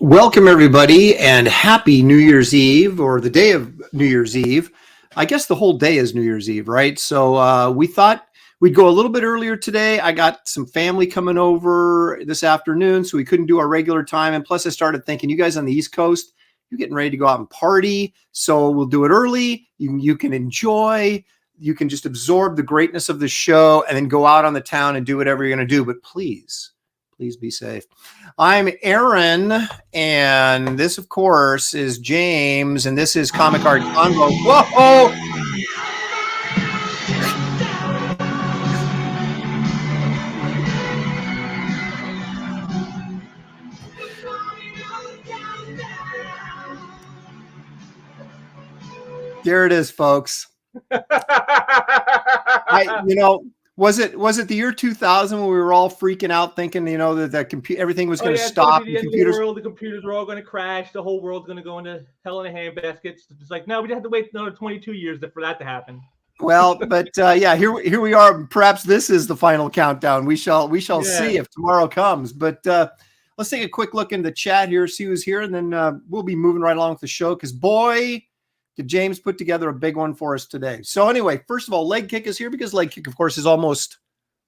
Welcome, everybody, and happy New Year's Eve, or the day of New Year's Eve. I guess the whole day is New Year's Eve, right? So we thought we'd go a little bit earlier today. I got some family coming over this afternoon, so we couldn't do our regular time. And plus, I started thinking, you guys on the East Coast, you're getting ready to go out and party, so we'll do it early. You can enjoy. You can just absorb the greatness of the show and then go out on the town and do whatever you're going to do. But please be safe. I'm Aaron, and this, of course, is James, and this is Comic Art Convo. Whoa! There it is, folks. Was it the year 2000 when we were all freaking out, thinking, that everything was going to stop? The computers were all going to crash. The whole world's going to go into hell in a handbasket. It's like, no, we have to wait another 22 years for that to happen. Well, but here we are. Perhaps this is the final countdown. We shall see if tomorrow comes. But let's take a quick look in the chat here, see who's here, and then we'll be moving right along with the show. Because boy, did James put together a big one for us today. So anyway, first of all, Leg Kick is here because Leg Kick, of course, is almost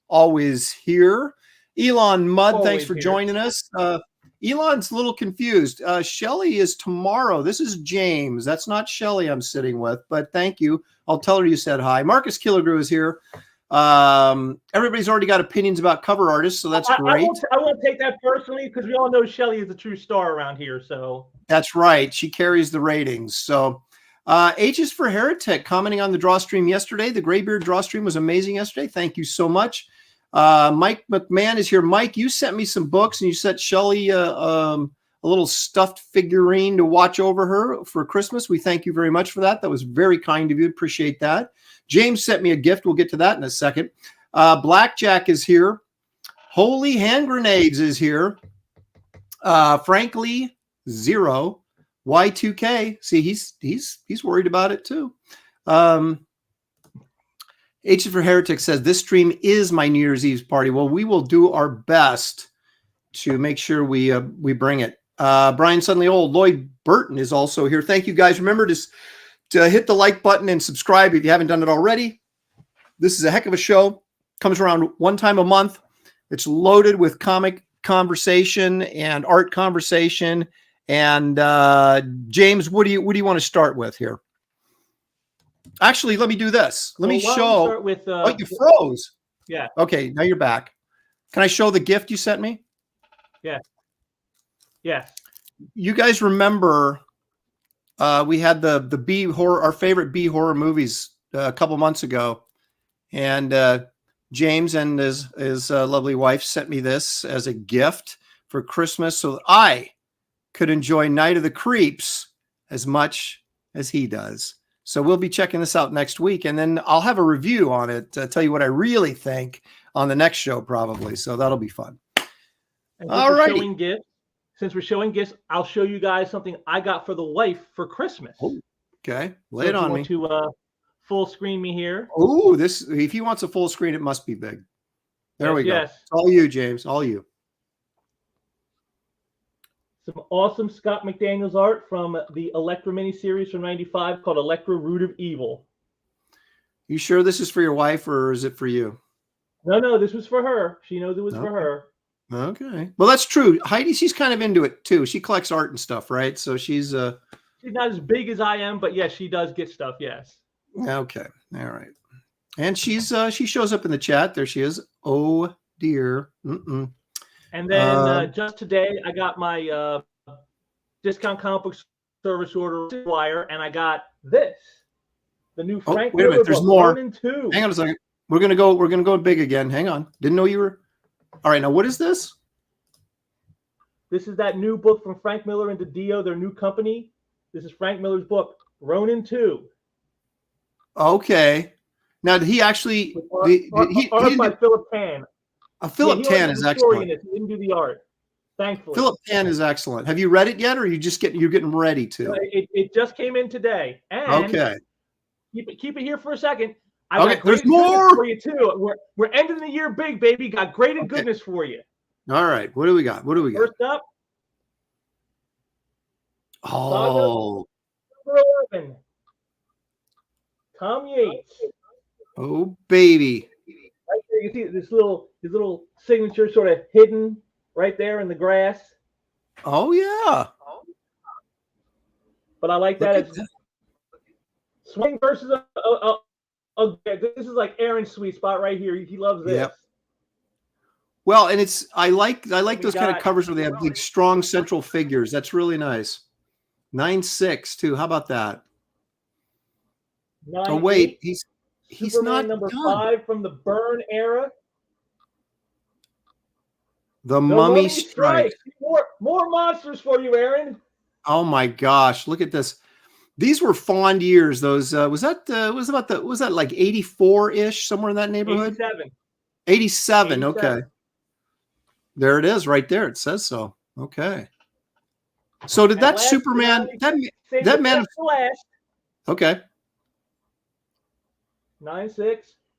always here. Elon Mudd, always thanks for joining us. Elon's a little confused. Shelly is tomorrow. This is James. That's not Shelly I'm sitting with, but thank you. I'll tell her you said hi. Marcus Killigrew is here. Everybody's already got opinions about cover artists, so that's great. I won't take that personally because we all know Shelly is a true star around here. So that's right. She carries the ratings. So H is for Heretic, commenting on the draw stream yesterday. The Graybeard draw stream was amazing yesterday. Thank you so much. Mike McMahon is here. Mike, you sent me some books, and you sent Shelly a little stuffed figurine to watch over her for Christmas. We thank you very much for that. That was very kind of you. Appreciate that. James sent me a gift. We'll get to that in a second. Blackjack is here. Holy Hand Grenades is here. Frankly, Zero. Y2K, see, he's worried about it too. H for Heretic says this stream is my New Year's Eve party. Well, we will do our best to make sure we bring it. Brian Suddenly Old, Lloyd Burton is also here. Thank you guys. Remember to hit the like button and subscribe if you haven't done it already. This is a heck of a show. Comes around one time a month. It's loaded with comic conversation and art conversation. And James, what do you want to start with here? Actually, let me do this. Let me show. Start with, you froze. Yeah. Okay, now you're back. Can I show the gift you sent me? Yeah. Yes. You guys remember we had the B horror, our favorite B horror movies a couple months ago, and James and his lovely wife sent me this as a gift for Christmas, so that I could enjoy Night of the Creeps as much as he does. So we'll be checking this out next week, and then I'll have a review on it to tell you what I really think on the next show, probably. So that'll be fun. All right. Since we're showing gifts, I'll show you guys something I got for the wife for Christmas. Oh, okay, lay it on me. To full screen me here. Oh, if he wants a full screen, it must be big. There we go. Yes. It's all you, James. All you. Some awesome Scott McDaniels art from the Elektra miniseries from '95 called Elektra: Root of Evil. You sure this is for your wife or is it for you? No, this was for her. She knows it was for her. Okay. Well, that's true. Heidi, she's kind of into it too. She collects art and stuff, right? So she's not as big as I am, but yes, she does get stuff. Yes. Okay. All right. And she shows up in the chat. There she is. Oh dear. Mm-mm. And then just today, I got my discount comic book service order wire, and I got this, the new Frank Miller. Wait a minute, there's more. Hang on a second. We're gonna go big again. Hang on. Didn't know you were. All right, now what is this? This is that new book from Frank Miller and Dio, their new company. This is Frank Miller's book, Ronin 2. Okay. Now, did he actually? Art by Philip Tan. Philip Tan is excellent. He didn't do the art, thankfully. Philip Tan is excellent. Have you read it yet, or you're getting ready to? It just came in today. And okay. Keep it here for a second. There's more for you too. We're ending the year big, baby. Got great and goodness for you. All right. What do we got? First up, Saga Oh, number 11. Tom Yates. oh, baby. Right there, you see his little signature sort of hidden right there in the grass. Oh, yeah. But I like Look that. at It's that. swing versus this is like Aaron's sweet spot right here. He loves this. Yep. Well, and I like And we those kind of got covers where they have big, strong central figures. That's really nice. 9.6 too. How about that? Oh, 9-8. wait, he's Superman not number done. 5 from the Byrne era. The The Mummy Mummy Strikes. More monsters for you, Aaron. Oh my gosh, look at this. These were fond years. Those was that like 84-ish, somewhere in that neighborhood? 87. 87. 87. Okay. There it is right there. It says so. Okay. So did that Superman that man last okay. 9-6.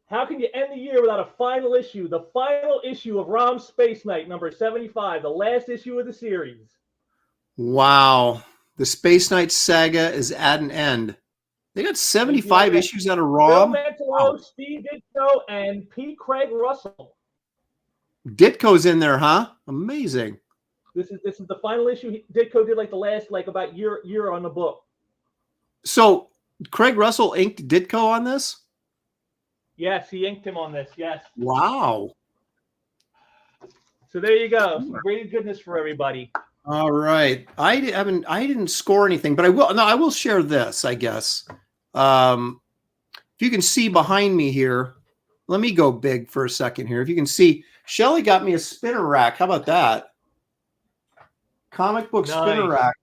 How can you end the year without a final issue? The final issue of Rom's Space Knight, number 75, the last issue of the series. Wow. The Space Knight saga is at an end. They got 75 issues out of Rom. Bill Mantlo, wow. Steve Ditko, and P. Craig Russell. Ditko's in there, huh? Amazing. This is the final issue. Ditko did like the last about year on the book. So Craig Russell inked Ditko on this? Yes, he inked him on this. Yes. Wow. So there you go. Some great goodness for everybody. All right. I didn't score anything, but I will. No, I will share this, I guess. If you can see behind me here, let me go big for a second here. If you can see, Shelly got me a spinner rack. How about that? Comic book spinner rack.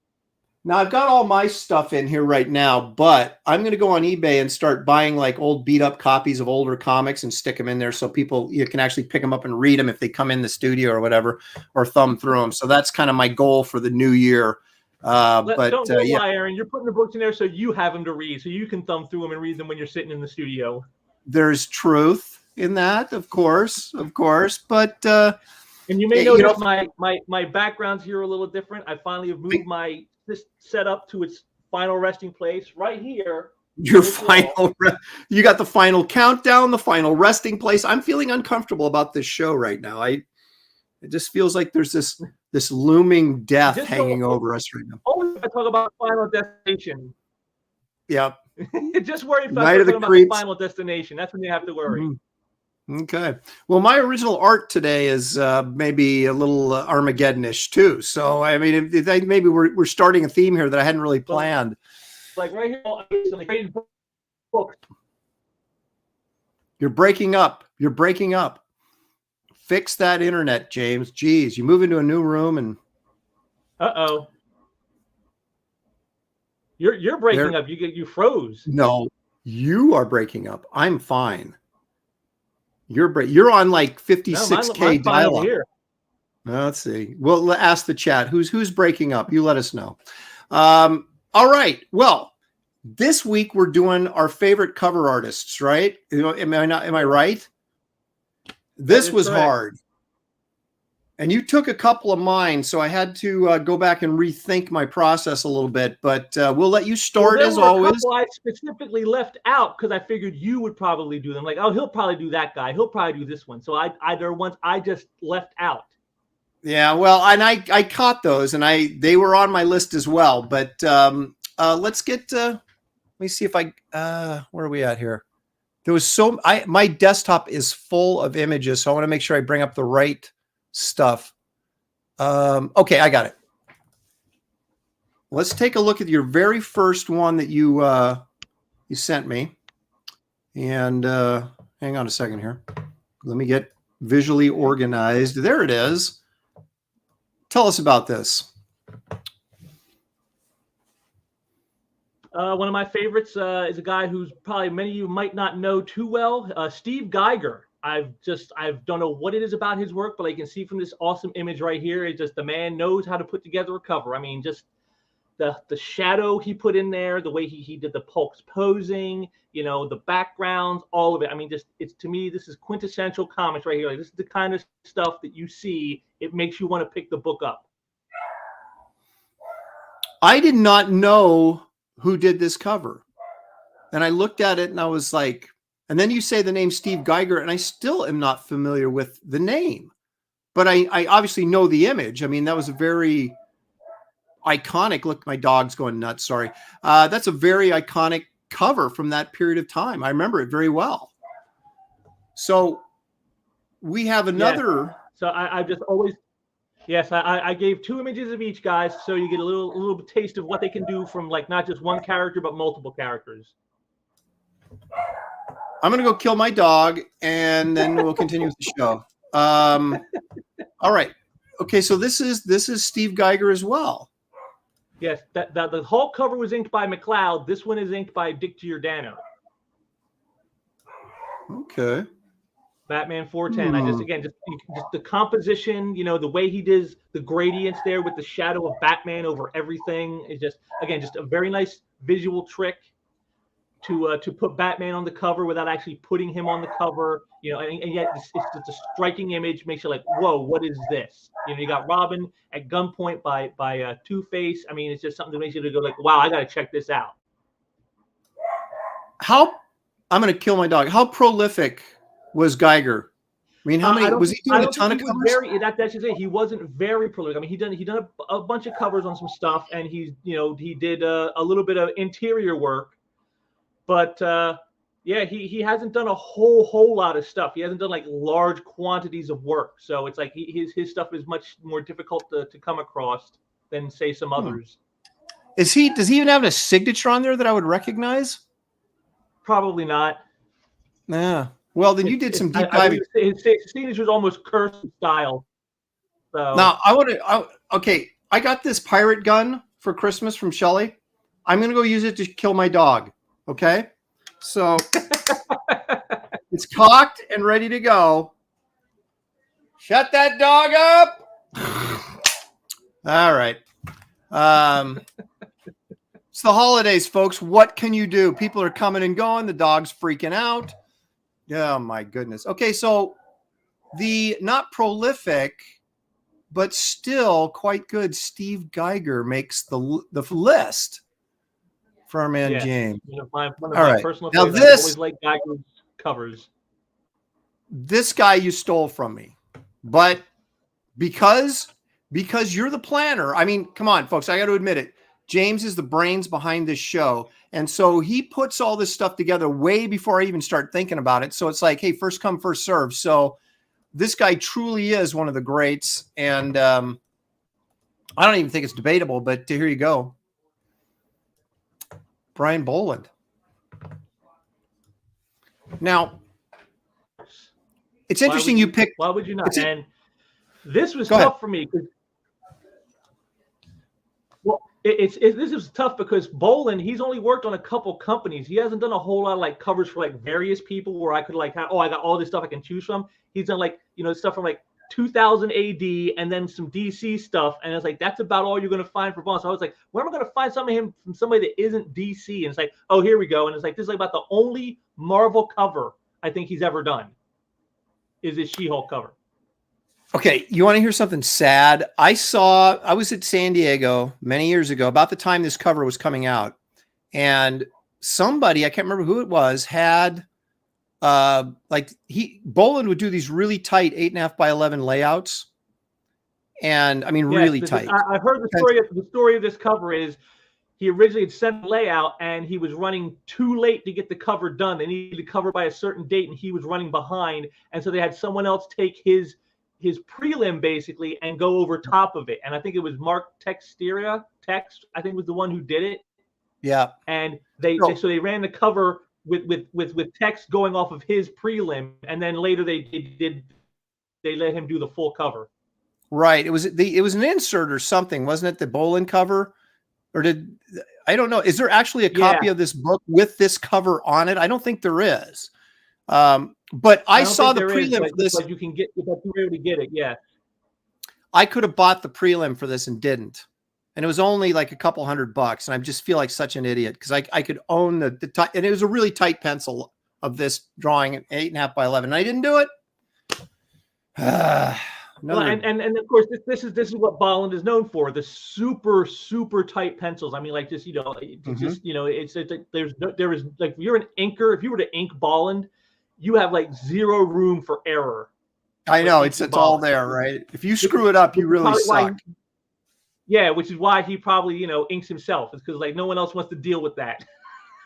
Now I've got all my stuff in here right now, but I'm going to go on eBay and start buying like old beat up copies of older comics and stick them in there so you can actually pick them up and read them if they come in the studio or whatever, or thumb through them. So that's kind of my goal for the new year. Don't lie, Aaron. You're putting the books in there so you have them to read, so you can thumb through them and read them when you're sitting in the studio. There's truth in that, of course, but and you may notice my backgrounds here are a little different. I finally have moved this setup to its final resting place right here. You got the final countdown, the final resting place. I'm feeling uncomfortable about this show right now. It just feels like there's this looming death hanging over us right now. Only if I talk about Final Destination. Yeah. Just worry if I talk about the Final Destination. That's when you have to worry. Mm-hmm. Okay. Well, my original art today is maybe a little Armageddon-ish too. So, I mean, maybe we're starting a theme here that I hadn't really planned. Like right here, You're breaking up. Fix that internet, James. Geez, you move into a new room and. Uh-oh. You're breaking up. You froze. No, you are breaking up. I'm fine. You're on like 56K dial-up. Let's see. Well, ask the chat. Who's breaking up? You let us know. All right. Well, this week we're doing our favorite cover artists, right? Am I right? This was hard. And you took a couple of mine, so I had to go back and rethink my process a little bit. But we'll let you start as always. I specifically left out because I figured you would probably do them. Like, oh, he'll probably do that guy. He'll probably do this one. So there are ones I just left out. Yeah, well, and I caught those, and they were on my list as well. But let's get. Let me see if where are we at here? There was my desktop is full of images, so I want to make sure I bring up the right stuff. Okay, I got it. Let's take a look at your very first one that you sent me. And hang on a second here. Let me get visually organized. There it is. Tell us about this. One of my favorites is a guy who's probably many of you might not know too well, Steve Geiger. I don't know what it is about his work, but I can see from this awesome image right here, it's just the man knows how to put together a cover. I mean, just the shadow he put in there, the way he did the Pulk's posing, the backgrounds, all of it. I mean, to me, this is quintessential comics right here. Like, this is the kind of stuff that you see. It makes you want to pick the book up. I did not know who did this cover. And I looked at it and I was like, and then you say the name Steve Geiger, and I still am not familiar with the name. But I obviously know the image. I mean, that was a very iconic look. My dog's going nuts. Sorry. That's a very iconic cover from that period of time. I remember it very well. So we have another. Yeah. So I just always, yes, I gave 2 images of each, guys, so you get a little taste of what they can do from like not just one character but multiple characters. I'm gonna go kill my dog, and then we'll continue with the show. All right. Okay, so this is Steve Geiger as well. Yes, that the whole cover was inked by McLeod. This one is inked by Dick Giordano. Okay. Batman 410. I just the composition, you know, the way he does the gradients there with the shadow of Batman over everything is just a very nice visual trick to put Batman on the cover without actually putting him on the cover, you know, and yet it's just a striking image. Makes you like, whoa, what is this? You know, you got Robin at gunpoint by Two-Face. I mean, it's just something that makes you to go like, wow, I got to check this out. I'm going to kill my dog. How prolific was Geiger? I mean, how many was he doing? A ton of covers. That's just it. He wasn't very prolific. I mean, he done a bunch of covers on some stuff, and he did a little bit of interior work. But yeah, he hasn't done a whole lot of stuff. He hasn't done like large quantities of work. So it's like his stuff is much more difficult to come across than say some others. Does he even have a signature on there that I would recognize? Probably not. Yeah. Well, then you did some deep diving. His signature is almost curse style. So now okay. I got this pirate gun for Christmas from Shelly. I'm going to go use it to kill my dog. Okay, so it's cocked and ready to go. Shut that dog up. All right. It's the holidays, folks. What can you do? People are coming and going. The dog's freaking out. Oh, my goodness. Okay, so the not prolific, but still quite good Steve Geiger makes the list. For our man James. One of my personal favorites. Now this, I always like Geiger's covers. This guy you stole from me, but because you're the planner. I mean, come on, folks. I got to admit it. James is the brains behind this show, and so he puts all this stuff together way before I even start thinking about it. So it's like, hey, first come, first serve. So this guy truly is one of the greats, and I don't even think it's debatable. But here you go. Brian Boland. Now, it's interesting you picked. Why would you not? And this was tough for me because, well, this is tough because Boland, he's only worked on a couple companies. He hasn't done a whole lot of like covers for like various people where I could like, I got all this stuff I can choose from. He's done like, stuff from like 2000 AD and then some DC stuff, and it's like that's about all you're going to find for Bond. So I was like, where am I going to find some of him from somebody that isn't DC? And it's like, oh, here we go. And it's like this is like about the only Marvel cover I think he's ever done is his She-Hulk cover. Okay, you want to hear something sad? I was at San Diego many years ago, about the time this cover was coming out, and somebody, I can't remember who it was, had Boland would do these really tight 8.5 by 11 layouts, and I mean really tight. I've heard the story of this cover is he originally had sent the layout and he was running too late to get the cover done. They needed to cover by a certain date and he was running behind, and so they had someone else take his prelim basically and go over top of it. And I think it was Mark Texteria, I think was the one who did it. Yeah. And they ran the cover with text going off of his prelim, and then later they let him do the full cover. Right. It was an insert or something, wasn't it? The Boland cover, or I don't know. Is there actually a copy of this book with this cover on it? I don't think there is. But I saw the prelim for this. But you can get, if you were able to get it, yeah. I could have bought the prelim for this and didn't. And it was only like a couple $100, and I just feel like such an idiot because I could own the and it was a really tight pencil of this drawing at 8.5 by 11. And I didn't do it. Well, and of course this is what Bolland is known for, the super tight pencils. I mean, like just just there is like if you're an inker, if you were to ink Bolland, you have like zero room for error. I know it's all there, right? If you screw it up, you really suck. Yeah, which is why he probably inks himself. It's because like no one else wants to deal with that.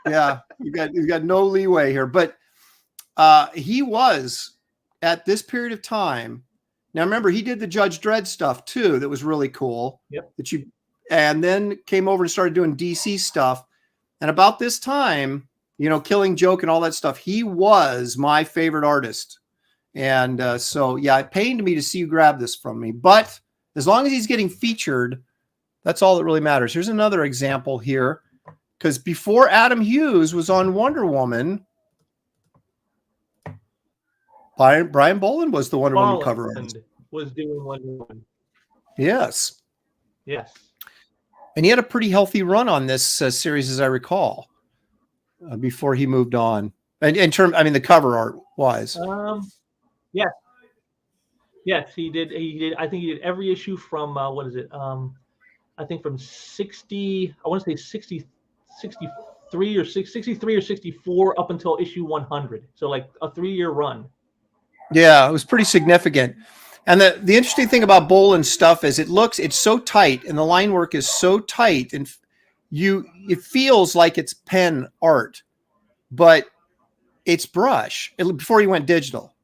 Yeah, you got no leeway here. But he was at this period of time. Now remember, he did the Judge Dredd stuff too. That was really cool. Yep. And then came over and started doing DC stuff. And about this time, Killing Joke and all that stuff, he was my favorite artist. And so yeah, it pained me to see you grab this from me. But as long as he's getting featured, that's all that really matters. Here's another example here, because before Adam Hughes was on Wonder Woman, Brian Bolland was the Wonder Woman cover artist. Was doing Wonder Woman. Yes. Yes. And he had a pretty healthy run on this series, as I recall, before he moved on. And the cover art wise. Yes. Yes, he did. I think he did every issue from what is it? I think from 60. I want to say 63 or 64 up until issue 100. So like a 3-year run. Yeah, it was pretty significant. And the interesting thing about Boland's stuff is it's so tight, and the line work is so tight, and it feels like it's pen art, but it's brush before he went digital.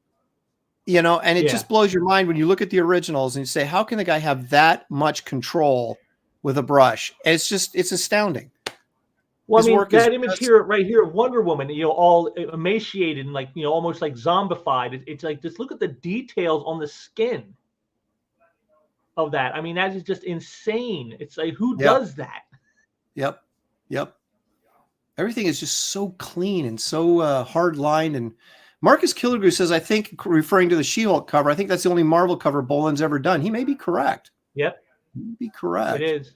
And it just blows your mind when you look at the originals and you say, how can the guy have that much control with a brush? And it's astounding. Well, that image here, right here of Wonder Woman, all emaciated and like, almost like zombified. It's like, just look at the details on the skin of that. I mean, that is just insane. It's like, who does that? Yep. Everything is just so clean and so hard lined. And Marcus Killigrew says, I think, referring to the She-Hulk cover, I think that's the only Marvel cover Boland's ever done. He may be correct. Yep. He may be correct. It is.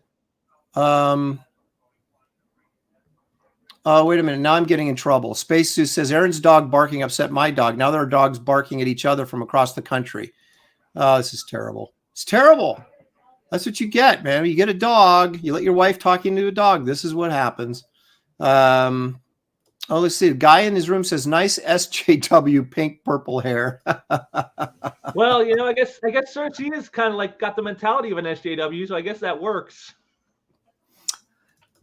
Oh, wait a minute. Now I'm getting in trouble. Space Zeus says, Aaron's dog barking upset my dog. Now there are dogs barking at each other from across the country. Oh, this is terrible. It's terrible. That's what you get, man. You get a dog. You let your wife talking to a dog. This is what happens. Let's see. The guy in his room says, nice SJW pink purple hair. Well, I guess Cersei is kind of like got the mentality of an SJW, so I guess that works.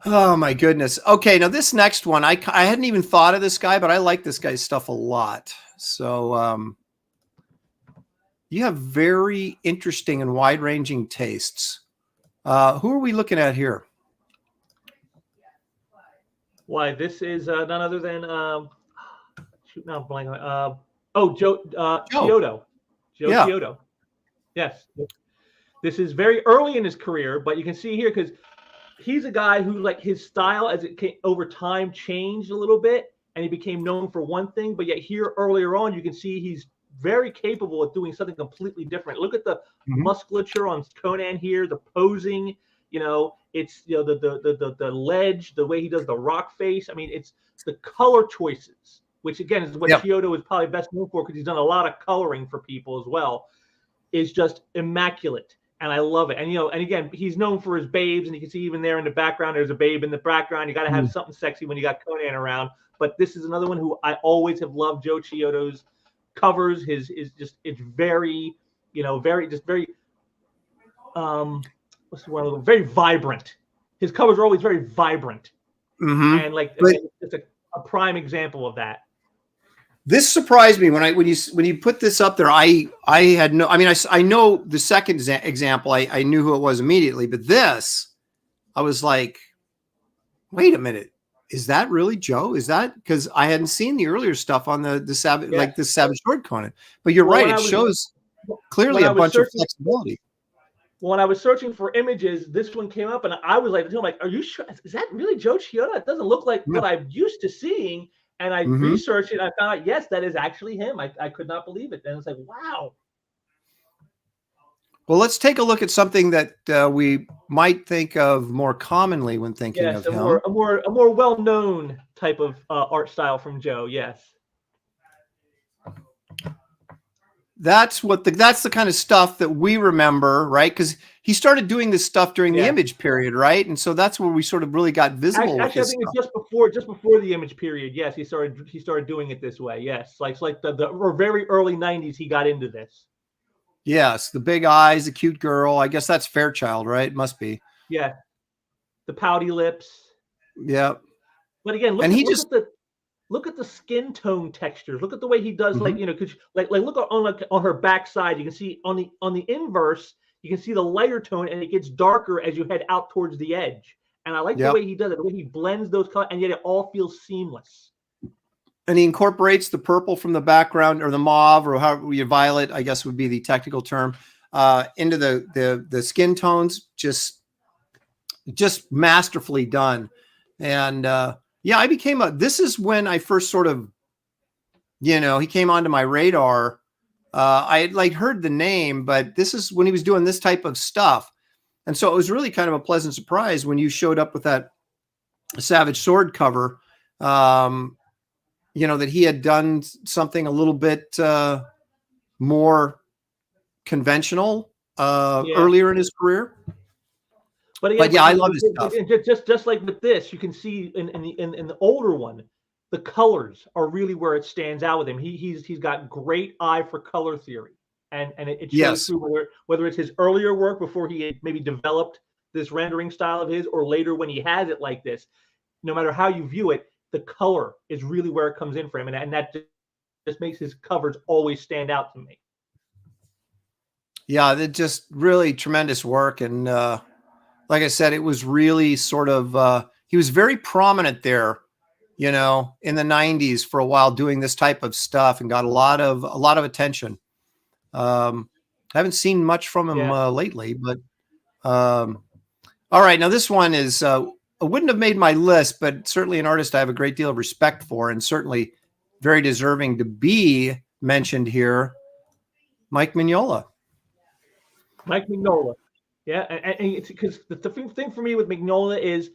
Oh my goodness. Okay, now this next one, I hadn't even thought of this guy, but I like this guy's stuff a lot. So you have very interesting and wide-ranging tastes. Who are we looking at here? Why, this is none other than shoot, now I'm blanking. Joe Chiodo. Chiodo. Yes. This is very early in his career, but you can see here because he's a guy who, like, his style as it came over time changed a little bit, and he became known for one thing. But yet here earlier on, you can see he's very capable of doing something completely different. Look at the musculature on Conan here, the posing. It's the ledge, the way he does the rock face. I mean, it's the color choices, which again is what Chiodo is probably best known for because he's done a lot of coloring for people as well. Is just immaculate. And I love it. And, and again, he's known for his babes. And you can see even there in the background, there's a babe in the background. You got to have something sexy when you got Conan around. But this is another one who I always have loved Joe Chiodo's covers. It's very, very, what's the word? Very vibrant. His covers are always very vibrant. And it's a prime example of that. This surprised me when you put this up there. I had no. I mean, I know the second example. I knew who it was immediately, but this, I was like, wait a minute, is that really Joe? Is that because I hadn't seen the earlier stuff on the Savage the Savage Sword Conan? But you're right; it shows clearly a bunch of flexibility. When I was searching for images, this one came up, and I was like, "Are you sure? Is that really Joe Chiodo? It doesn't look like what I'm used to seeing." And I researched it. I found out, yes, that is actually him. I could not believe it. And it's like, wow. Well, let's take a look at something that we might think of more commonly when thinking of him. A more well-known type of art style from Joe. Yes. that's the kind of stuff that we remember, right? Because he started doing this stuff during the Yeah. Image period, right? And so that's where we sort of really got visible with Actually, I this think stuff. it's just before the Image period. Yes, he started doing it this way. Yes, like the very early '90s, he got into this. Yes, the big eyes, the cute girl. I guess that's Fairchild, right? Must be. Yeah, the pouty lips. Yeah. But again, And he just look at the skin tone textures. Look at the way he does, Mhm. because like look on her backside. You can see on the inverse, you can see the lighter tone, and it gets darker as you head out towards the edge. And I like the Yep. way he does it, the way he blends those colors, and yet it all feels seamless. And he incorporates the purple from the background, or the mauve, or however you violet, I guess would be the technical term, into the skin tones. Just masterfully done. And yeah, this is when I first sort of, he came onto my radar. I had like heard the name, but this is when he was doing this type of stuff. And so it was really kind of a pleasant surprise when you showed up with that Savage Sword cover, that he had done something a little bit more conventional Yeah. earlier in his career. But But again, yeah, I love his stuff. just like with this, you can see in the older one, the colors are really where it stands out with him. He's got great eye for color theory, and it shows Yes. through whether it's his earlier work before he had maybe developed this rendering style of his, or later when he has it like this. No matter how you view it, the color is really where it comes in for him, and that just makes his covers always stand out to me. Yeah, it just really tremendous work. And like I said, it was really sort of, he was very prominent there, in the 90s for a while doing this type of stuff, and got a lot of attention. I haven't seen much from him Yeah. lately, but all right. Now this one is, I wouldn't have made my list, but certainly an artist I have a great deal of respect for, and certainly very deserving to be mentioned here, Mike Mignola. Mike Mignola. Yeah, and it's because the thing for me with Mignola is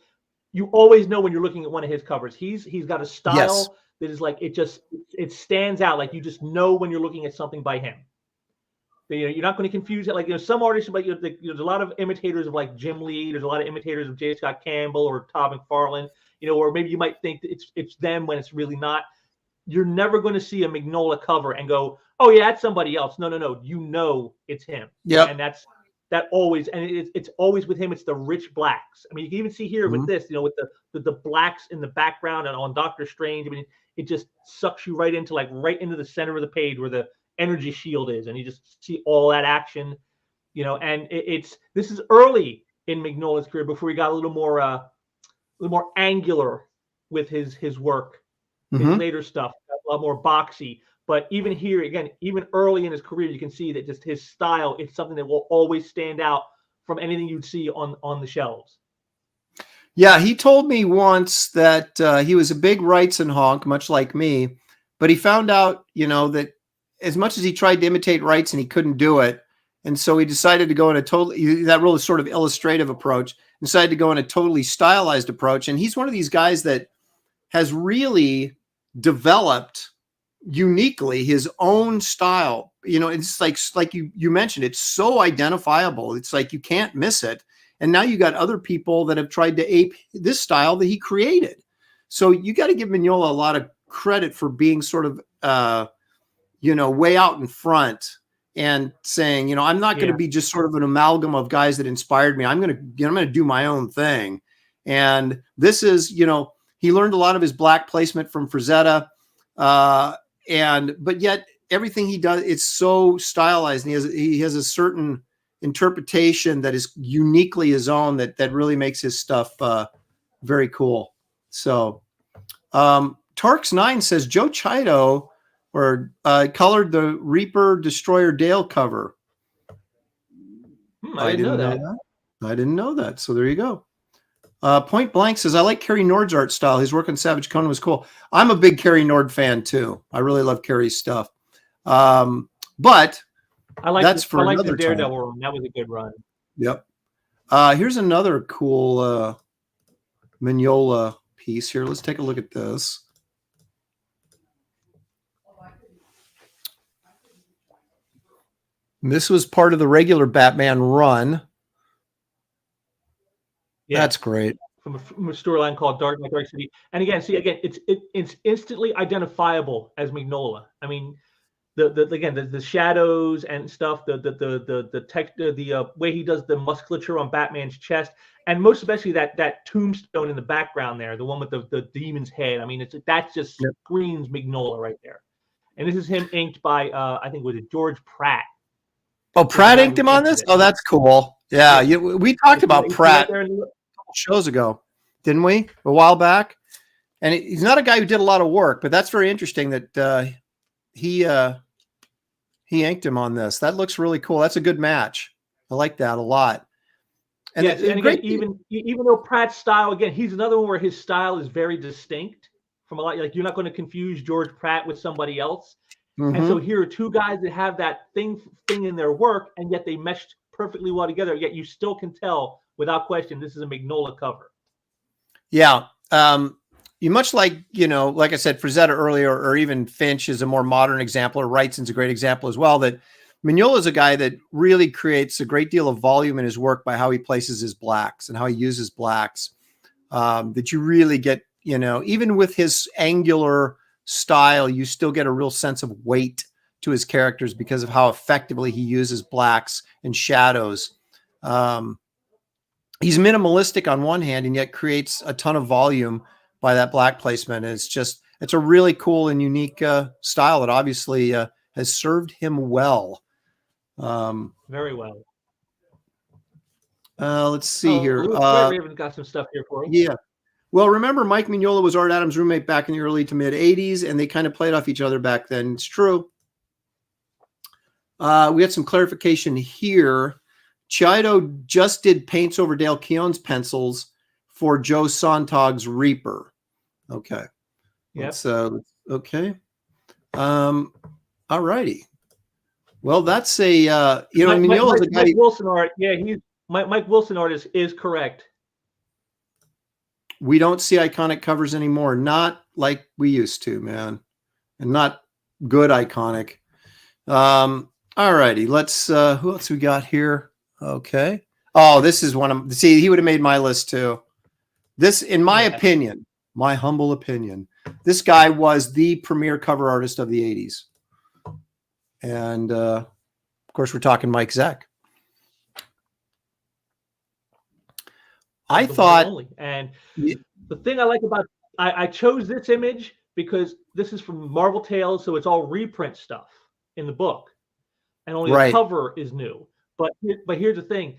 you always know when you're looking at one of his covers. He's got a style Yes. that is like it stands out. Like you just know when you're looking at something by him. You're not going to confuse it. Like some artists, like there's a lot of imitators of like Jim Lee. There's a lot of imitators of J. Scott Campbell or Todd McFarlane. Or maybe you might think that it's them when it's really not. You're never going to see a Mignola cover and go, "Oh yeah, that's somebody else." No. You know it's him. Yep. And that always, and it's always with him. It's the rich blacks. I mean, you can even see here with this, with the blacks in the background and on Doctor Strange. I mean, it just sucks you right into the center of the page where the energy shield is, and you just see all that action. And this is early in Mignola's career before he got a little more angular with his work. His later stuff, a lot more boxy. But even here, again, even early in his career, you can see that just his style, it's something that will always stand out from anything you'd see on the shelves. Yeah, he told me once that he was a big Wrightson honk, much like me, but he found out, that as much as he tried to imitate Wrightson, he couldn't do it. And so he decided to go in that really sort of illustrative approach, decided to go in a totally stylized approach. And he's one of these guys that has really developed uniquely his own style. It's like you mentioned, it's so identifiable. It's like you can't miss it. And now you got other people that have tried to ape this style that he created. So you got to give Mignola a lot of credit for being sort of, way out in front and saying, I'm not going to be just sort of an amalgam of guys that inspired me. I'm going to do my own thing. And this is, he learned a lot of his black placement from Frazetta. But yet everything he does, it's so stylized, and he has a certain interpretation that is uniquely his own that really makes his stuff very cool. So Tarks9 says Joe Chido colored the Reaper Destroyer Dale cover. I didn't know that. I didn't know that. So there you go. Point Blank says, I like Kerry Nord's art style. His work on Savage Conan was cool. I'm a big Kerry Nord fan too. I really love Kerry's stuff. But that's for another the Daredevil run. That was a good run. Yep. Here's another cool Mignola piece here. Let's take a look at this. This was part of the regular Batman run. Yeah. That's great. From a storyline called Dark Knight, Dark City. And again, see, again, it's instantly identifiable as Mignola. I mean, the shadows and stuff, the way he does the musculature on Batman's chest, and most especially that tombstone in the background there, the one with the demon's head. I mean, that just screams Mignola right there. And this is him inked by I think was it George Pratt. Oh, Pratt inked him on this? Oh, that's cool. Yeah, we talked about Pratt a couple shows ago, didn't we? A while back. And he's not a guy who did a lot of work, but that's very interesting that he inked him on this. That looks really cool. That's a good match. I like that a lot. And yes, and again, even though Pratt's style, again, he's another one where his style is very distinct from a lot. Like you're not going to confuse George Pratt with somebody else. Mm-hmm. And so here are two guys that have that thing in their work, and yet they meshed perfectly well together. Yet you still can tell without question this is a Mignola cover. Yeah. You much like, like I said, Frazetta earlier, or even Finch is a more modern example, or Wrightson's a great example as well, that Mignola is a guy that really creates a great deal of volume in his work by how he places his blacks and how he uses blacks, that you really get, even with his angular style, you still get a real sense of weight to his characters because of how effectively he uses blacks and shadows. He's minimalistic on one hand and yet creates a ton of volume by that black placement. And it's a really cool and unique style that obviously has served him well. Very well. Let's see here. Raven got some stuff here for you. Yeah. Well, remember, Mike Mignola was Art Adams' roommate back in the early to mid 80s, and they kind of played off each other back then. It's true. We had some clarification here. Chido just did paints over Dale Keown's pencils for Joe Sontag's Reaper. Okay. Yes. Okay. All righty. Well, that's a Mignola's a guy. Mike Wilson art. Yeah, Mike Wilson artist is correct. We don't see iconic covers anymore. Not like we used to, man, and not good iconic. All righty. Let's. Who else we got here? Okay. Oh, this is one of. See, he would have made my list too. This, in my opinion, my humble opinion, this guy was the premier cover artist of the 80s. And of course, we're talking Mike Zeck. I thought, and the thing I like about I chose this image because this is from Marvel Tales, so it's all reprint stuff in the book, and only the cover is new. But here's the thing: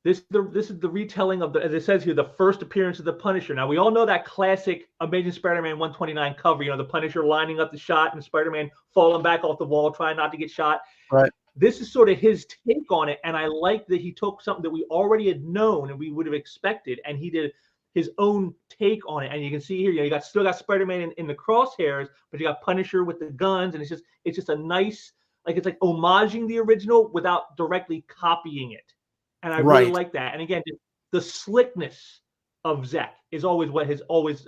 this is the retelling of as it says here, the first appearance of the Punisher. Now we all know that classic Amazing Spider-Man 129 cover. The Punisher lining up the shot and Spider-Man falling back off the wall, trying not to get shot. Right. This is sort of his take on it, and I like that he took something that we already had known and we would have expected, and he did his own take on it. And you can see here, you still got Spider-Man in the crosshairs, but you got Punisher with the guns, and it's just a nice, it's like homaging the original without directly copying it, and I really like that. And again, the slickness of Zeck is always what has always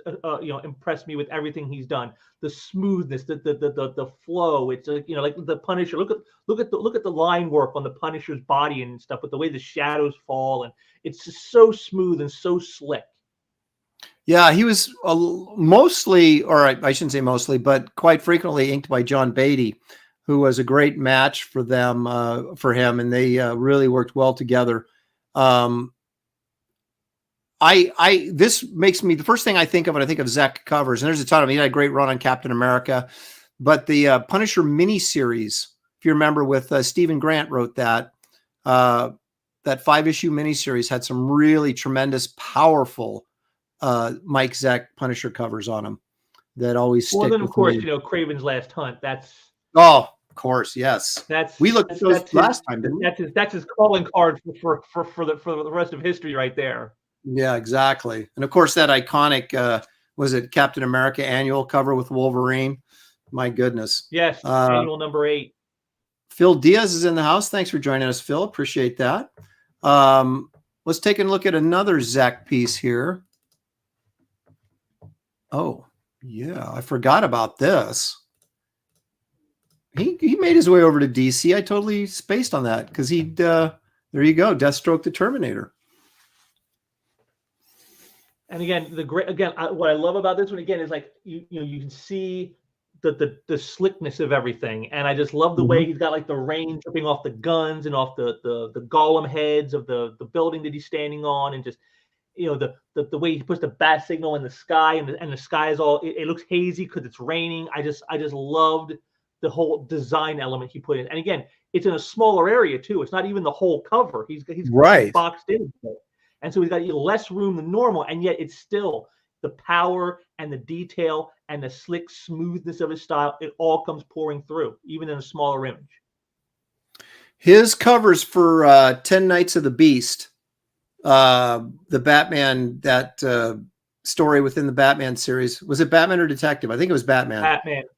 impressed me with everything he's done. The smoothness, the flow. It's like the Punisher. Look at the line work on the Punisher's body and stuff, with the way the shadows fall, and it's just so smooth and so slick. Yeah, he was mostly, or I shouldn't say mostly, but quite frequently inked by John Beatty, who was a great match for them, for him, and they really worked well together. This makes me, the first thing I think of when I think of Zeck covers, and there's a ton of them. He had a great run on Captain America, but the Punisher miniseries, if you remember, with Stephen Grant wrote that 5-issue miniseries had some really tremendous, powerful Mike Zeck Punisher covers on them that always stick. Well, then of course, me. Craven's Last Hunt. Of course, yes. We looked at those last time, didn't we? That's his calling card for the rest of history, right there. Yeah, exactly. And of course, that iconic was it Captain America annual cover with Wolverine? My goodness. Yes, annual number 8. Phil Diaz is in the house. Thanks for joining us, Phil. Appreciate that. Let's take a look at another Zeck piece here. Oh, yeah, I forgot about this. He made his way over to DC. I totally spaced on that because he'd there you go, Deathstroke the Terminator. And again, what I love about this one again is like you can see the slickness of everything, and I just love the way he's got like the rain dripping off the guns and off the golem heads of the building that he's standing on, and just the way he puts the bat signal in the sky, and the sky is all it looks hazy because it's raining. I just loved the whole design element he put in, and again, it's in a smaller area too. It's not even the whole cover. He's right boxed in. And so he's got less room than normal, and yet it's still the power and the detail and the slick smoothness of his style. It all comes pouring through, even in a smaller image. His covers for 10 Nights of the Beast, the Batman, that story within the Batman series. Was it Batman or Detective? I think it was Batman.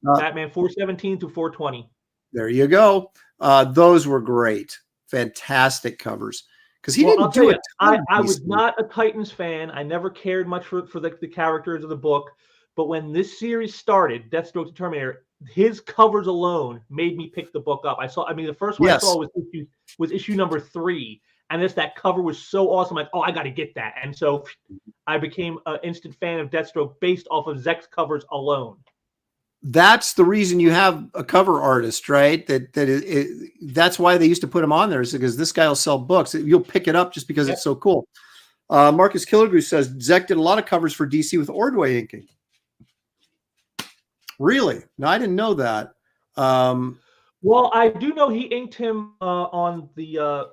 Batman 417 to 420. There you go. Those were great. Fantastic covers. Because he didn't do it. I was not a Titans fan. I never cared much for the characters of the book. But when this series started, Deathstroke the Terminator, his covers alone made me pick the book up. The first one I saw was issue number 3. And that cover was so awesome. Like, oh, I got to get that. And so I became an instant fan of Deathstroke based off of Zek's covers alone. That's the reason you have a cover artist, right? That's why they used to put him on there, is because this guy will sell books. You'll pick it up just because it's so cool. Marcus Killigrew says Zek did a lot of covers for DC with Ordway inking. Really? No, I didn't know that. Well, I do know he inked him on the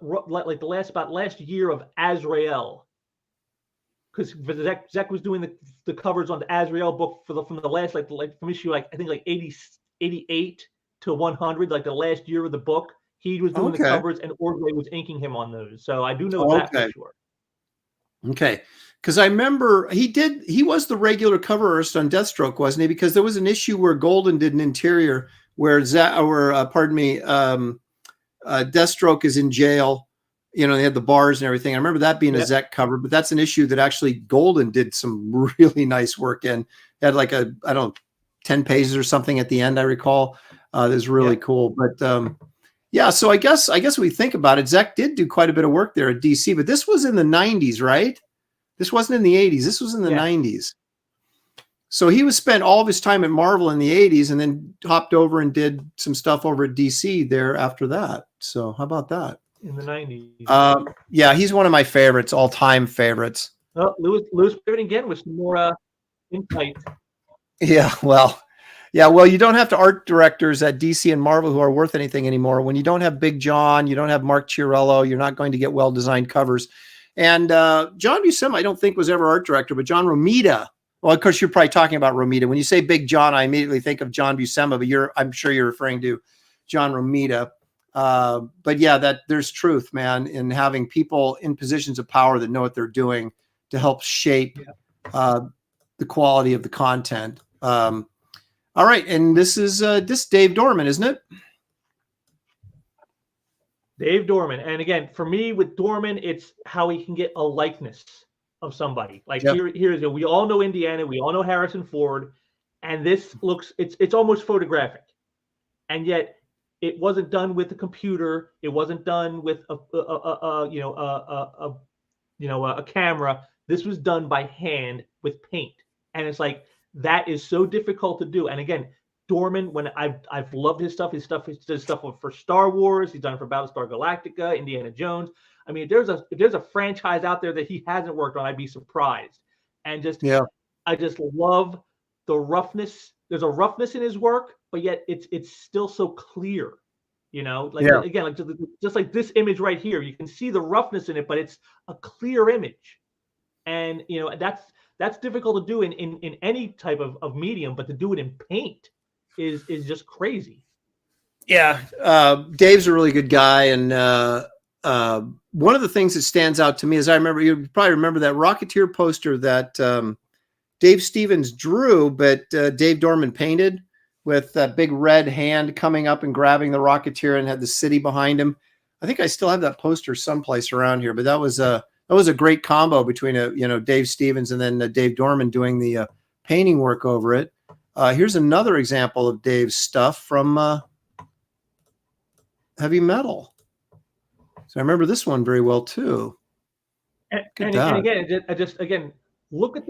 last year of Azrael. Because Zek was doing the covers on the Azrael book from the last from issue I think 88 to 100, like the last year of the book. He was doing the covers, and Ordway was inking him on those. So I do know that for sure. Okay, because I remember he was the regular cover artist on Deathstroke, wasn't he? Because there was an issue where Golden did an interior where Deathstroke is in jail. They had the bars and everything. I remember that being a Zek cover, but that's an issue that actually Golden did some really nice work in. It had 10 pages or something at the end, I recall. That was really cool. But so I guess we think about it, Zek did do quite a bit of work there at DC, but this was in the 90s, right? This wasn't in the 80s. This was in the 90s. So he spent all of his time at Marvel in the 80s and then hopped over and did some stuff over at DC there after that. So how about that? In the 90s. He's one of my favorites, all-time favorites. Oh, Louis Piven again with some more insight. Well, you don't have to art directors at DC and Marvel who are worth anything anymore. When you don't have Big John, you don't have Mark Chiarello, you're not going to get well-designed covers. And John Buscema, I don't think was ever art director, but John Romita. Well, of course, you're probably talking about Romita. When you say Big John, I immediately think of John Buscema, but I'm sure you're referring to John Romita. But there's truth, man, in having people in positions of power that know what they're doing to help shape the quality of the content. All right, and this is Dave Dorman, isn't it? Dave Dorman, and again, for me with Dorman, it's how he can get a likeness of somebody. Here's we all know Indiana, we all know Harrison Ford, and this looks it's almost photographic, and yet. It wasn't done with a computer. It wasn't done with a camera. This was done by hand with paint, and it's like that is so difficult to do. And again, Dorman, when I've loved his stuff. His stuff for Star Wars. He's done it for Battlestar Galactica, Indiana Jones. I mean, if there's a franchise out there that he hasn't worked on, I'd be surprised. And I just love the roughness. There's a roughness in his work, but yet it's still so clear, again, just like this image right here, you can see the roughness in it, but it's a clear image. And, that's difficult to do in any type of medium, but to do it in paint is just crazy. Yeah. Dave's a really good guy. And one of the things that stands out to me is you probably remember that Rocketeer poster that Dave Stevens drew, but Dave Dorman painted, with that big red hand coming up and grabbing the Rocketeer and had the city behind him. I think I still have that poster someplace around here, but that was a great combo between Dave Stevens and then Dave Dorman doing the painting work over it. Here's another example of Dave's stuff from heavy metal. So I remember this one very well too. And again, again, look at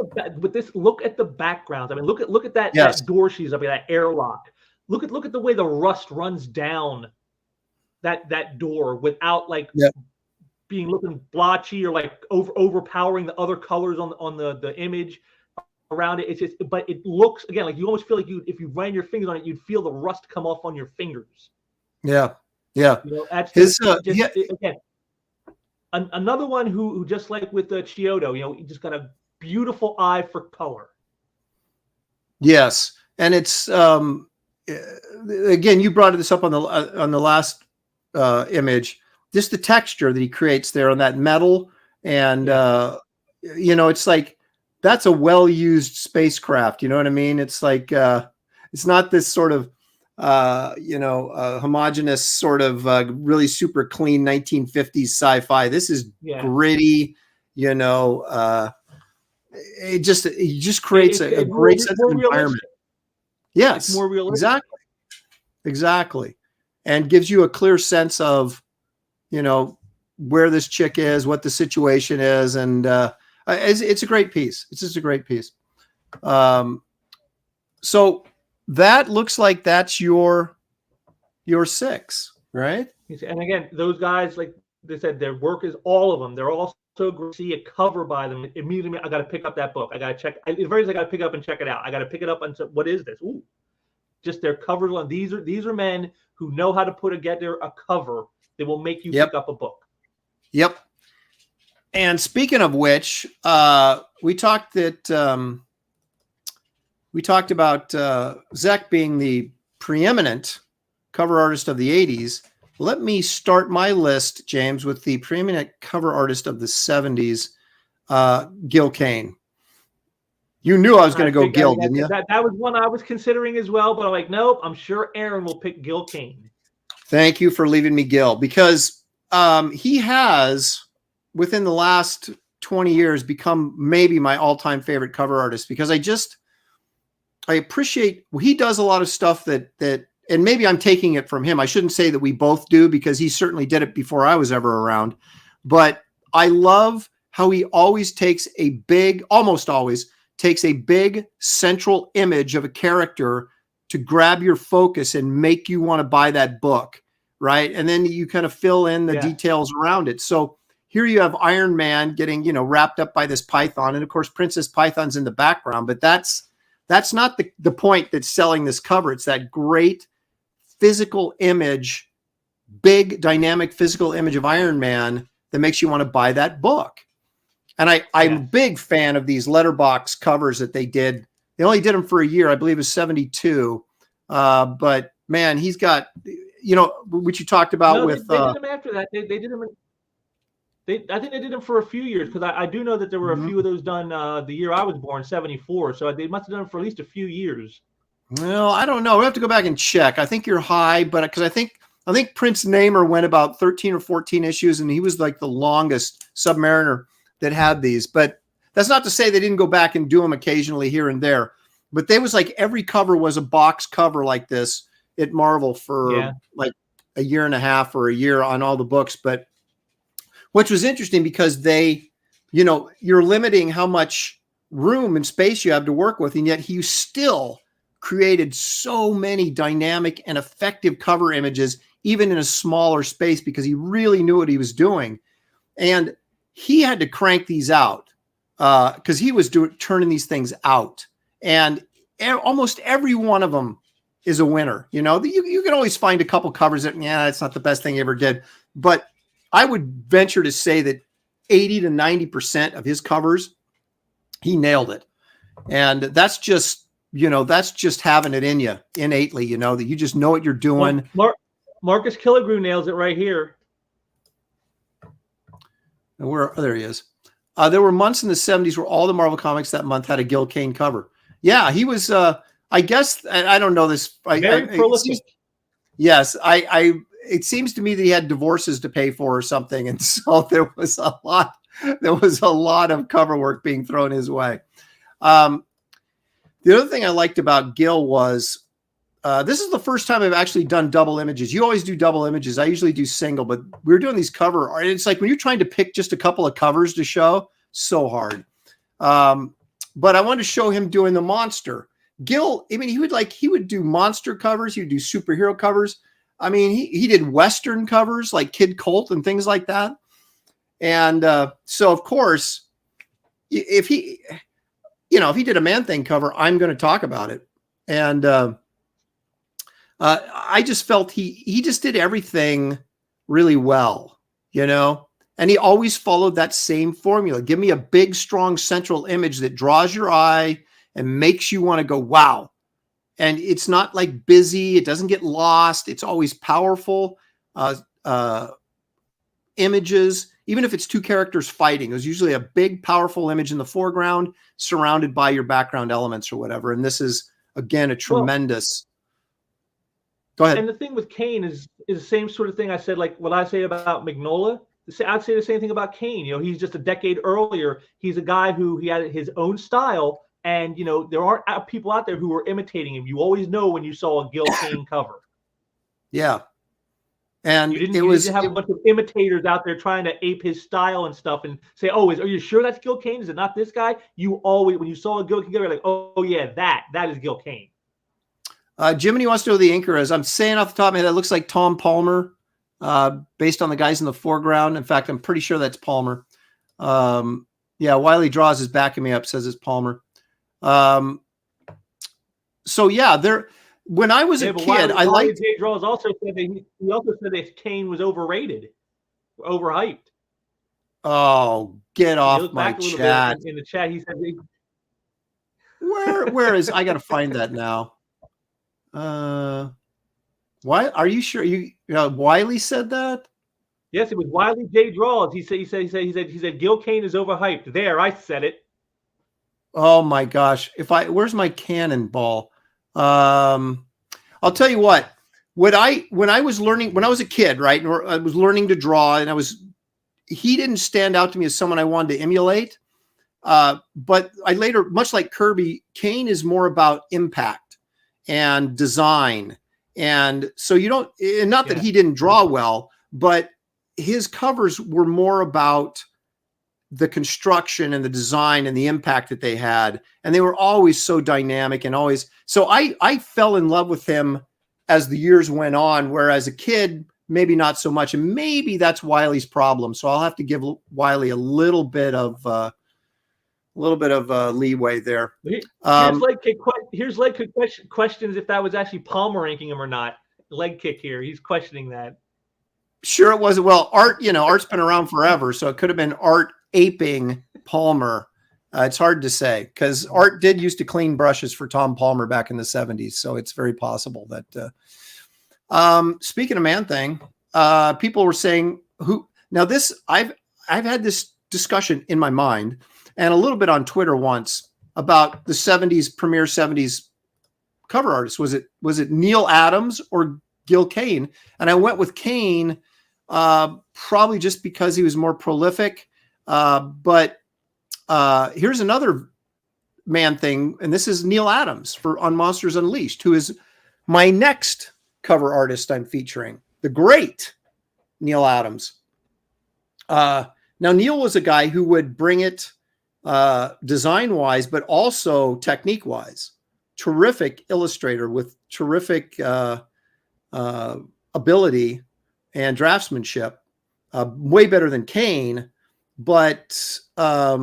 look at the backgrounds. I mean, look at that Yes. that door she's up, that airlock. Look at the way the rust runs down that door without like being looking blotchy or like overpowering the other colors on the image around it. It's just, but it looks again like you almost feel like if you ran your fingers on it, you'd feel the rust come off on your fingers. Yeah, yeah. You know, that's again another one who just like with the Chiodo, you know, he just got a beautiful eye for color. Yes, and it's again, you brought this up on the last image. Just the texture that he creates there on that metal, and you know, it's like that's a well-used spacecraft. You know what I mean? It's like it's not this sort of you know, homogeneous sort of really super clean 1950s sci-fi. This is gritty. You know, it just creates a great sense of environment. Yes, it's more realistic. Exactly, and gives you a clear sense of, you know, where this chick is, what the situation is, and it's a great piece. It's just a great piece. So that looks like that's your 6, right? And again, those guys, like they said, their work is all of them. They're all so great. See a cover by them immediately. I got to pick up that book. I got to check. At very least, I got to pick it up and check it out. I got to pick it up and say, what is this? Ooh, just their covers on. These are men who know how to put together a cover that will make you pick up a book. Yep. And speaking of which, we talked about Zek being the preeminent cover artist of the 80s. Let me start my list, James, with the preeminent cover artist of the 70s, Gil Kane. You knew I was going to go Gil, didn't you? That was one I was considering as well, but I'm like, nope, I'm sure Aaron will pick Gil Kane. Thank you for leaving me Gil, because he has, within the last 20 years, become maybe my all-time favorite cover artist, because I appreciate, he does a lot of stuff that, and maybe I'm taking it from him. I shouldn't say that we both do, because he certainly did it before I was ever around. But I love how he always takes almost always takes a big central image of a character to grab your focus and make you want to buy that book, right? And then you kind of fill in the details around it. So here you have Iron Man getting, you know, wrapped up by this python. And of course, Princess Python's in the background, but that's not the point that's selling this cover. It's that great physical image, big dynamic physical image of Iron Man that makes you want to buy that book. And I'm a big fan of these letterbox covers that they did. They only did them for a year. I believe it was 72. But man, he's got, you know, which you talked about with. They did them after that. They did them. I think they did them for a few years, because I do know that there were a few of those done the year I was born, 74. So they must have done them for at least a few years. Well, I don't know. We have to go back and check. I think you're high, but because I think Prince Namer went about 13 or 14 issues, and he was like the longest Submariner that had these. But that's not to say they didn't go back and do them occasionally here and there. But they was like every cover was a box cover like this at Marvel for like a year and a half or a year on all the books. But which was interesting, because they, you know, you're limiting how much room and space you have to work with, and yet he still created so many dynamic and effective cover images, even in a smaller space, because he really knew what he was doing. And he had to crank these out because he was turning these things out. And almost every one of them is a winner. You know, you can always find a couple covers that, it's not the best thing he ever did. But I would venture to say that 80 to 90% of his covers, he nailed it. And that's just, you know, that's just having it in you innately, you know, that you just know what you're doing. Marcus Killigrew nails it right here. And there he is. There were months in the 70s where all the Marvel comics that month had a Gil Kane cover. Yeah, he was, I guess, I don't know this. Very prolific. Yes, it seems to me that he had divorces to pay for or something. And so there was a lot of cover work being thrown his way. The other thing I liked about Gil was this is the first time I've actually done double images. You always do double images. I usually do single, but we're doing these cover. It's like when you're trying to pick just a couple of covers to show, so hard. But I wanted to show him doing the monster. Gil, I mean, he would do monster covers. He would do superhero covers. I mean, he did Western covers like Kid Colt and things like that. And so, of course, if he did a Man-Thing cover, I'm going to talk about it. And I just felt he just did everything really well, and he always followed that same formula. Give me a big, strong central image that draws your eye and makes you want to go, wow. And it's not like busy. It doesn't get lost. It's always powerful images. Even if it's two characters fighting, there's usually a big, powerful image in the foreground surrounded by your background elements or whatever. And this is, again, a tremendous... Go ahead. And the thing with Kane is the same sort of thing I said, like what I say about Mignola. I'd say the same thing about Kane. He's just a decade earlier. He's a guy who he had his own style. And, there aren't people out there who are imitating him. You always know when you saw a Gil Kane cover. Yeah. And you didn't have a bunch of imitators out there trying to ape his style and stuff and say, oh, are you sure that's Gil Kane? Is it not this guy? You always, when you saw a Gil Kane, you're like, oh yeah, that is Gil Kane. Jiminy wants to know who the inker is. I'm saying off the top of my head, that looks like Tom Palmer, based on the guys in the foreground. In fact, I'm pretty sure that's Palmer. Yeah, Wiley Draws is backing me up, says it's Palmer. So yeah, when I was a kid, I liked... J. Draws also said that he also said that Kane was overrated, overhyped. Oh, get off my chat. In the chat, he said... Where is... I got to find that now. Why are you sure Wiley said that? Yes, it was Wiley J. Draws. He said Gil Kane is overhyped. There, I said it. Oh my gosh. Where's my cannonball? I'll tell you what. When I was a kid, right? And I was learning to draw, and he didn't stand out to me as someone I wanted to emulate. But I later, much like Kirby, Kane is more about impact and design. And so not that he didn't draw well, but his covers were more about the construction and the design and the impact that they had. And they were always so dynamic and always, so I fell in love with him as the years went on, whereas a kid, maybe not so much. And maybe that's Wiley's problem. So I'll have to give Wiley a little bit of leeway there. Here's Leg Kick questions if that was actually Palmer ranking him or not. Leg Kick here. He's questioning that. Sure, it wasn't. Well, Art's been around forever, so it could have been Art aping Palmer. It's hard to say because Art did used to clean brushes for Tom Palmer back in the 70s, so it's very possible that. Speaking of Man-Thing, people were saying I've had this discussion in my mind and a little bit on Twitter once about the 70s premier 70s cover artist. Was it Neil Adams or Gil Kane? And I went with Kane, probably just because he was more prolific. But here's another Man-Thing, and this is Neil Adams on Monsters Unleashed, who is my next cover artist I'm featuring, the great Neil Adams. Now, Neil was a guy who would bring it design-wise, but also technique-wise. Terrific illustrator with terrific ability and draftsmanship. Way better than Kane. But, I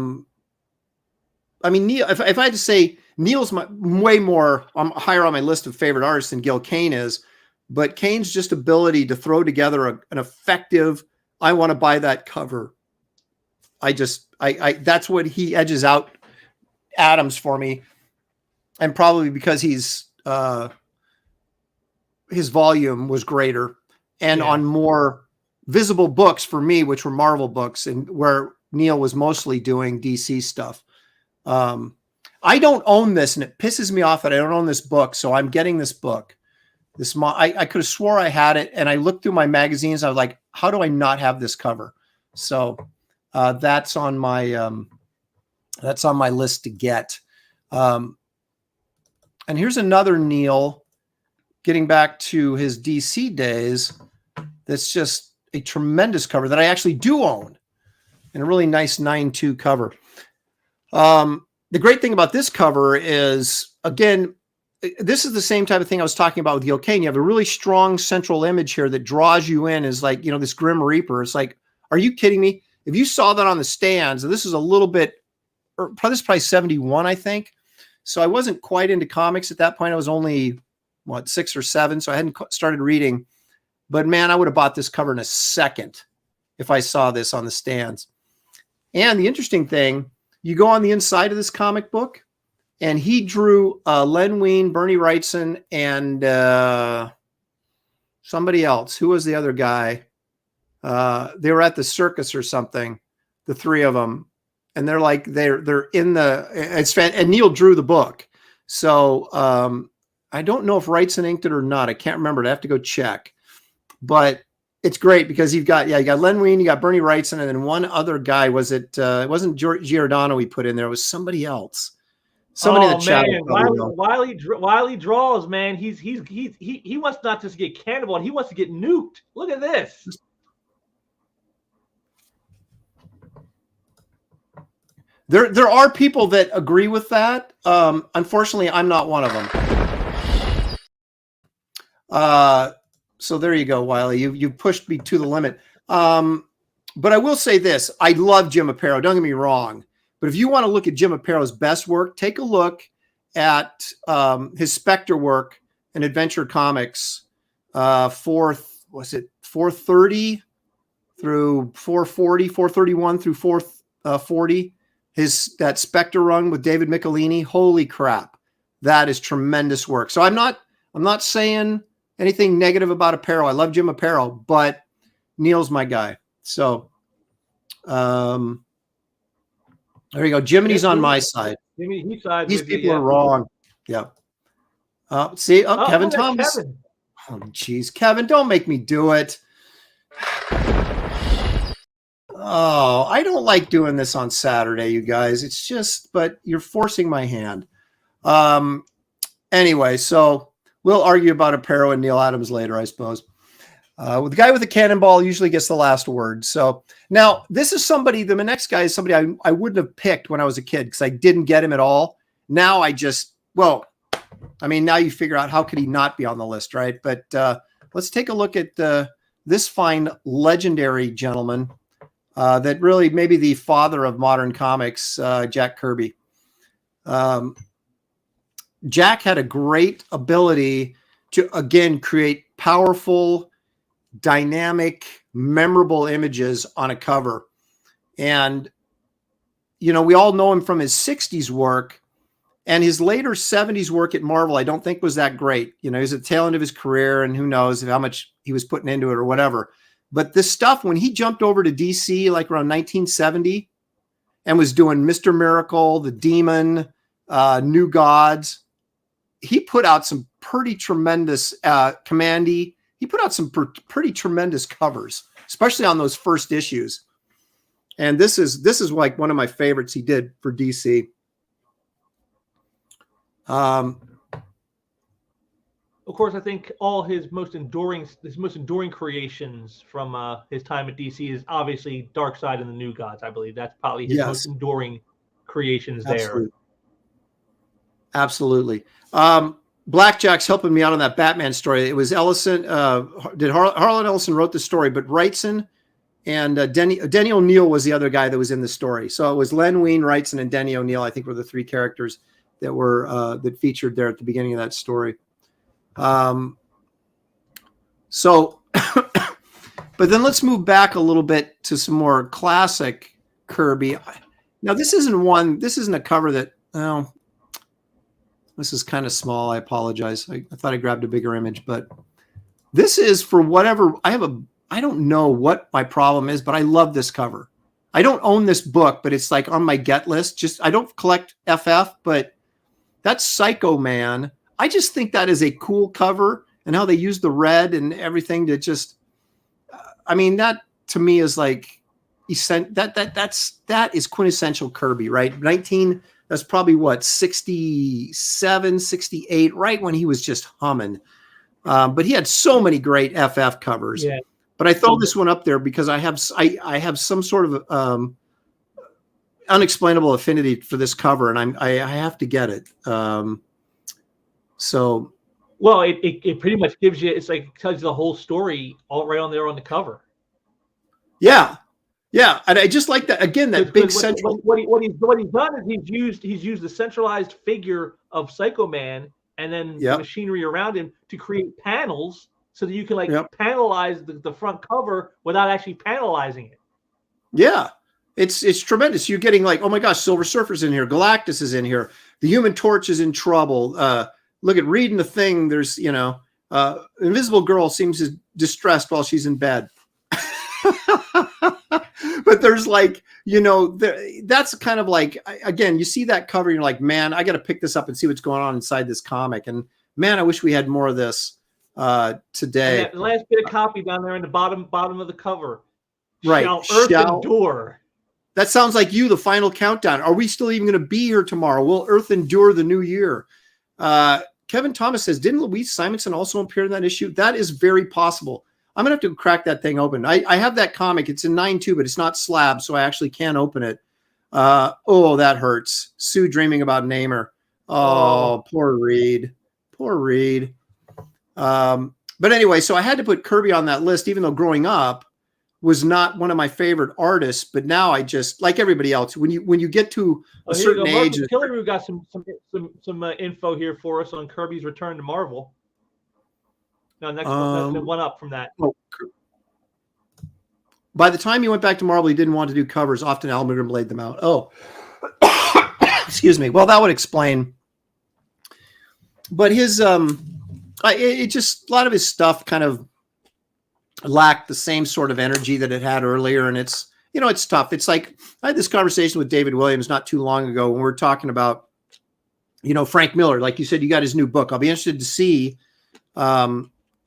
mean, Neil, if I had to say, Neil's way more higher on my list of favorite artists than Gil Kane is. But Kane's just ability to throw together an effective, I want to buy that cover. That's what he edges out Adams for me. And probably because his volume was greater and on more visible books for me, which were Marvel books, and where Neil was mostly doing DC stuff. I don't own this, and it pisses me off that I don't own this book. So I'm getting this book. I could have swore I had it, and I looked through my magazines. I was like, how do I not have this cover? So that's on my list to get. And here's another Neil. getting back to his DC days, that's just a tremendous cover that I actually do own, and a really nice 9/2 cover. The great thing about this cover is, again, this is the same type of thing I was talking about with the O'Kane. You have a really strong central image here that draws you in as like, this Grim Reaper. It's like, are you kidding me? If you saw that on the stands, and this is a little bit, or this is probably 71, I think. So I wasn't quite into comics at that point. I was only, 6 or 7. So I hadn't started reading, but man, I would have bought this cover in a second if I saw this on the stands. And the interesting thing, you go on the inside of this comic book, and he drew Len Wein, Bernie Wrightson, and somebody else. Who was the other guy? They were at the circus or something, the three of them. And they're like, they're in the, and Neil drew the book. So I don't know if Wrightson inked it or not. I can't remember. I have to go check. But it's great because you got Len Wein, you got Bernie Wrightson, and then one other guy. It wasn't Giordano he put in there. It was somebody else. Somebody in the chat. Wiley draws, man. He wants not just to get cannibal, he wants to get nuked. Look at this. There are people that agree with that. Unfortunately, I'm not one of them. So there you go, Wiley. You pushed me to the limit. But I will say this: I love Jim Aparo. Don't get me wrong. But if you want to look at Jim Aparo's best work, take a look at his Spectre work in Adventure Comics, 430 through 440, 431 through 440. That Spectre run with David Michelini. Holy crap, that is tremendous work. So I'm not saying anything negative about Aparo. I love Jim Aparo, but Neil's my guy. So. There you go. Jiminy's on my side. These people are wrong. Yeah. See, Kevin Thomas. Kevin. Oh, geez, Kevin, don't make me do it. Oh, I don't like doing this on Saturday, you guys. It's just, but you're forcing my hand. Anyway, so we'll argue about Aparo and Neil Adams later, I suppose. The guy with the cannonball usually gets the last word. So now this is somebody, the next guy is somebody I wouldn't have picked when I was a kid because I didn't get him at all. Now now you figure out how could he not be on the list, right? But let's take a look at this fine legendary gentleman that really maybe the father of modern comics, Jack Kirby. Jack had a great ability to, again, create powerful, dynamic, memorable images on a cover. And, we all know him from his 60s work, and his later 70s work at Marvel, I don't think was that great. He was at the tail end of his career, and who knows how much he was putting into it or whatever. But this stuff, when he jumped over to DC, like around 1970, and was doing Mr. Miracle, The Demon, New Gods, he put out some pretty tremendous Commandy. He put out some pretty tremendous covers, especially on those first issues. And this is like one of my favorites he did for DC. Of course, I think all his most enduring creations from his time at DC is obviously Darkseid and the New Gods. I believe that's probably his most enduring creations there. Absolutely. Blackjack's helping me out on that Batman story. It was Ellison. Harlan Ellison wrote the story, but Wrightson and Denny O'Neil was the other guy that was in the story. So it was Len Wein, Wrightson, and Denny O'Neil, I think, were the three characters that were that featured there at the beginning of that story. So, but then let's move back a little bit to some more classic Kirby. Now, this isn't a cover that, this is kind of small. I apologize. I thought I grabbed a bigger image, but this is for whatever I don't know what my problem is, but I love this cover. I don't own this book, but it's like on my get list. I don't collect FF, but that's Psycho Man. I just think that is a cool cover, and how they use the red and everything to just, that to me is like, that is quintessential Kirby, right? That's probably 67, 68, right when he was just humming. But he had so many great FF covers. Yeah. But I throw this one up there because I have some sort of unexplainable affinity for this cover, and I have to get it. So. Well, it pretty much gives you, it's like it tells you the whole story all right on there on the cover. Yeah. Yeah. And I just like that. Again, that big central. What he's done is he's used the centralized figure of Psycho Man and then the machinery around him to create panels so that you can like panelize the front cover without actually panelizing it. Yeah. It's tremendous. You're getting like, oh my gosh, Silver Surfer's in here. Galactus is in here. The Human Torch is in trouble. Look at reading the Thing. There's, Invisible Girl seems distressed while she's in bed. But there's like, that's kind of like, again, you see that cover, you're like, man, I got to pick this up and see what's going on inside this comic. And man, I wish we had more of this today. And that last bit of copy down there in the bottom of the cover. Right. Shall Earth endure? That sounds like you, the final countdown. Are we still even going to be here tomorrow? Will Earth endure the new year? Kevin Thomas says, didn't Louise Simonson also appear in that issue? That is very possible. I'm going to have to crack that thing open. I have that comic. It's in 9.2, but it's not slab, so I actually can't open it. Oh, that hurts. Sue dreaming about Namor. Oh, poor Reed. Poor Reed. But anyway, so I had to put Kirby on that list, even though growing up was not one of my favorite artists. But now I just, like everybody else, when you get to a certain age. Killaroo got some info here for us on Kirby's return to Marvel. No, next one up from that. Oh, by the time he went back to Marvel, he didn't want to do covers. Often Almagrim laid them out. Oh, excuse me. Well, that would explain. But his, it just, a lot of his stuff kind of lacked the same sort of energy that it had earlier. And it's, it's tough. It's like, I had this conversation with David Williams not too long ago when we were talking about, Frank Miller. Like you said, you got his new book. I'll be interested to see,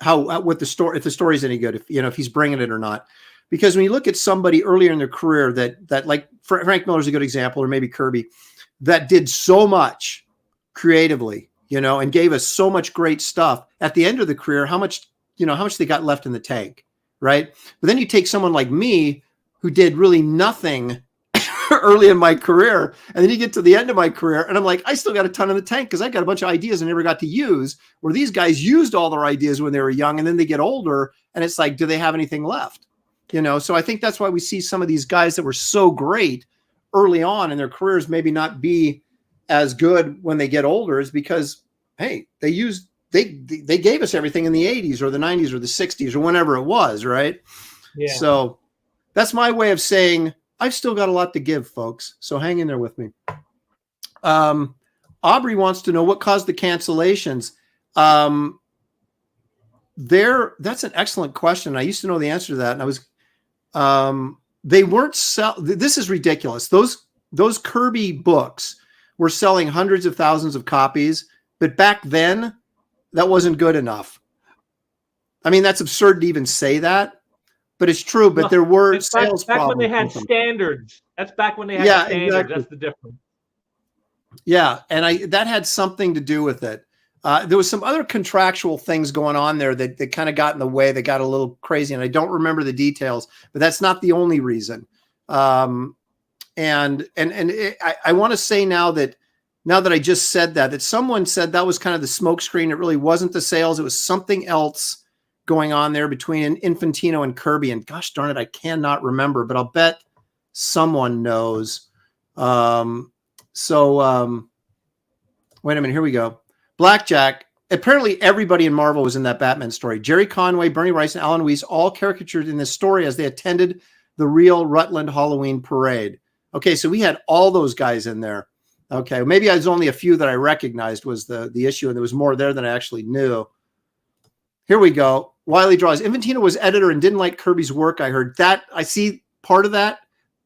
what the story, if the story's any good, if he's bringing it or not, because when you look at somebody earlier in their career that like Frank Miller's a good example, or maybe Kirby, that did so much creatively, and gave us so much great stuff at the end of the career, how much they got left in the tank. Right. But then you take someone like me who did really nothing early in my career. And then you get to the end of my career and I'm like, I still got a ton in the tank because I got a bunch of ideas I never got to use, where these guys used all their ideas when they were young and then they get older and it's like, do they have anything left? So I think that's why we see some of these guys that were so great early on in their careers maybe not be as good when they get older, is because, hey, they gave us everything in the 80s or the 90s or the 60s or whenever it was. Right. Yeah. So that's my way of saying, I've still got a lot to give, folks. So hang in there with me. Aubrey wants to know what caused the cancellations. That's an excellent question. I used to know the answer to that. And I was, they weren't this is ridiculous. Those Kirby books were selling hundreds of thousands of copies, but back then that wasn't good enough. I mean, that's absurd to even say that. But it's true. But there were sales back problems. When they had standards. That's back when they had standards. Exactly. That's the difference. Yeah, and that had something to do with it. There was some other contractual things going on there that kind of got in the way. That got a little crazy, and I don't remember the details. But that's not the only reason. I want to say now that I just said that someone said that was kind of the smokescreen. It really wasn't the sales. It was something else going on there between Infantino and Kirby, and gosh darn it, I cannot remember, but I'll bet someone knows. Wait a minute, here we go. Blackjack. Apparently everybody in Marvel was in that Batman story. Jerry Conway, Bernie Rice, and Alan Weiss all caricatured in this story as they attended the real Rutland Halloween parade. Okay, so we had all those guys in there. Okay, maybe it was only a few that I recognized was the issue, and there was more there than I actually knew. Here we go. Wiley draws. Infantino was editor and didn't like Kirby's work. I heard that. I see part of that.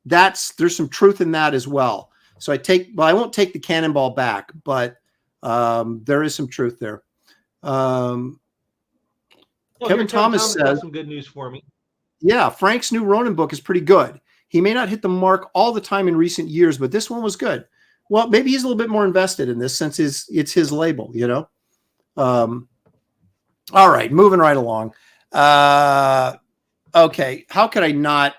There's some truth in that as well. So I won't take the cannonball back, but there is some truth there. Kevin Thomas says some good news for me. Yeah, Frank's new Ronin book is pretty good. He may not hit the mark all the time in recent years, but this one was good. Well, maybe he's a little bit more invested in this since it's his label, All right, moving right along. Okay, how could I not?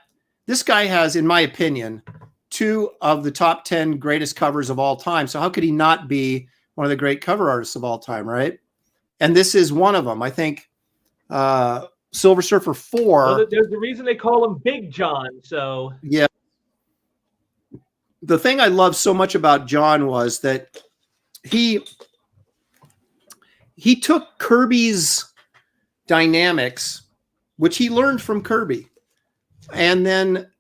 This guy has, in my opinion, 2 of the top 10 greatest covers of all time. So how could he not be one of the great cover artists of all time, right? And this is one of them. I think Silver Surfer 4. Well, there's a reason they call him Big John. So yeah. The thing I love so much about John was that he took Kirby's dynamics, which he learned from Kirby, and then,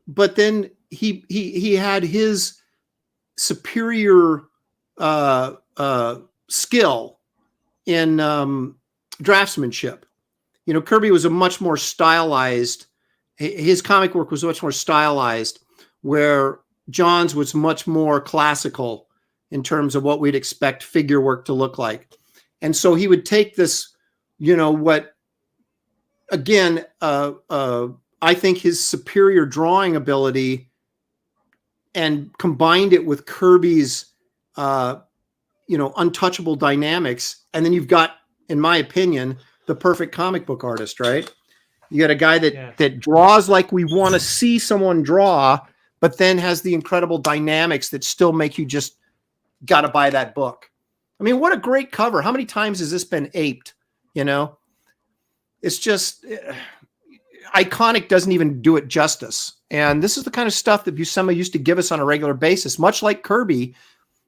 but then he had his superior skill in draftsmanship. You know, Kirby was a much more stylized. His comic work was much more stylized, where John's was much more classical in terms of what we'd expect figure work to look like. And so he would take this, you know, what, again, I think his superior drawing ability, and combined it with Kirby's, untouchable dynamics. And then you've got, in my opinion, the perfect comic book artist, right? You got a guy that draws like we want to see someone draw, but then has the incredible dynamics that still make you just got to buy that book. I mean, what a great cover. How many times has this been aped? You know, it's just iconic doesn't even do it justice. And this is the kind of stuff that Buscema used to give us on a regular basis, much like Kirby.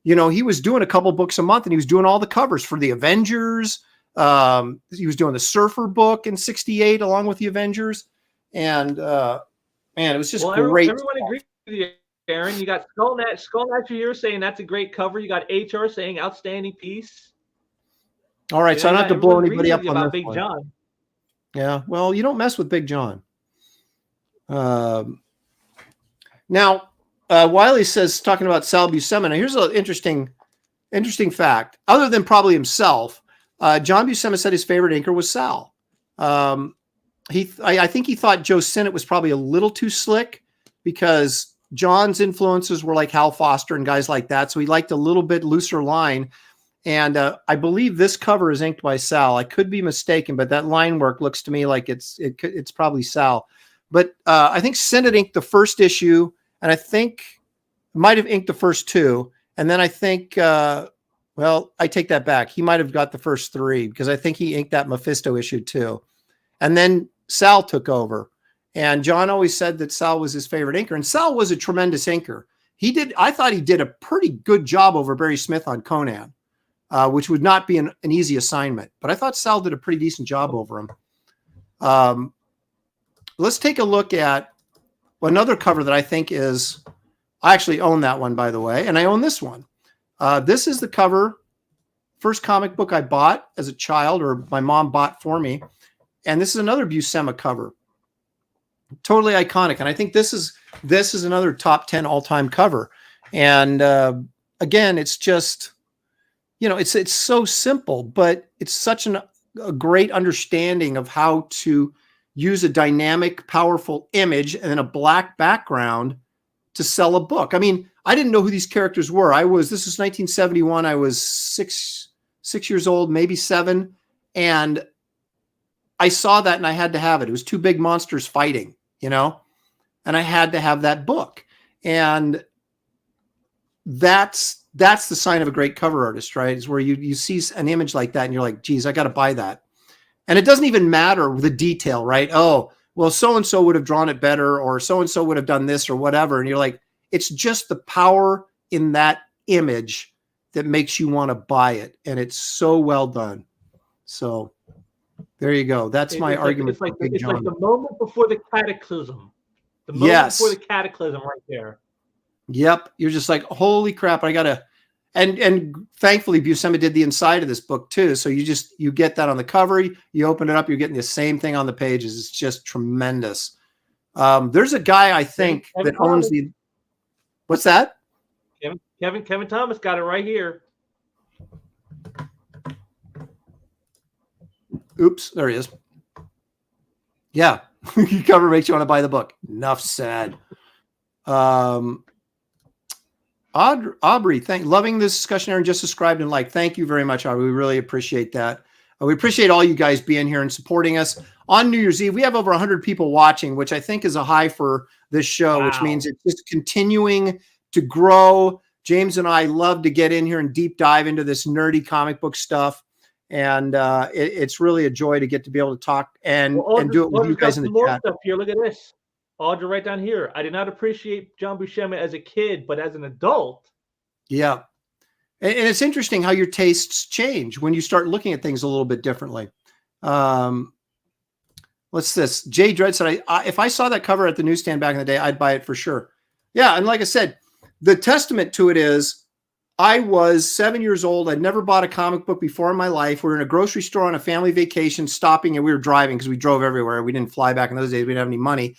You know, he was doing a couple books a month, and he was doing all the covers for the Avengers. He was doing the Surfer book in '68 along with the Avengers. And man, it was just great. Everyone agrees with you, Aaron. You got Skullnatcher here saying that's a great cover. You got HR saying outstanding piece. All right, so I don't have to blow anybody up on about this Big one. John. Yeah, well, you don't mess with Big John. Now, Wiley says, talking about Sal Buscema. Now, here's an interesting fact. Other than probably himself, John Buscema said his favorite inker was Sal. I think he thought Joe Sinnott was probably a little too slick, because John's influences were like Hal Foster and guys like that. So he liked a little bit looser line. And I believe this cover is inked by Sal. I could be mistaken, but that line work looks to me like it's probably Sal. But I think Sinnott inked the first issue, and I think might have inked the first 2. And then I think, well, I take that back. He might have got the first 3, because I think he inked that Mephisto issue too. And then Sal took over. And John always said that Sal was his favorite inker. And Sal was a tremendous inker. I thought he did a pretty good job over Barry Smith on Conan, which would not be an easy assignment. But I thought Sal did a pretty decent job over him. Let's take a look at another cover that I think is, I actually own that one, by the way, and I own this one. This is the cover, first comic book I bought as a child, or my mom bought for me. And this is another Buscema cover. Totally iconic. And I think this is another top 10 all-time cover. And again, it's just, you know, it's so simple, but it's such a great understanding of how to use a dynamic, powerful image and then a black background to sell a book. I mean, I didn't know who these characters were. This is 1971. I was six years old, maybe 7. And I saw that and I had to have it. It was 2 big monsters fighting, you know, and I had to have that book. And that's the sign of a great cover artist, right? Is where you see an image like that and you're like, geez, I got to buy that. And it doesn't even matter the detail, right? Oh, well, so-and-so would have drawn it better, or so-and-so would have done this or whatever. And you're like, it's just the power in that image that makes you want to buy it. And it's so well done. So there you go. That's my argument. It's like the moment before the cataclysm. The moment before the cataclysm right there. Yep. You're just like, holy crap, I got to. And thankfully, Buscema did the inside of this book too. So you get that on the cover. You open it up, you're getting the same thing on the pages. It's just tremendous. There's a guy, I think, that owns the. What's that? Kevin Thomas got it right here. Oops, there he is. Yeah, your cover makes you want to buy the book. Enough said. Aubrey, loving this discussion Aaron just described and like. Thank you very much, Aubrey. We really appreciate that. We appreciate all you guys being here and supporting us on New Year's Eve. We have over 100 people watching, which I think is a high for this show, which means it's just continuing to grow. James and I love to get in here and deep dive into this nerdy comic book stuff. And it's really a joy to get to be able to talk and do it with you guys in the chat. Stuff here. Look at this. Audra right down here. I did not appreciate John Buscema as a kid, but as an adult. Yeah. And it's interesting how your tastes change when you start looking at things a little bit differently. What's this? Jay Dredd said, if I saw that cover at the newsstand back in the day, I'd buy it for sure. Yeah. And like I said, the testament to it is I was 7 years old. I'd never bought a comic book before in my life. We were in a grocery store on a family vacation, stopping, and we were driving because we drove everywhere. We didn't fly back in those days. We didn't have any money.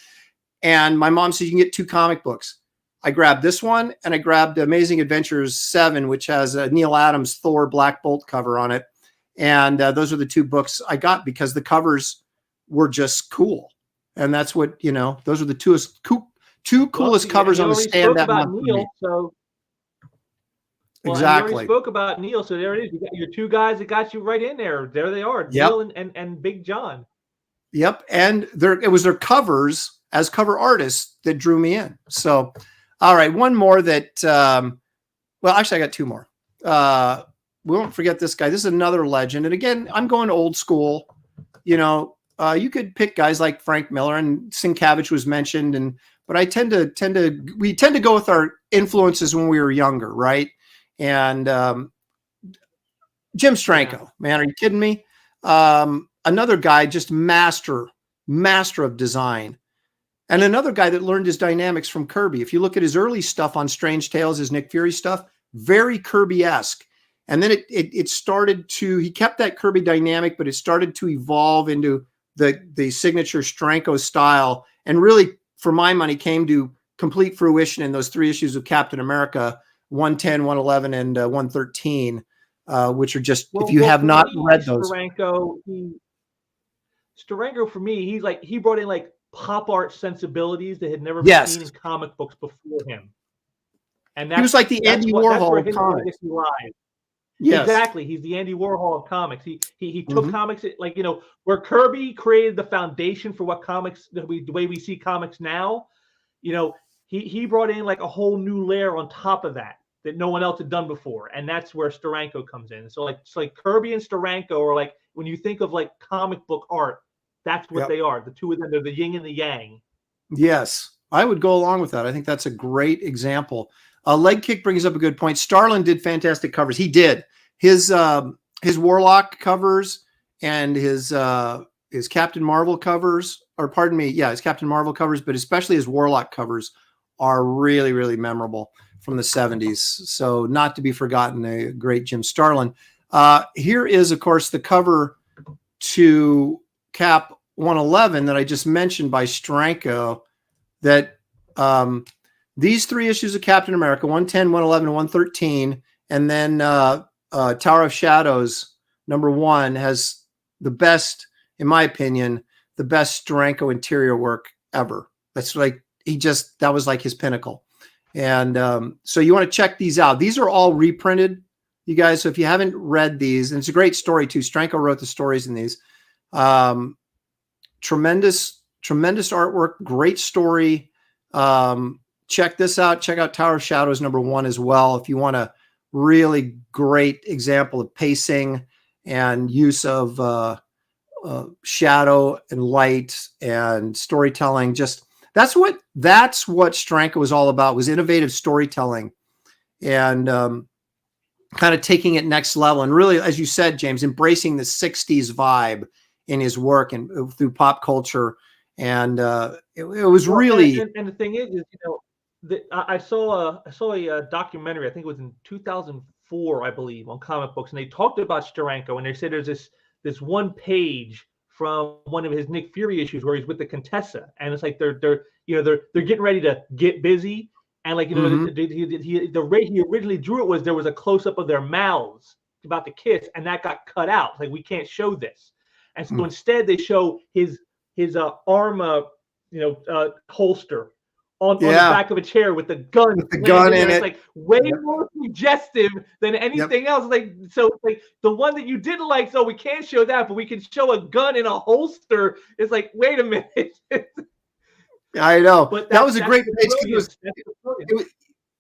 And my mom said, you can get 2 comic books. I grabbed this one, and I grabbed Amazing Adventures 7, which has a Neil Adams Thor Black Bolt cover on it. And those are the 2 books I got because the covers were just cool. And that's what, those are the two coolest covers on the stand that month. Neil, so exactly. You already spoke about Neil, so there it is. You got your 2 guys that got you right in there. There they are, yep. Neil and Big John. Yep, and it was their covers as cover artists that drew me in. So, all right, one more that. Well, actually, I got 2 more. We won't forget this guy. This is another legend, and again, I'm going old school. You could pick guys like Frank Miller, and Sienkiewicz was mentioned, but I tend to go with our influences when we were younger, right? And Jim Stranko, man, are you kidding me? Another guy, just master of design. And another guy that learned his dynamics from Kirby. If you look at his early stuff on Strange Tales, his Nick Fury stuff, very Kirby-esque. And then it started to, he kept that Kirby dynamic, but it started to evolve into the signature Stranko style. And really, for my money, came to complete fruition in those 3 issues of Captain America, 110, 111, and 113, which are just, if you have not read those. Steranko, for me, he brought in like pop art sensibilities that had never been seen in comic books before him. And he was like the Andy Warhol of comics. Yes. Exactly. He's the Andy Warhol of comics. He took comics, like, where Kirby created the foundation for what comics, the way we see comics now, he brought in like a whole new layer on top of that no one else had done before. And that's where Steranko comes in. So it's like Kirby and Steranko are like, when you think of like comic book art, that's what they are. The 2 of them, they're the yin and the yang. Yes, I would go along with that. I think that's a great example. Leg Kick brings up a good point. Starlin did fantastic covers. He did. His Warlock covers and his Captain Marvel covers, or pardon me, his Captain Marvel covers, but especially his Warlock covers are really, really memorable from the 70s. So not to be forgotten, a great Jim Starlin. Here is, of course, the cover to Cap 111 that I just mentioned by Steranko, that these 3 issues of Captain America, 110, 111, and 113, and then Tower of Shadows, #1, has the best, in my opinion, the best Steranko interior work ever. That's like, that was like his pinnacle. And so you want to check these out. These are all reprinted, you guys. So if you haven't read these, and it's a great story too. Steranko wrote the stories in these. Tremendous artwork, great story. Check this out. Check out Tower of Shadows #1 as well. If you want a really great example of pacing and use of shadow and light and storytelling, that's what Steranko was all about, was innovative storytelling and kind of taking it next level. And really, as you said, James, embracing the 60s vibe in his work and through pop culture. And it was really. And the thing is, I saw a documentary, I think it was in 2004, I believe, on comic books, and they talked about Steranko, and they said there's this one page from one of his Nick Fury issues where he's with the Contessa, and it's like they're getting ready to get busy, and like the way he originally drew it was there was a close up of their mouths about to kiss, and that got cut out. Like, we can't show this, and so instead they show his arm holster on the back of a chair with the gun. With the gun in it. It's like way more suggestive than anything else. Like, so like the one that you didn't like, so we can't show that, but we can show a gun in a holster. It's like, wait a minute. I know. But that was a great page.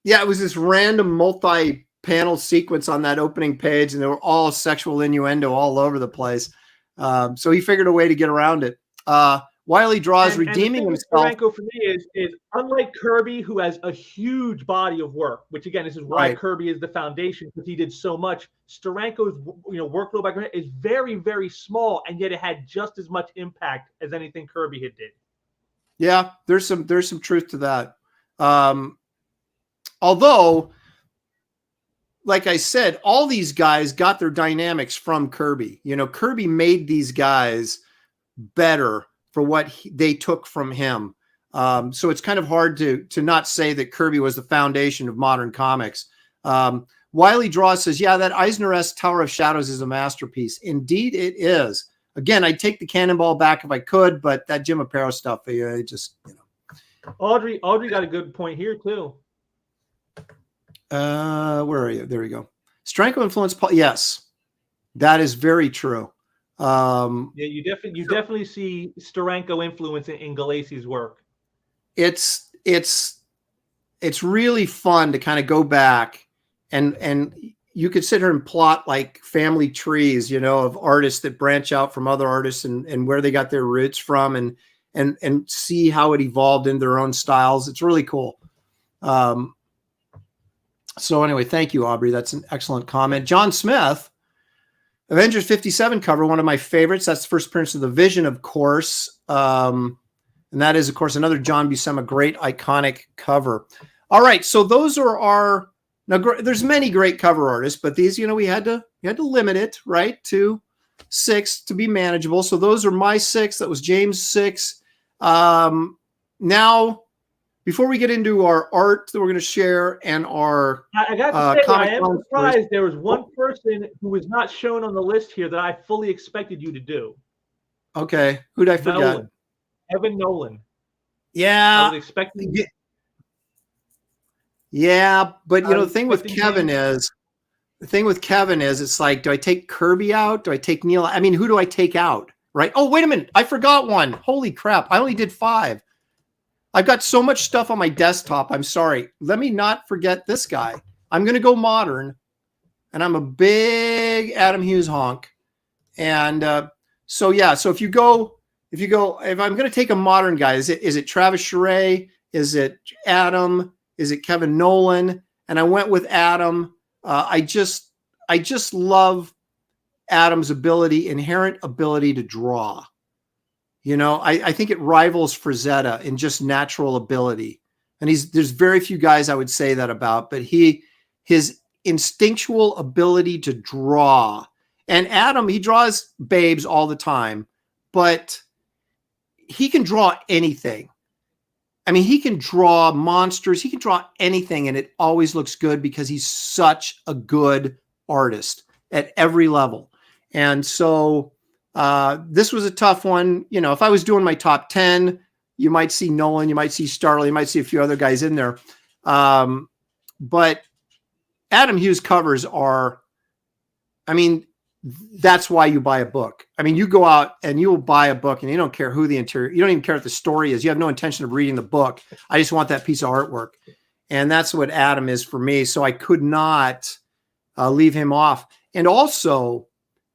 It was this random multi-panel sequence on that opening page, and they were all sexual innuendo all over the place. So he figured a way to get around it. Wiley draws redeeming himself. Steranko for me is unlike Kirby, who has a huge body of work, which again, this is why Kirby is the foundation, because he did so much. Steranko's workload background is very, very small, and yet it had just as much impact as anything Kirby had did. Yeah, there's some truth to that. Although, like I said, all these guys got their dynamics from Kirby. Kirby made these guys better for what they took from him. So it's kind of hard to not say that Kirby was the foundation of modern comics. Wiley Draws says, yeah, that Eisner-esque Tower of Shadows is a masterpiece. Indeed, it is. Again, I'd take the Cannonball back if I could, but that Jim Aparo stuff, Audrey got a good point here too. Where are you? There you go. Steranko influenced Paul. Yes, that is very true. Yeah, you definitely see Steranko influence in Galasi's work. It's really fun to kind of go back and you could sit here and plot like family trees, of artists that branch out from other artists and where they got their roots from and see how it evolved in their own styles. It's really cool. So anyway, thank you, Aubrey. That's an excellent comment. John Smith, Avengers 57 cover, one of my favorites. That's the first appearance of the Vision, of course. And that is, of course, another John Buscema, great iconic cover. All right, so those are our. Now, there's many great cover artists, but these, we had to limit it, right, to 6 to be manageable. So those are my 6. That was James' 6. Now, before we get into our art that we're going to share and our I got to say, I am surprised there was one person who was not shown on the list here that I fully expected you to do. Okay, who did I forget? Evan Nolan. Yeah, I was expecting. Yeah, but the thing with Kevin is, it's like, do I take Kirby out? Do I take Neil? I mean, who do I take out? Right? Oh, wait a minute, I forgot one. Holy crap! I only did 5. I've got so much stuff on my desktop. I'm sorry. Let me not forget this guy. I'm going to go modern, and I'm a big Adam Hughes honk. And so if I'm going to take a modern guy, is it Travis Charest? Is it Adam? Is it Kevin Nolan? And I went with Adam. I just love Adam's inherent ability to draw. I think it rivals Frazetta in just natural ability. And there's very few guys I would say that about, but his instinctual ability to draw. And Adam, he draws babes all the time, but he can draw anything. I mean, he can draw monsters. He can draw anything, and it always looks good because he's such a good artist at every level. And so this was a tough one. If I was doing my top 10, you might see Nolan, you might see Starley, you might see a few other guys in there. But Adam Hughes covers are, that's why you buy a book. You go out and you will buy a book and you don't care who the interior, you don't even care what the story is. You have no intention of reading the book. I just want that piece of artwork. And that's what Adam is for me. So I could not leave him off. And also,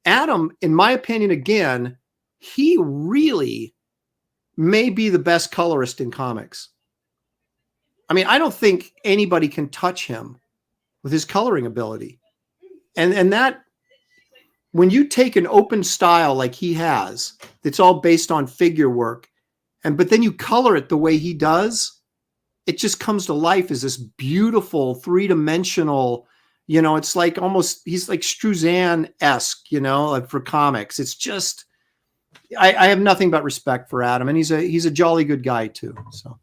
Adam, in my opinion, again, he really may be the best colorist in comics. I don't think anybody can touch him with his coloring ability. And that, when you take an open style like he has, that's all based on figure work, but then you color it the way he does, it just comes to life as this beautiful 3-dimensional, it's like he's like Struzan-esque, for comics. It's just, I have nothing but respect for Adam, and he's a jolly good guy too. So,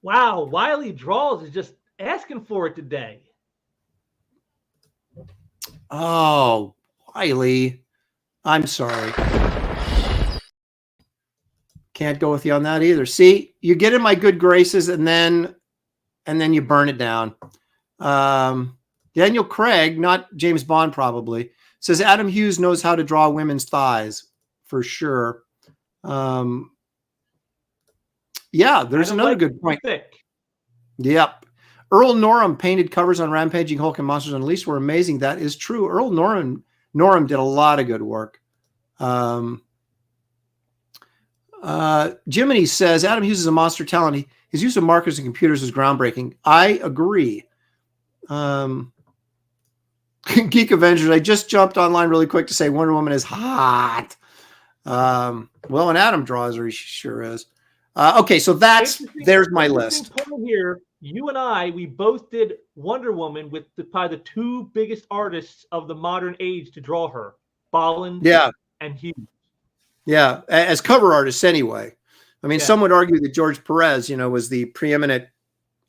wow, Wiley Draws is just asking for it today. Oh, Wiley, I'm sorry. Can't go with you on that either. See, you get in my good graces and then you burn it down. Daniel Craig, not James Bond probably, says Adam Hughes knows how to draw women's thighs for sure. Yeah, there's another good point. Thick. Yep. Earl Norham painted covers on Rampaging Hulk and Monsters Unleashed were amazing. That is true. Earl Norham did a lot of good work. Jiminy says Adam Hughes is a monster talent. His use of markers and computers is groundbreaking. I agree. Geek Avengers, I just jumped online really quick to say Wonder Woman is hot. Well, an Adam draws her, she sure is. Okay, so there's my list. Here, you and I, we both did Wonder Woman with probably the two biggest artists of the modern age to draw her, Bolland and Hughes. Yeah, as cover artists anyway. I mean, some would argue that George Perez, was the preeminent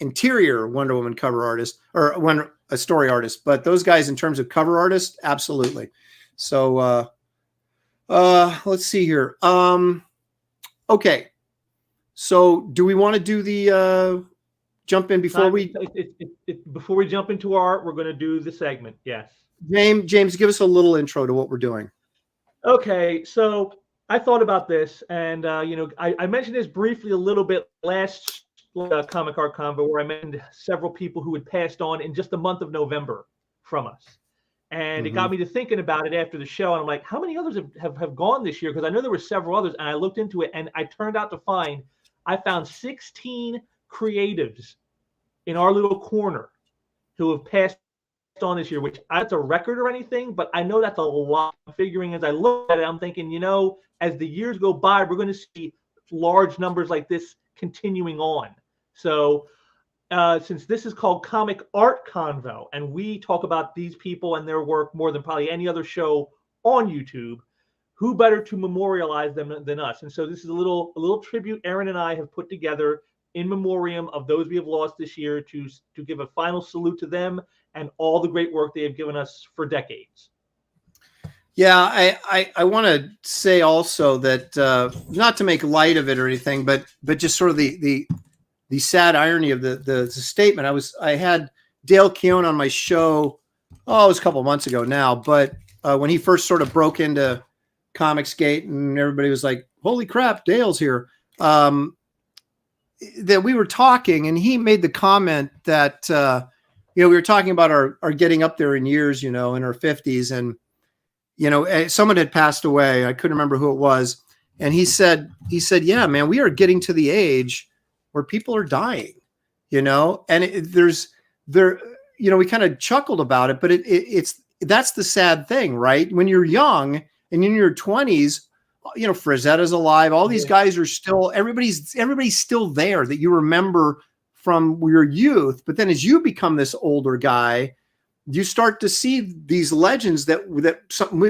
interior Wonder Woman cover artist or a story artist, but those guys in terms of cover artists, absolutely. So let's see here. Okay. So do we want to do the jump in before before we jump into our art, we're going to do the segment. Yes. James, give us a little intro to what we're doing. Okay. So I thought about this and, I mentioned this briefly a little bit last Comic Art Convo where I mentioned several people who had passed on in just the month of November from us. And it got me to thinking about it after the show. And I'm like, how many others have gone this year? Because I know there were several others. And I looked into it and I found 16 creatives in our little corner who have passed on this year, which that's a record or anything, but I know that's a lot. Figuring as I look at it, I'm thinking, as the years go by, we're going to see large numbers like this continuing on. So since this is called Comic Art Convo, and we talk about these people and their work more than probably any other show on YouTube, who better to memorialize them than us? And so this is a little tribute Aaron and I have put together in memoriam of those we have lost this year to give a final salute to them and all the great work they have given us for decades. Yeah, I want to say also that not to make light of it or anything, but just sort of the sad irony of the statement. I had Dale Keown on my show, it was a couple of months ago now, but when he first sort of broke into Comicsgate and everybody was like, holy crap, Dale's here. That we were talking and he made the comment that, we were talking about our getting up there in years, in our 50s and, someone had passed away. I couldn't remember who it was. And he said, yeah, man, we are getting to the age where people are dying, and we kind of chuckled about it, but that's the sad thing, right? When you're young and in your 20s, Frazetta's alive. All these guys are still, everybody's still there that you remember from your youth. But then as you become this older guy, you start to see these legends that some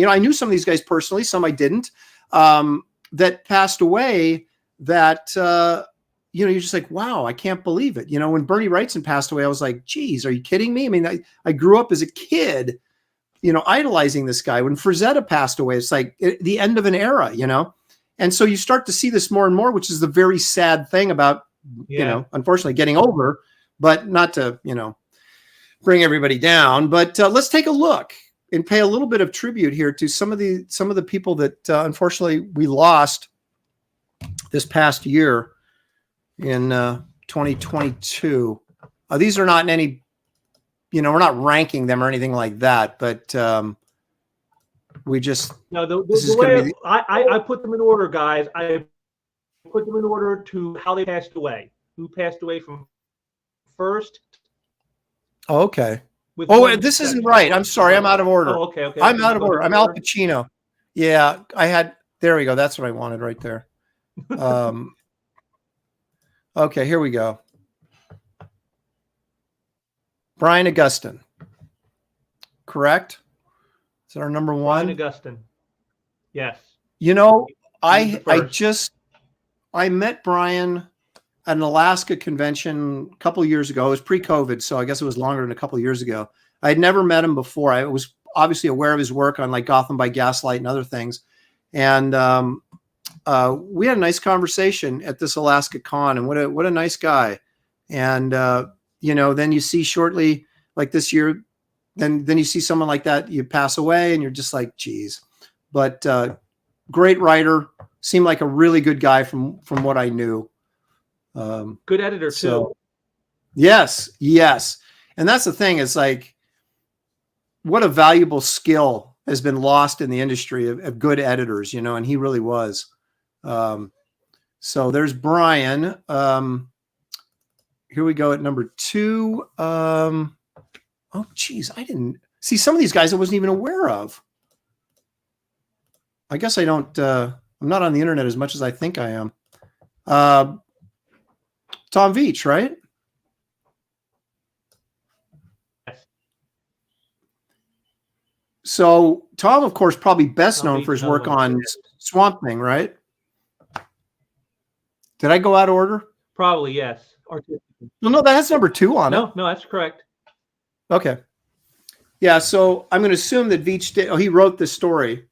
I knew some of these guys personally, some I didn't, that passed away that, you're just like, wow, I can't believe it. When Bernie Wrightson passed away, I was like, geez, are you kidding me? I mean, I grew up as a kid, idolizing this guy. When Frazetta passed away, it's like the end of an era, And so you start to see this more and more, which is the very sad thing about, unfortunately getting older, but not to, bring everybody down. But let's take a look and pay a little bit of tribute here to some of the people that unfortunately we lost this past year in 2022. These are not in any, we're not ranking them or anything like that, but we just the way I put them in order, guys. I put them in order to how they passed away. Who passed away from first? Oh, okay. This isn't right. I'm sorry. I'm out of order. Oh, okay. I'm out of order. I'm Al Pacino. Yeah, there we go. That's what I wanted right there. Okay, here we go. Brian Augustyn. Correct? Is that our number one? Brian Augustyn. Yes. I met Brian at an Alaska convention a couple of years ago. It was pre-COVID, so I guess it was longer than a couple of years ago. I had never met him before. I was obviously aware of his work on like Gotham by Gaslight and other things. And we had a nice conversation at this Alaska con, and what a nice guy. And then you see shortly, like this year, then you see someone like that, you pass away, and you're just like, geez. But great writer, seemed like a really good guy from what I knew. Good editor too. Yes, and that's the thing. Is like, what a valuable skill has been lost in the industry of good editors, and he really was. So there's Brian. Here we go at number 2. Oh, geez, I didn't see some of these guys I wasn't even aware of. I guess I don't. I'm not on the internet as much as I think I am. Tom Veach, right? Yes. So Tom, of course, probably best Tom known Veach, for his work another one. on Swamp Thing, right? Did I go out of order? Probably, yes. No, that has number 2 on it. No, that's correct. Okay. Yeah, so I'm going to assume that Veach did. Oh, he wrote the story,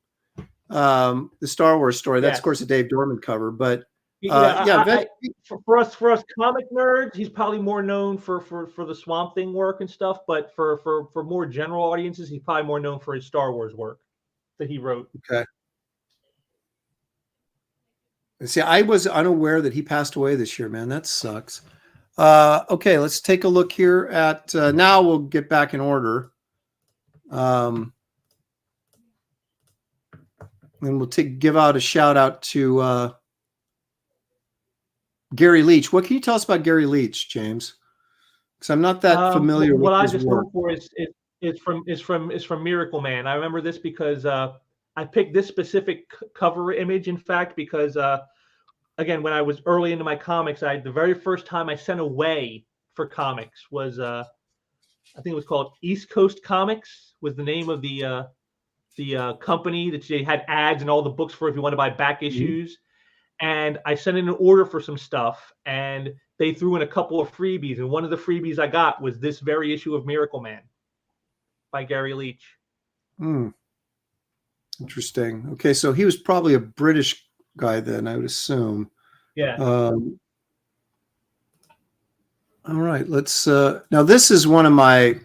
the Star Wars story. That's, of course, a Dave Dorman cover. But for us comic nerds, he's probably more known for the Swamp Thing work and stuff. But for more general audiences, he's probably more known for his Star Wars work that he wrote. Okay. See, I was unaware that he passed away this year, man. That sucks. Okay, let's take a look here at now we'll get back in order. And we'll give out a shout out to Gary Leach. What can you tell us about Gary Leach, James? Because I'm not that familiar with his work. What I just know for is from Miracle Man. I remember this because I picked this specific cover image, in fact, because again, when I was early into my comics, the very first time I sent away for comics was I think it was called East Coast Comics, was the name of the company that they had ads and all the books for if you want to buy back issues. And I sent in an order for some stuff, and they threw in a couple of freebies. And one of the freebies I got was this very issue of Miracle Man by Gary Leach. Interesting. Okay, so he was probably a British guy then, I would assume. Yeah. All right, let's now this is one of my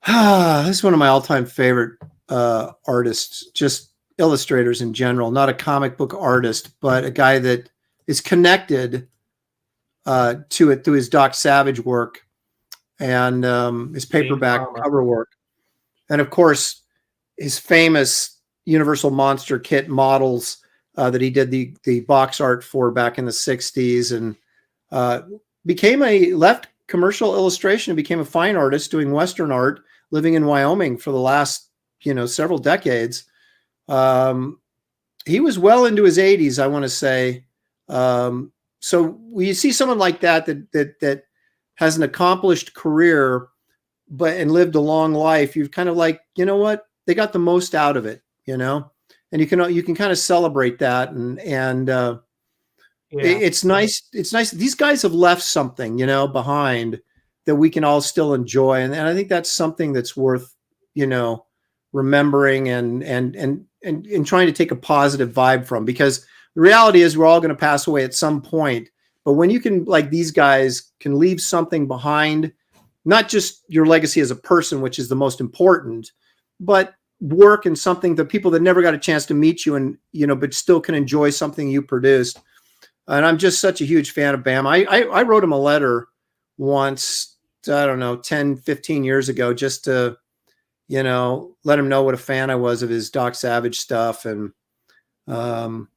all-time favorite artists, just illustrators in general, not a comic book artist, but a guy that is connected to it through his Doc Savage work and his paperback cover work. And of course, his famous Universal Monster Kit models that he did the box art for back in the 60s, and left commercial illustration and became a fine artist doing Western art, living in Wyoming for the last, several decades. He was well into his 80s, I want to say. So when you see someone like that has an accomplished career, and lived a long life, you've kind of like, you know what? They got the most out of it, and you can kind of celebrate that. It's nice. It's nice. These guys have left something, behind that we can all still enjoy. And I think that's something that's worth, remembering and trying to take a positive vibe from, because the reality is we're all going to pass away at some point. But when you can, like these guys, can leave something behind, not just your legacy as a person, which is the most important, but work and something that people that never got a chance to meet you and, but still can enjoy something you produced. And I'm just such a huge fan of Bam. I wrote him a letter once, I don't know, 10, 15 years ago, just to, let him know what a fan I was of his Doc Savage stuff. And from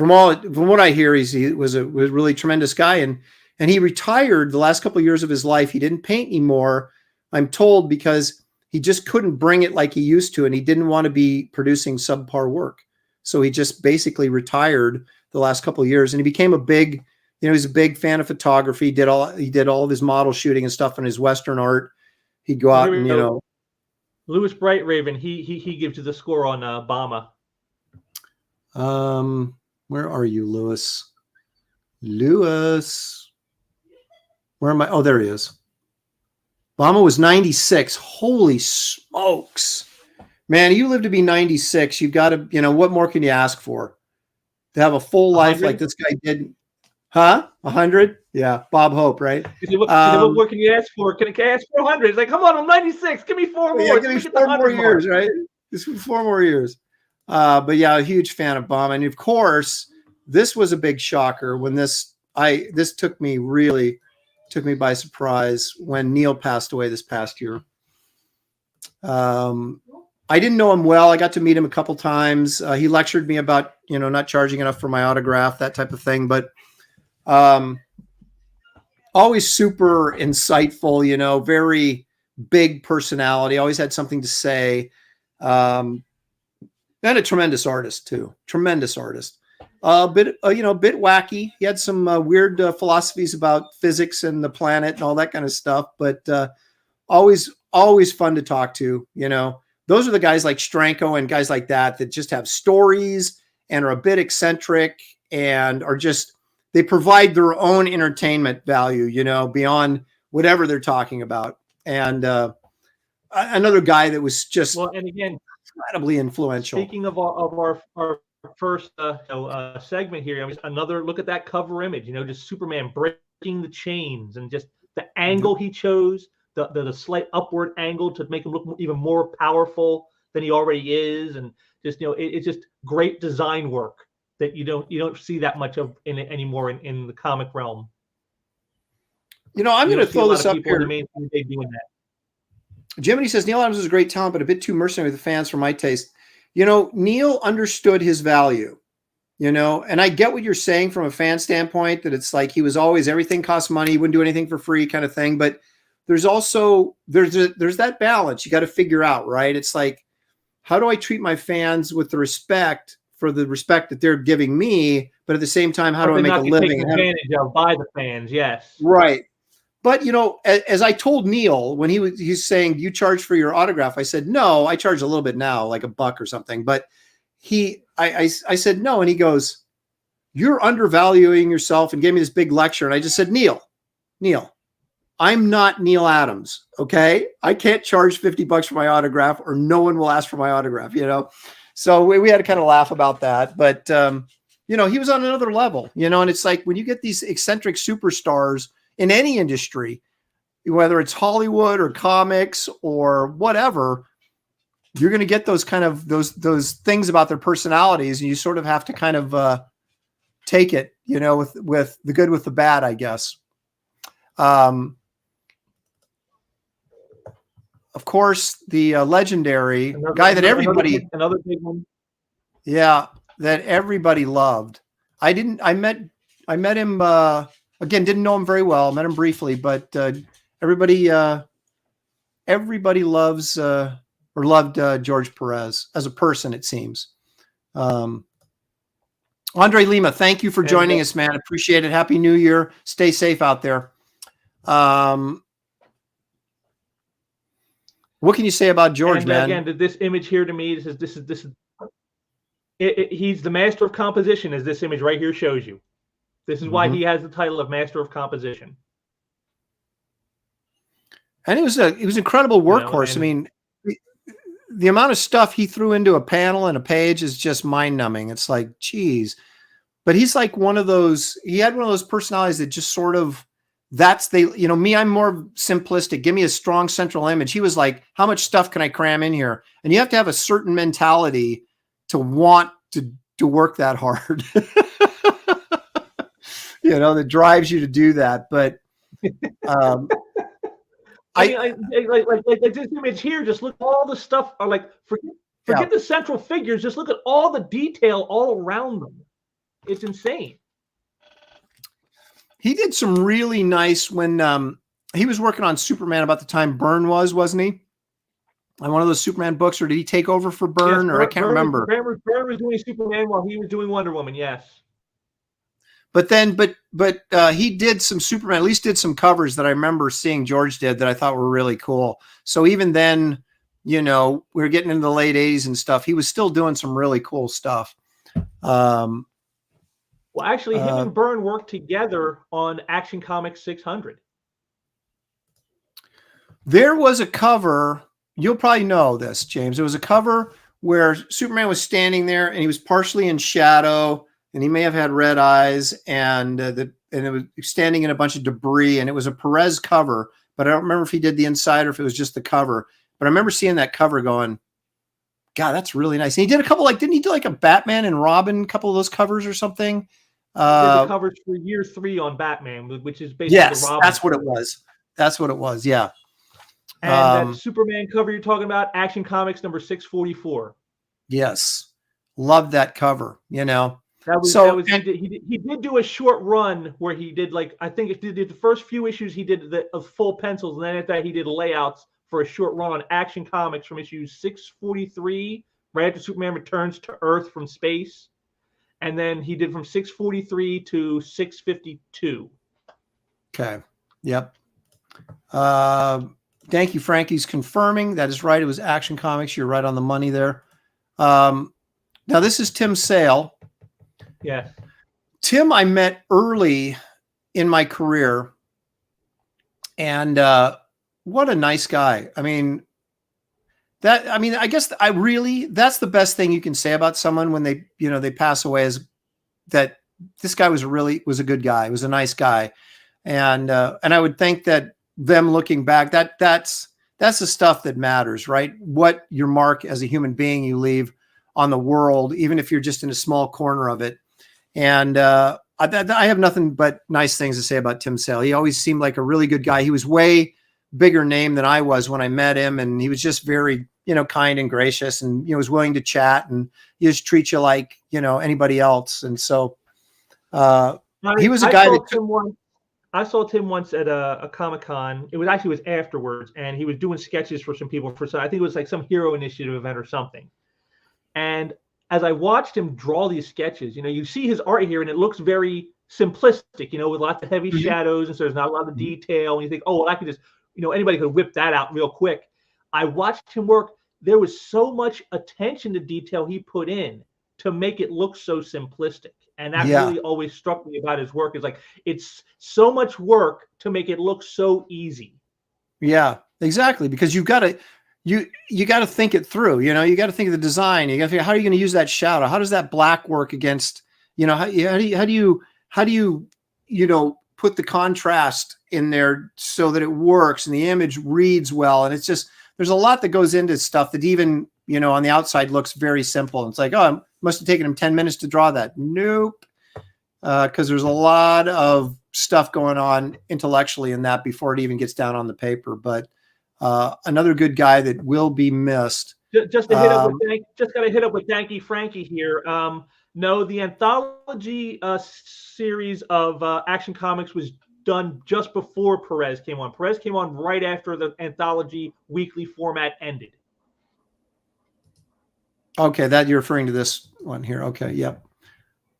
what I hear, he was a really tremendous guy. And he retired the last couple of years of his life. He didn't paint anymore, I'm told, because he just couldn't bring it like he used to. And he didn't want to be producing subpar work. So he just basically retired the last couple of years, and he became a big, he's a big fan of photography. He did all of his model shooting and stuff in his Western art. He'd go out and, Louis Brightraven, he gives you the score on Obama. Where are you, Louis? Where am I? Oh, there he is. Obama was 96. Holy smokes. Man, you live to be 96. You've got to, what more can you ask for? To have a full life 100? like this guy did. Huh? 100? Yeah. Bob Hope, right? What more can you ask for? Can I ask for 100? It's like, come on, I'm 96. Give me 4 more. Yeah, give me 4 more years, right? Just 4 more years. But yeah, a huge fan of Bob. And of course, this was a big shocker when this took me by surprise when Neil passed away this past year. I didn't know him well. I got to meet him a couple times. He lectured me about, not charging enough for my autograph, that type of thing. But always super insightful, very big personality, always had something to say. And a tremendous artist too. Tremendous artist. A bit wacky. He had some weird philosophies about physics and the planet and all that kind of stuff, but always fun to talk to. Those are the guys like Stranko and guys like that just have stories and are a bit eccentric and are just, they provide their own entertainment value, beyond whatever they're talking about. And another guy that was just, well, and again, incredibly influential. Speaking of our first segment here, another look at that cover image. Just Superman breaking the chains and just the angle he chose, the slight upward angle to make him look even more powerful than he already is, and just it's just great design work that you don't see that much of anymore in the comic realm. I'm going to throw this up here. Doing that. Jiminy says Neil Adams is a great talent, but a bit too mercenary with the fans for my taste. Neil understood his value, and I get what you're saying from a fan standpoint, that it's like he was always, everything costs money, he wouldn't do anything for free kind of thing. But there's also, there's that balance you got to figure out, right? It's like, how do I treat my fans with the respect that they're giving me, but at the same time, how do I make a living? Advantage of by the fans, yes. Right. But, as I told Neil, when he's saying, do you charge for your autograph? I said, no, I charge a little bit now, like $1 or something. But I said, no. And he goes, you're undervaluing yourself, and gave me this big lecture. And I just said, Neil, I'm not Neil Adams. Okay. I can't charge $50 for my autograph, or no one will ask for my autograph, So we had to kind of laugh about that. But, he was on another level, and it's like when you get these eccentric superstars in any industry, whether it's Hollywood or comics or whatever, you're going to get those kind of those things about their personalities, and you sort of have to kind of take it, with the good with the bad, I guess. Of course, the legendary guy that everybody, another big one, yeah, that everybody loved. I met him. Again, didn't know him very well. Met him briefly, but everybody loves or loved George Perez as a person, it seems. Andre Lima, thank you for joining us, man. Appreciate it. Happy New Year. Stay safe out there. What can you say about George, man? Again, this image here to me, this is he's the master of composition, as this image right here shows you. This is why he has the title of Master of Composition. And he was an incredible workhorse. I mean, the amount of stuff he threw into a panel and a page is just mind-numbing. It's like, geez. But he's like he had one of those personalities that just sort of, me, I'm more simplistic. Give me a strong central image. He was like, how much stuff can I cram in here? And you have to have a certain mentality to want to work that hard. That drives you to do that. But like this image here, just look at all the stuff. Forget the central figures. Just look at all the detail all around them. It's insane. He did some really nice when he was working on Superman about the time Byrne wasn't he? On one of those Superman books, or did he take over for Byrne? Yes, I can't remember. Byrne was doing Superman while he was doing Wonder Woman. Yes. But he did some Superman, at least did some covers that I remember seeing George did that I thought were really cool. So even then, we were getting into the late 80s and stuff. He was still doing some really cool stuff. Well, actually, him and Byrne worked together on Action Comics 600. There was a cover you'll probably know this, James. There was a cover where Superman was standing there and he was partially in shadow and he may have had red eyes and it was standing in a bunch of debris, and it was a Perez cover, but I don't remember if he did the inside or if it was just the cover. But I remember seeing that cover going, God, that's really nice. And he did a couple, like, didn't he do like a Batman and Robin, couple of those covers or something? He did the covers for year 3 on Batman, which is basically yes, the Robin. That's what it was. That's what it was. Yeah. And that Superman cover you're talking about, Action Comics number 644. Yes. Loved that cover, you know. He did do a short run where he did, like, I think the first few issues he did of full pencils, and then after that he did layouts for a short run on Action Comics from issue 643, right after Superman returns to Earth from space. And then he did from 643 to 652. Okay. Yep. Thank you, Frankie's confirming. That is right. It was Action Comics. You're right on the money there. Now, this is Tim Sale. Yes. Tim, I met early in my career. And what a nice guy. I mean, I guess that's the best thing you can say about someone when they pass away, is that this guy was a good guy. He was a nice guy. And I would think that them looking back, that's the stuff that matters, right? What your mark as a human being you leave on the world, even if you're just in a small corner of it. And I have nothing but nice things to say about Tim Sale. He always seemed like a really good guy. He was way bigger name than I was when I met him. And he was just very, kind and gracious, and, was willing to chat, and he just treat you like, anybody else. And so he was a guy I saw Tim once at a Comic-Con. It was afterwards, and he was doing sketches for some people I think it was like some Hero Initiative event or something. And as I watched him draw these sketches, you see his art here, and it looks very simplistic, with lots of heavy shadows, and so there's not a lot of detail. And you think, oh, well, I could just, anybody could whip that out real quick. I watched him work. There was so much attention to detail he put in to make it look so simplistic. And that really always struck me about his work, is like, it's so much work to make it look so easy. Yeah, exactly. Because you've got to, you got to think it through, you got to think of the design. You got to figure, how are you going to use that shadow? How does that black work against, how do you put the contrast in there so that it works and the image reads well? And it's just, there's a lot that goes into stuff that even, on the outside looks very simple. And it's like, oh, it must have taken him 10 minutes to draw that. Nope. Because there's a lot of stuff going on intellectually in that before it even gets down on the paper. But another good guy that will be missed. Just to hit up with Danky Frankie here. No, the anthology series of Action Comics was done just before Perez came on. Perez came on right after the anthology weekly format ended. Okay, that you're referring to this one here. Okay, yep.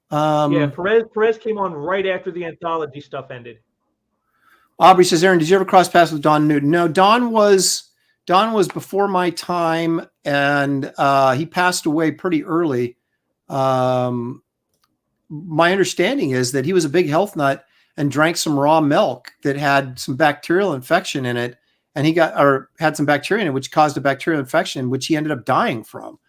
Perez came on right after the anthology stuff ended. Aubrey says, Aaron, did you ever cross paths with Don Newton? No, Don was before my time, and he passed away pretty early. My understanding is that he was a big health nut and drank some raw milk that had some bacterial infection in it, and had some bacteria in it, which caused a bacterial infection, which he ended up dying from.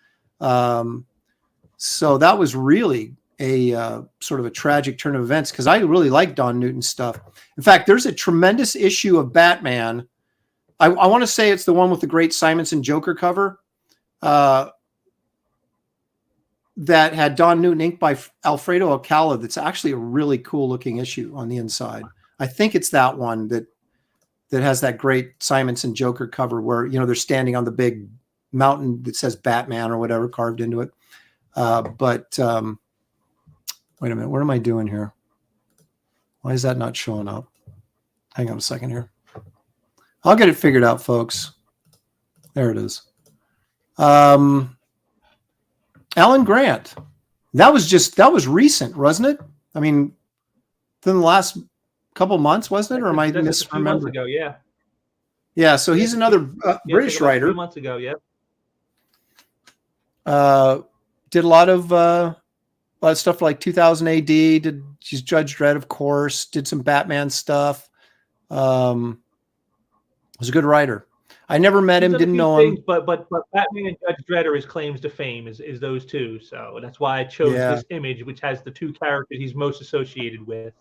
So that was really a sort of a tragic turn of events, because I really like Don Newton's stuff. In fact, there's a tremendous issue of Batman. I want to say it's the one with the great Simonson Joker cover that had Don Newton inked by Alfredo Alcala. That's actually a really cool looking issue on the inside. I think it's that one that has that great Simonson Joker cover where, they're standing on the big mountain that says Batman or whatever carved into it. But wait a minute, what am I doing here? Why is that not showing up? Hang on a second here. I'll get it figured out, folks. There it is. Alan Grant. That was recent, wasn't it? I mean, within the last couple months, wasn't it? Or am I misremembering? Months ago, yeah. Yeah, so he's another British writer. 2 months ago, yeah. Did a lot of stuff like 2000 AD. She's Judge Dredd, of course. Did some Batman stuff. Was a good writer. I never met He's him, done a didn't few know him. things, but Batman and Judge Dredd are his claims to fame is those two. So that's why I chose Yeah, this image, which has the two characters he's most associated with.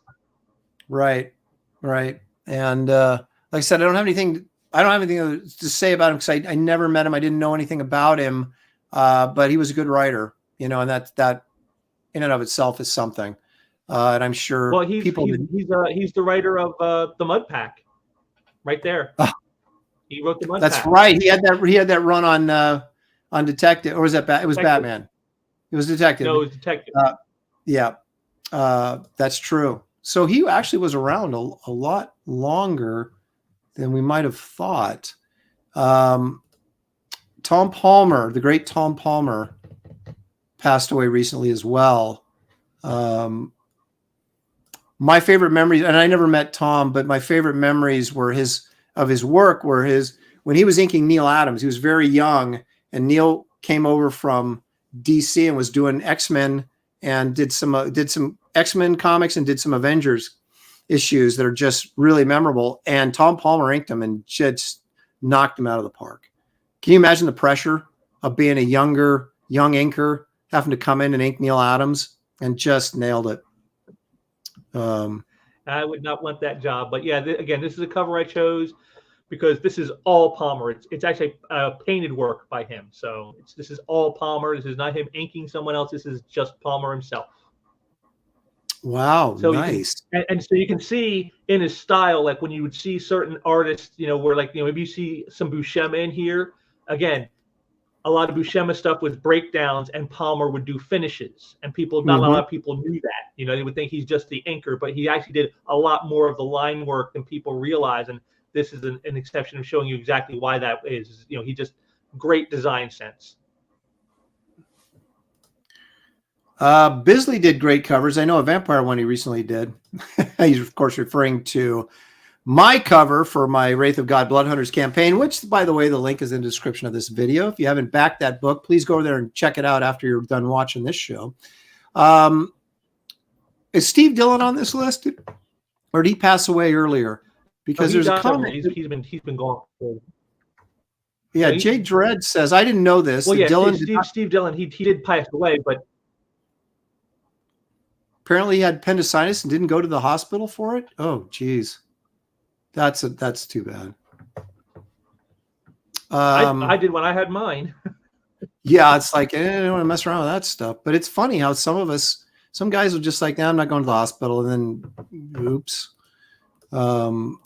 right, right. And like I said, I don't have anything to say about him because I never met him. I didn't know anything about him, but he was a good writer, you know, and that in and of itself is something. And I'm sure Well, he's people he's that he's he's the writer of the Mud Pack, right there. He wrote the Mud that's Pack. right. He had that run on Detective, or was that it was Detective. Batman. It was Detective. No, it was Detective. Yeah, that's true. So he actually was around a lot longer than we might have thought. Tom Palmer, the great Tom Palmer, passed away recently as well. My favorite memories, and I never met Tom, but my favorite memories were of his work were when he was inking Neil Adams. He was very young, and Neil came over from DC and was doing X-Men and did some X-Men comics and did some Avengers issues that are just really memorable. And Tom Palmer inked them and just knocked them out of the park. Can you imagine the pressure of being a young inker, having to come in and ink Neil Adams, and just nailed it? I would not want that job, but yeah, again, this is a cover I chose because this is all Palmer. It's actually painted work by him, so this is all Palmer. This is not him inking someone else. This is just Palmer himself. Wow, so nice. And so you can see in his style, like when you would see certain artists, you know, where like, you know, maybe you see some Buscema in here. Again, a lot of Buscema stuff with breakdowns, and Palmer would do finishes, and not a lot of people knew that. You know, they would think he's just the inker, but he actually did a lot more of the line work than people realize. And this is an exception of showing you exactly why that is. You know, he just great design sense. Bisley did great covers. I know a vampire one he recently did. He's of course referring to my cover for my Wraith of God Blood Hunters campaign, which, by the way, the link is in the description of this video. If you haven't backed that book, please go over there and check it out after you're done watching this show. Is Steve Dillon on this list, or did he pass away earlier? Because there's a comment. He's been gone. Yeah, Jay Dredd says, I didn't know this. Well, yeah, Dillon Steve Dillon, he did pass away, but apparently he had appendicitis and didn't go to the hospital for it. Oh, geez. That's too bad. I did when I had mine. Yeah, it's like, I don't want to mess around with that stuff. But it's funny how some guys are just like, nah, I'm not going to the hospital. And then, oops. All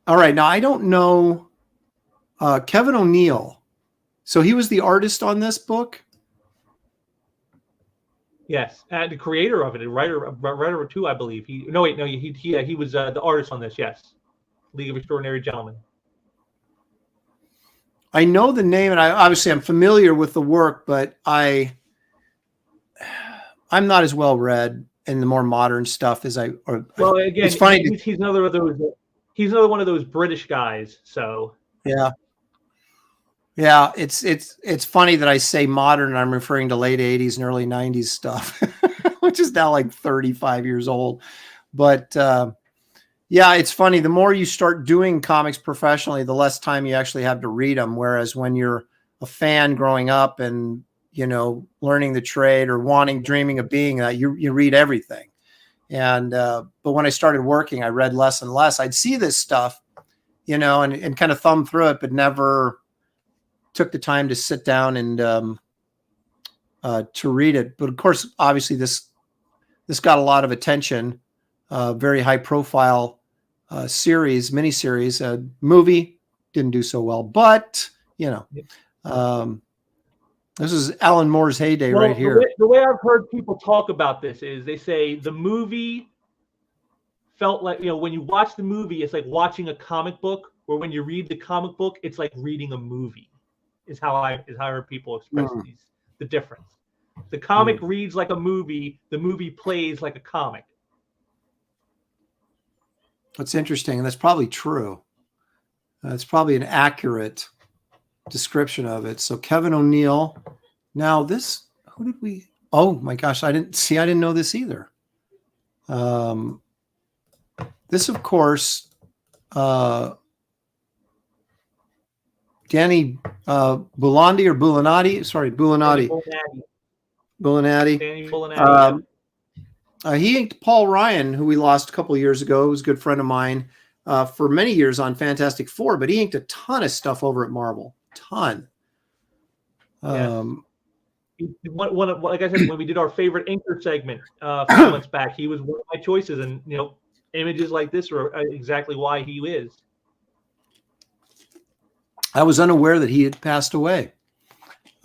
right. Now, I don't know. Kevin O'Neill. So he was the artist on this book? Yes, and the creator of it, writer too, I believe. He was the artist on this. Yes, League of Extraordinary Gentlemen. I know the name, and I'm familiar with the work, but I'm not as well read in the more modern stuff as Well, again, it's funny. He's another of those. He's another one of those British guys. So yeah, it's funny that I say modern and I'm referring to late 80s and early 90s stuff, which is now like 35 years old. But yeah, it's funny. The more you start doing comics professionally, the less time you actually have to read them. Whereas when you're a fan growing up and, you know, learning the trade or dreaming of being that, you read everything. And but when I started working, I read less and less. I'd see this stuff, you know, and kind of thumb through it, but never took the time to sit down and to read it. But of course, obviously this got a lot of attention, very high profile miniseries. Movie didn't do so well, but you know, this is Alan Moore's heyday right here. The way I've heard people talk about this is they say the movie felt like, you know, when you watch the movie, it's like watching a comic book, or when you read the comic book, it's like reading a movie. Is how I heard people express the difference. The comic reads like a movie. The movie plays like a comic. That's interesting, and that's probably true. That's probably an accurate description of it. So Kevin O'Neill. Now this, who did we? Oh my gosh, I didn't know this either. This, of course, Danny Bulandi or Bulinati. Sorry, Bulinati. Bulinati. Danny Bulinati. He inked Paul Ryan, who we lost a couple of years ago. He was a good friend of mine for many years on Fantastic Four, but he inked a ton of stuff over at Marvel. Ton. Like I said, when we did our favorite inker segment a few months back, he was one of my choices, and images like this are exactly why he is. I was unaware that he had passed away.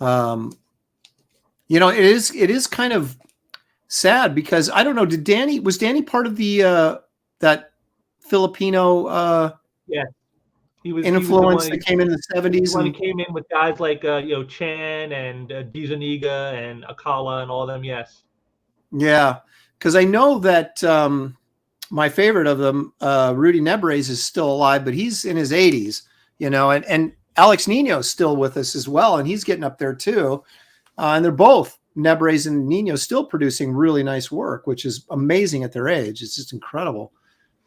It is kind of sad because I don't know. Was Danny part of the that Filipino influence that came in the 70s? When he came in with guys like Chan and Dizaniga and Akala and all of them. Yes. Yeah, because I know that my favorite of them, Rudy Nebrez, is still alive, but he's in his 80s. And Alex Nino's still with us as well, and he's getting up there too. And they're both, Nebrez and Nino, still producing really nice work, which is amazing at their age. It's just incredible.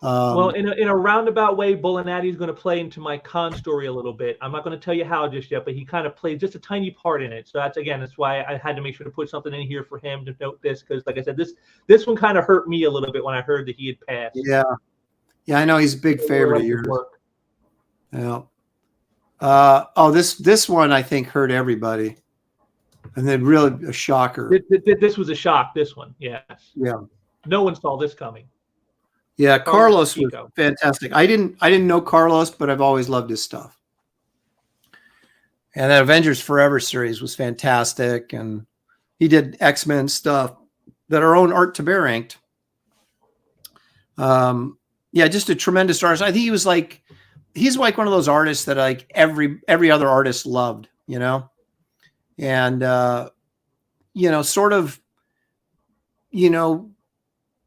Well, in a roundabout way, Bulinati is going to play into my con story a little bit. I'm not going to tell you how just yet, but he kind of played just a tiny part in it. So that's why I had to make sure to put something in here for him to note this, because like I said, this one kind of hurt me a little bit when I heard that he had passed. Yeah, I know he's a big favorite of yours. Yeah. This one I think hurt everybody, and then really a shocker. This was a shock. This one, yes. Yeah. No one saw this coming. Yeah, Carlos was fantastic. I didn't know Carlos, but I've always loved his stuff. And that Avengers Forever series was fantastic, and he did X-Men stuff that our own Art Taber inked. Just a tremendous artist. I think he's like one of those artists that like every other artist loved, and sort of,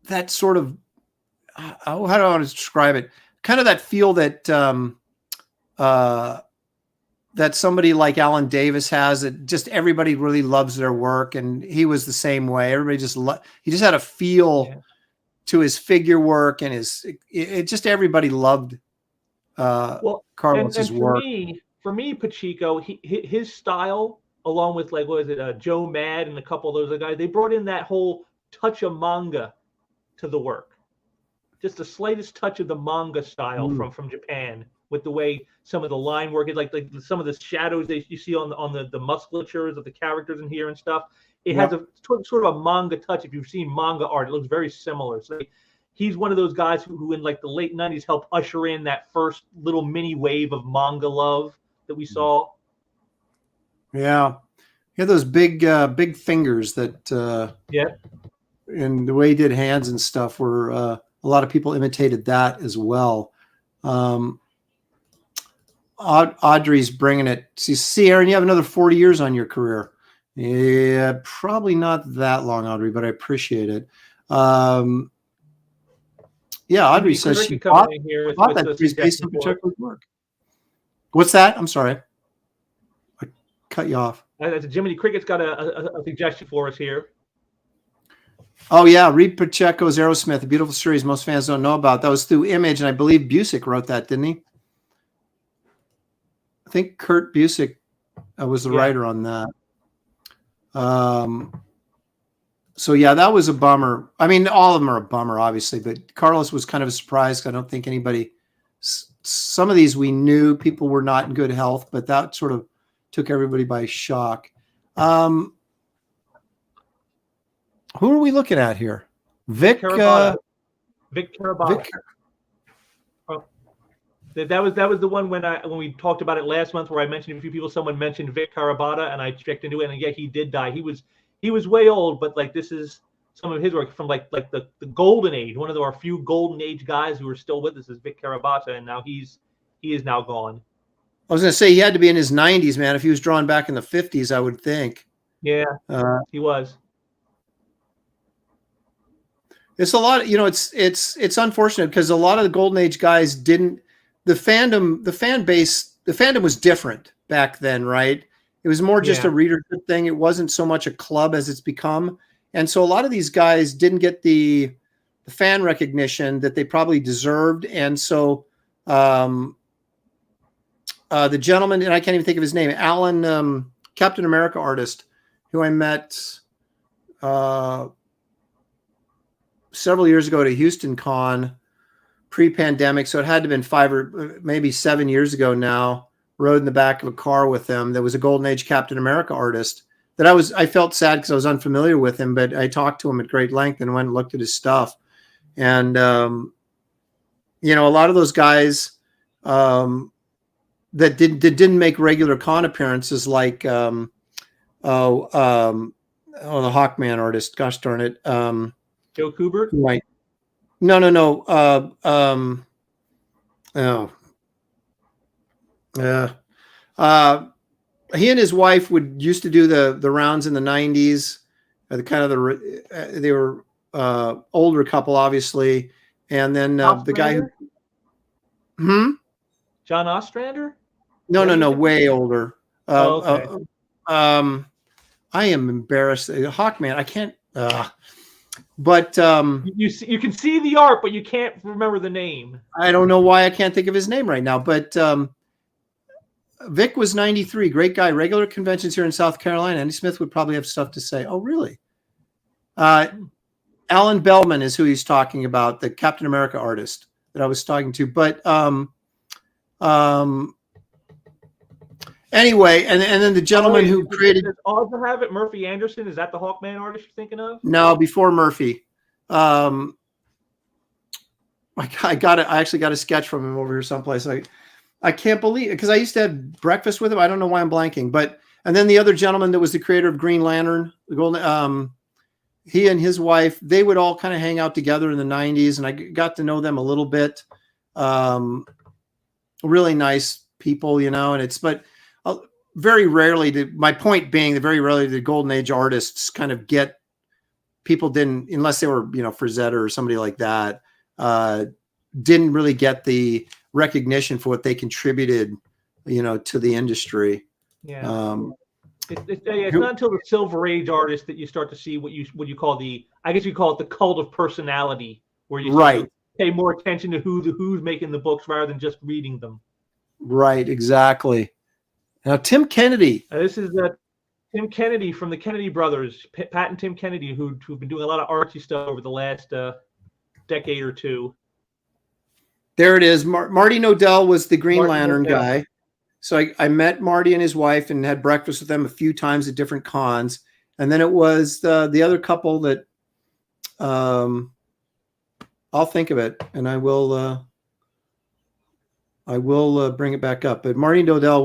that sort of, how do I want to describe it? Kind of that feel that that somebody like Alan Davis has, that just everybody really loves their work, and he was the same way. Everybody he just had a feel to his figure work, and it just everybody loved Carlos's work. For me, Pacheco, his style, along with Joe Mad and a couple of those other guys, they brought in that whole touch of manga to the work. Just the slightest touch of the manga style from Japan, with the way some of the line work is, like some of the shadows that you see on the musculatures of the characters in here and stuff. It has a sort of a manga touch. If you've seen manga art, it looks very similar. So he's one of those guys who in like the late 90s helped usher in that first little mini wave of manga love that we saw. Yeah. He had those big fingers that and the way he did hands and stuff were a lot of people imitated that as well. Audrey's bringing it. See, Aaron, you have another 40 years on your career. Yeah, probably not that long, Audrey, but I appreciate it. Audrey says she bought that series based on Pacheco's work. What's that? I'm sorry. I cut you off. Jiminy Cricket's got a suggestion for us here. Oh, yeah. Reed Pacheco's Aerosmith, a beautiful series most fans don't know about. That was through Image, and I believe Busick wrote that, didn't he? I think Kurt Busick was the writer on that. That was a bummer. I mean, all of them are a bummer, obviously, but Carlos was kind of a surprise. I don't think some of these we knew people were not in good health, but that sort of took everybody by shock. Who are we looking at here? Vic Carabata. That was the one when we talked about it last month, where I mentioned a few people. Someone mentioned Vic Carabata, and I checked into it, and he did die. He was way old, but this is some of his work from the golden age. One of our few golden age guys who are still with us is Vic Carabata, and now he is now gone. I was going to say he had to be in his 90s, man. If he was drawn back in the 50s, I would think. Yeah, he was. It's a lot. It's unfortunate because a lot of the golden age guys didn't. The fandom was different back then, right? It was more just a readership thing. It wasn't so much a club as it's become. And so a lot of these guys didn't get the fan recognition that they probably deserved. And so the gentleman, and I can't even think of his name, Alan, Captain America artist, who I met several years ago at a Houston con pre-pandemic. So it had to have been 5 or maybe 7 years ago now. Rode in the back of a car with him. There was a Golden Age Captain America artist that I felt sad because I was unfamiliar with him, but I talked to him at great length and went and looked at his stuff. And, you know, a lot of those guys that didn't make regular con appearances, like, the Hawkman artist, gosh darn it. Joe Kubert? Right. No. He and his wife used to do the rounds in the 90s. They were older couple, obviously, and then the guy who John Ostrander? No, way older. Okay. I am embarrassed. Hawkman, I can't. But you can see the art, but you can't remember the name. I don't know why I can't think of his name right now. But Vic was 93. Great guy. Regular conventions here in South Carolina. Andy Smith would probably have stuff to say. Oh, really? Alan Bellman is who he's talking about, the Captain America artist that I was talking to. But anyway, and then the gentleman who created. Does Oz have it? Murphy Anderson, is that the Hawkman artist you're thinking of? No, before Murphy. I actually got a sketch from him over here someplace. I can't believe it because I used to have breakfast with him. I don't know why I'm blanking, and then the other gentleman that was the creator of Green Lantern, the Golden, he and his wife, they would all kind of hang out together in the 90s, and I got to know them a little bit. Really nice people, you know, very rarely my point being that very rarely did Golden Age artists kind of get, people didn't, unless they were, you know, Frazetta or somebody like that, didn't really get the recognition for what they contributed, you know, to the industry. Yeah. It's not until the Silver Age artist that you start to see what you call I guess you call it the cult of personality, where you start to pay more attention to who's making the books rather than just reading them. Right, exactly. Now, Tim Kennedy. This is Tim Kennedy from the Kennedy brothers, Pat and Tim Kennedy, who've been doing a lot of artsy stuff over the last decade or two. There it is. Marty Nodell was the Green Lantern guy. So I met Marty and his wife and had breakfast with them a few times at different cons. And then it was the other couple that I'll think of it, and I will bring it back up. But Marty Nodell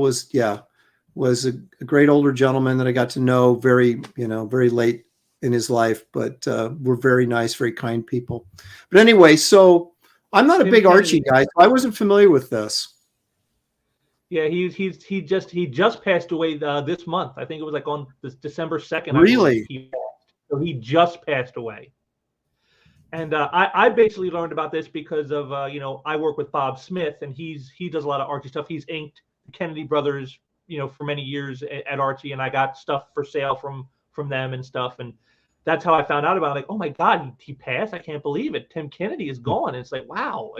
was a great older gentleman that I got to know very late in his life, but were very nice, very kind people. But anyway, so I'm not a big Archie guy. So I wasn't familiar with this. Yeah, he just passed away this month. I think it was like on December 2nd. Really? So he just passed away. And I basically learned about this because of I work with Bob Smith, and he does a lot of Archie stuff. He's inked the Kennedy brothers, for many years at Archie, and I got stuff for sale from them and stuff. And that's how I found out about it. Like, oh my God, he passed! I can't believe it. Tim Kennedy is gone. And it's like, wow,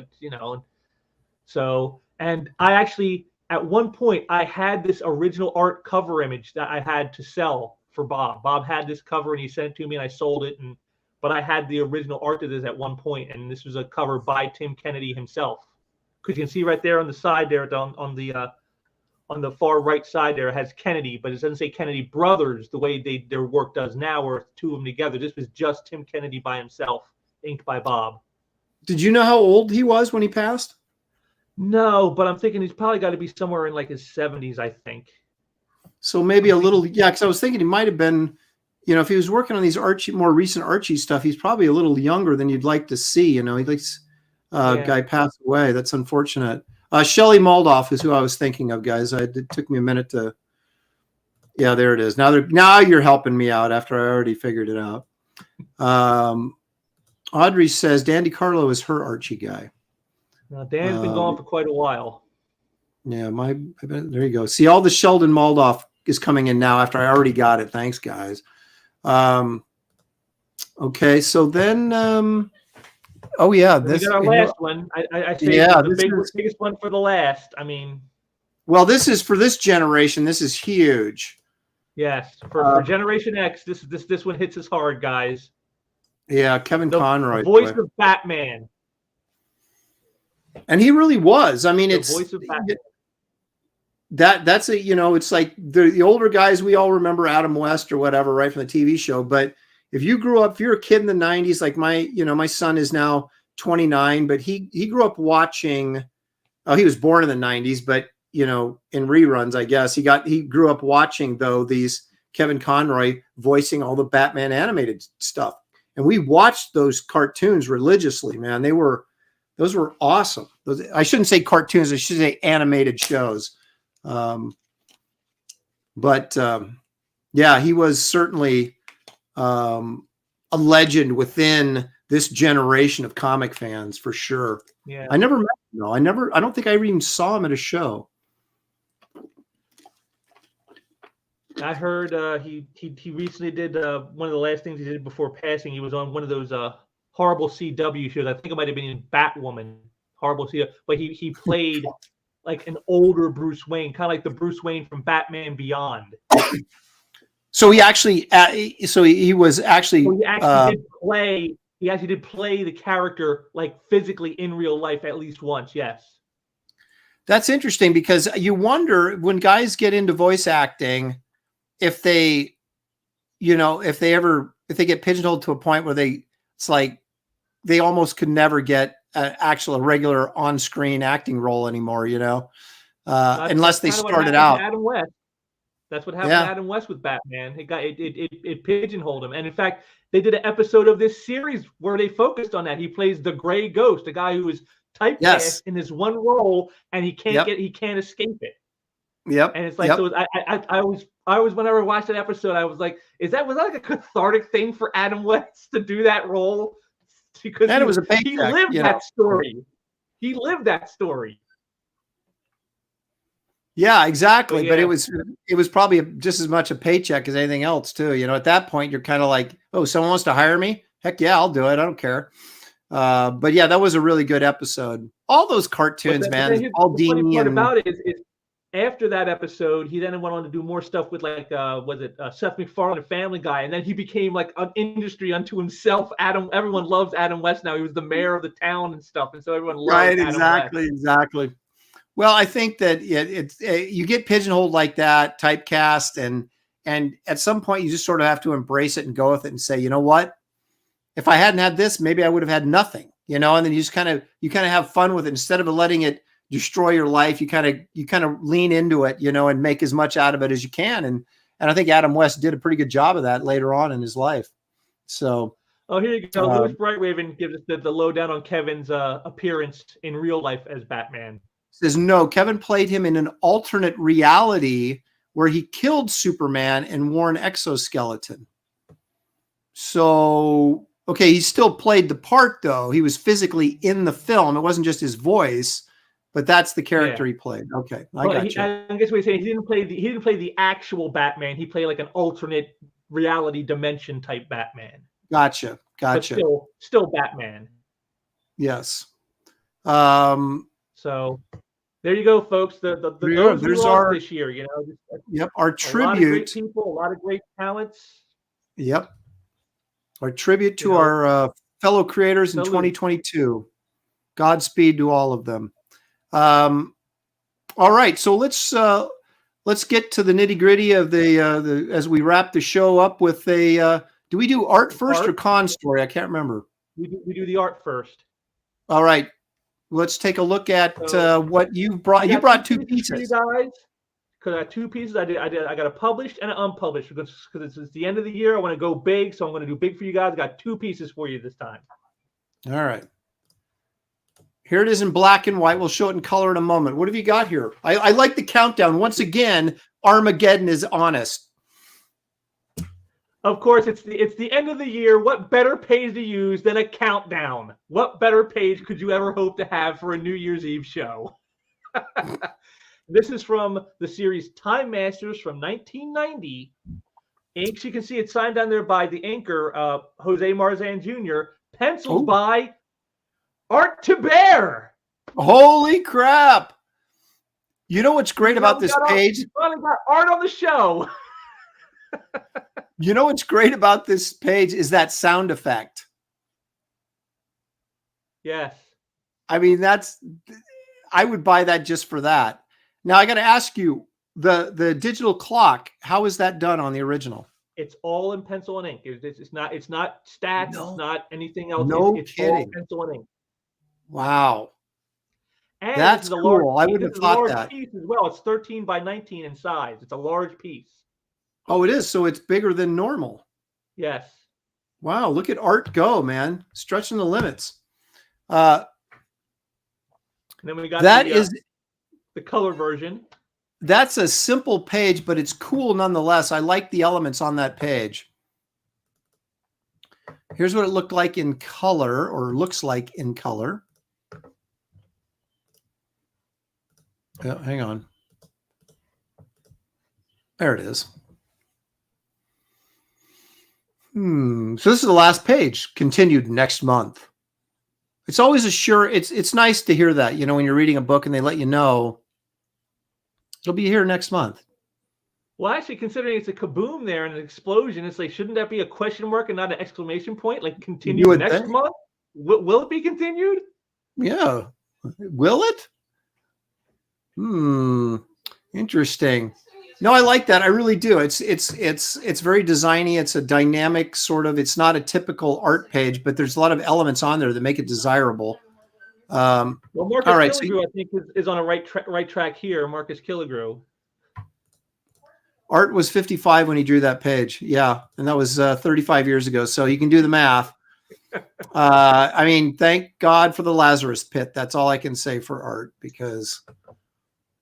So, and I actually, at one point, I had this original art cover image that I had to sell for Bob. Bob had this cover and he sent it to me, and I sold it. But I had the original art of this at one point, and this was a cover by Tim Kennedy himself. Because you can see right there on the side there, on the far right side there, it has Kennedy, but it doesn't say Kennedy brothers the way their work does now, where it's two of them together. This was just Tim Kennedy by himself, inked by Bob. Did you know how old he was when he passed? No, but I'm thinking he's probably got to be somewhere in like his 70s, I think. So maybe a little, because I was thinking he might have been, if he was working on these more recent Archie stuff, he's probably a little younger than you'd like to see. He likes guy passed away. That's unfortunate. Shelley Moldoff is who I was thinking of, guys. It took me a minute to. Yeah, there it is. Now you're helping me out after I already figured it out. Audrey says Dan DiCarlo is her Archie guy. Now, Dan's been gone for quite a while. Yeah, there you go. See, all the Sheldon Moldoff is coming in now after I already got it. Thanks, guys. Okay, so then, this we got our last one. I say the biggest one for the last. I mean, Well, this is for this generation. This is huge. Yes, for Generation X, this one hits us hard, guys. Yeah, Kevin Conroy, the voice of Batman, and he really was. I mean, the it's voice of Batman. That's a, you know, it's like the older guys, we all remember Adam West or whatever, right, from the TV show. But if you grew up, if you're a kid in the 90s, like my son is now 29, but he grew up watching. Oh, he was born in the 90s, but in reruns, I guess he grew up watching though these Kevin Conroy voicing all the Batman animated stuff, and we watched those cartoons religiously. Man, those were awesome. I shouldn't say cartoons; I should say animated shows. Yeah, he was certainly a legend within this generation of comic fans for sure. Yeah, I never met him, though. I don't think I even saw him at a show. I heard he recently did one of the last things he did before passing. He was on one of those horrible CW shows. I think it might have been in Batwoman, horrible CW, but he played like an older Bruce Wayne, kind of like the Bruce Wayne from Batman Beyond. So he actually, he was actually, so he actually did play. He actually did play the character like physically in real life at least once. Yes. That's interesting because you wonder when guys get into voice acting, if they, if they get pigeonholed to a point where it's like they almost could never get a regular on-screen acting role anymore, unless they started out. Adam West. That's what happened to Adam West with Batman. It pigeonholed him. And in fact, they did an episode of this series where they focused on that. He plays the Gray Ghost, a guy who is typecast in this one role, and he can't escape it. Yep. And it's like, so I was whenever I watched that episode, I was like, was that like a cathartic thing for Adam West to do that role? Because it was a paycheck, he lived that story. He lived that story. Yeah, exactly. But it was probably just as much a paycheck as anything else too. At that point, you're kind of like, oh, someone wants to hire me? Heck yeah, I'll do it. I don't care. But yeah, that was a really good episode. All those cartoons, man. All the funny part about it is after that episode, he then went on to do more stuff with like, Seth MacFarlane, a Family Guy, and then he became like an industry unto himself. Everyone loves Adam West now. He was the mayor of the town and stuff, and so everyone loves Adam West. Exactly. Well, I think that you get pigeonholed like that, typecast, and at some point you just sort of have to embrace it and go with it and say, you know what? If I hadn't had this, maybe I would have had nothing, and then you just kind of have fun with it instead of letting it destroy your life. You kind of lean into it, and make as much out of it as you can. And I think Adam West did a pretty good job of that later on in his life. So, here you go. Louis Brightwaven gives us the lowdown on Kevin's appearance in real life as Batman. Says no, Kevin played him in an alternate reality where he killed Superman and wore an exoskeleton. So, okay, he still played the part though. He was physically in the film. It wasn't just his voice, but that's the character he played. Okay, I got you. I guess what he's saying, he didn't play the actual Batman. He played like an alternate reality dimension type Batman. Gotcha. But still Batman. Yes. So there you go, folks. There's our this year, our tribute. A lot of great people, a lot of great talents. Yep. Our tribute to our fellow creators in 2022. Godspeed to all of them. All right, so let's get to the nitty gritty of the as we wrap the show up with a. Do we do art first or con story? I can't remember. We do the art first. All right. Let's take a look at what you brought. You brought two pieces, guys. Because I have two pieces. I got a published and an unpublished because it's the end of the year. I want to go big, so I'm going to do big for you guys. I got two pieces for you this time. All right. Here it is in black and white. We'll show it in color in a moment. What have you got here? I like the countdown. Once again, Armageddon is honest. Of course, it's the end of the year. What better page to use than a countdown? What better page could you ever hope to have for a New Year's Eve show? This is from the series Time Masters from 1990. Inks, you can see it signed down there by the inker, Jose Marzan Jr., penciled by Art to Bear. Holy crap. You know what's great about this page? We finally got art on the show. You know what's great about this page is that sound effect. Yes. I mean, I would buy that just for that. Now I got to ask you, the digital clock, how is that done on the original? It's all in pencil and ink. It's not stats. No, it's not anything else. No it's kidding. all pencil and ink. Wow. And That's cool. I wouldn't have thought that. Piece as well. It's 13 by 19 in size. It's a large piece. Oh, it is. So it's bigger than normal. Yes. Wow. Look at art go, man. Stretching the limits. And then we got the color version. That's a simple page, but it's cool nonetheless. I like the elements on that page. Here's what it looked like in color, or looks like in color. Oh, hang on. There it is. So this is the last page, continued next month. It's always it's nice to hear that, when you're reading a book and they let you know it'll be here next month. Well, actually, considering it's a kaboom there and an explosion, it's like, shouldn't that be a question mark and not an exclamation point? Like, continue next month? Will it be continued? Yeah. Will it? Interesting. No, I like that. I really do. It's very designy. It's a dynamic sort of, it's not a typical art page, but there's a lot of elements on there that make it desirable. Well, Marcus Killigrew, I think, is on a right track here. Marcus Killigrew. Art was 55 when he drew that page. Yeah. And that was 35 years ago. So you can do the math. I mean, thank God for the Lazarus Pit. That's all I can say for Art, because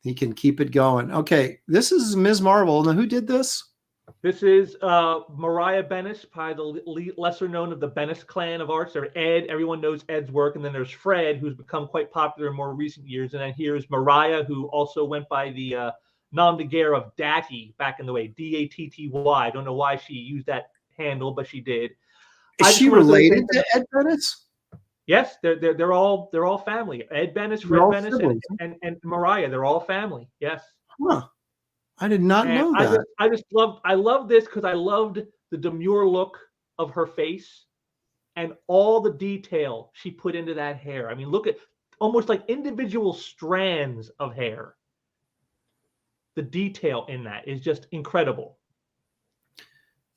he can keep it going. Okay. This is Ms. Marvel. Now, who did this? This is Mariah Bennis, probably the lesser known of the Bennis clan of arts. There's Ed. Everyone knows Ed's work. And then there's Fred, who's become quite popular in more recent years. And then here's Mariah, who also went by the nom de guerre of Datty back in the way, Datty. I don't know why she used that handle, but she did. Is she related to Ed Bennis? Yes, they're all family. Ed Bennis, Fred Bennis, and Mariah, they're all family. Yes. Huh. I did not know that. I love this because I loved the demure look of her face and all the detail she put into that hair. I mean, look at almost like individual strands of hair. The detail in that is just incredible.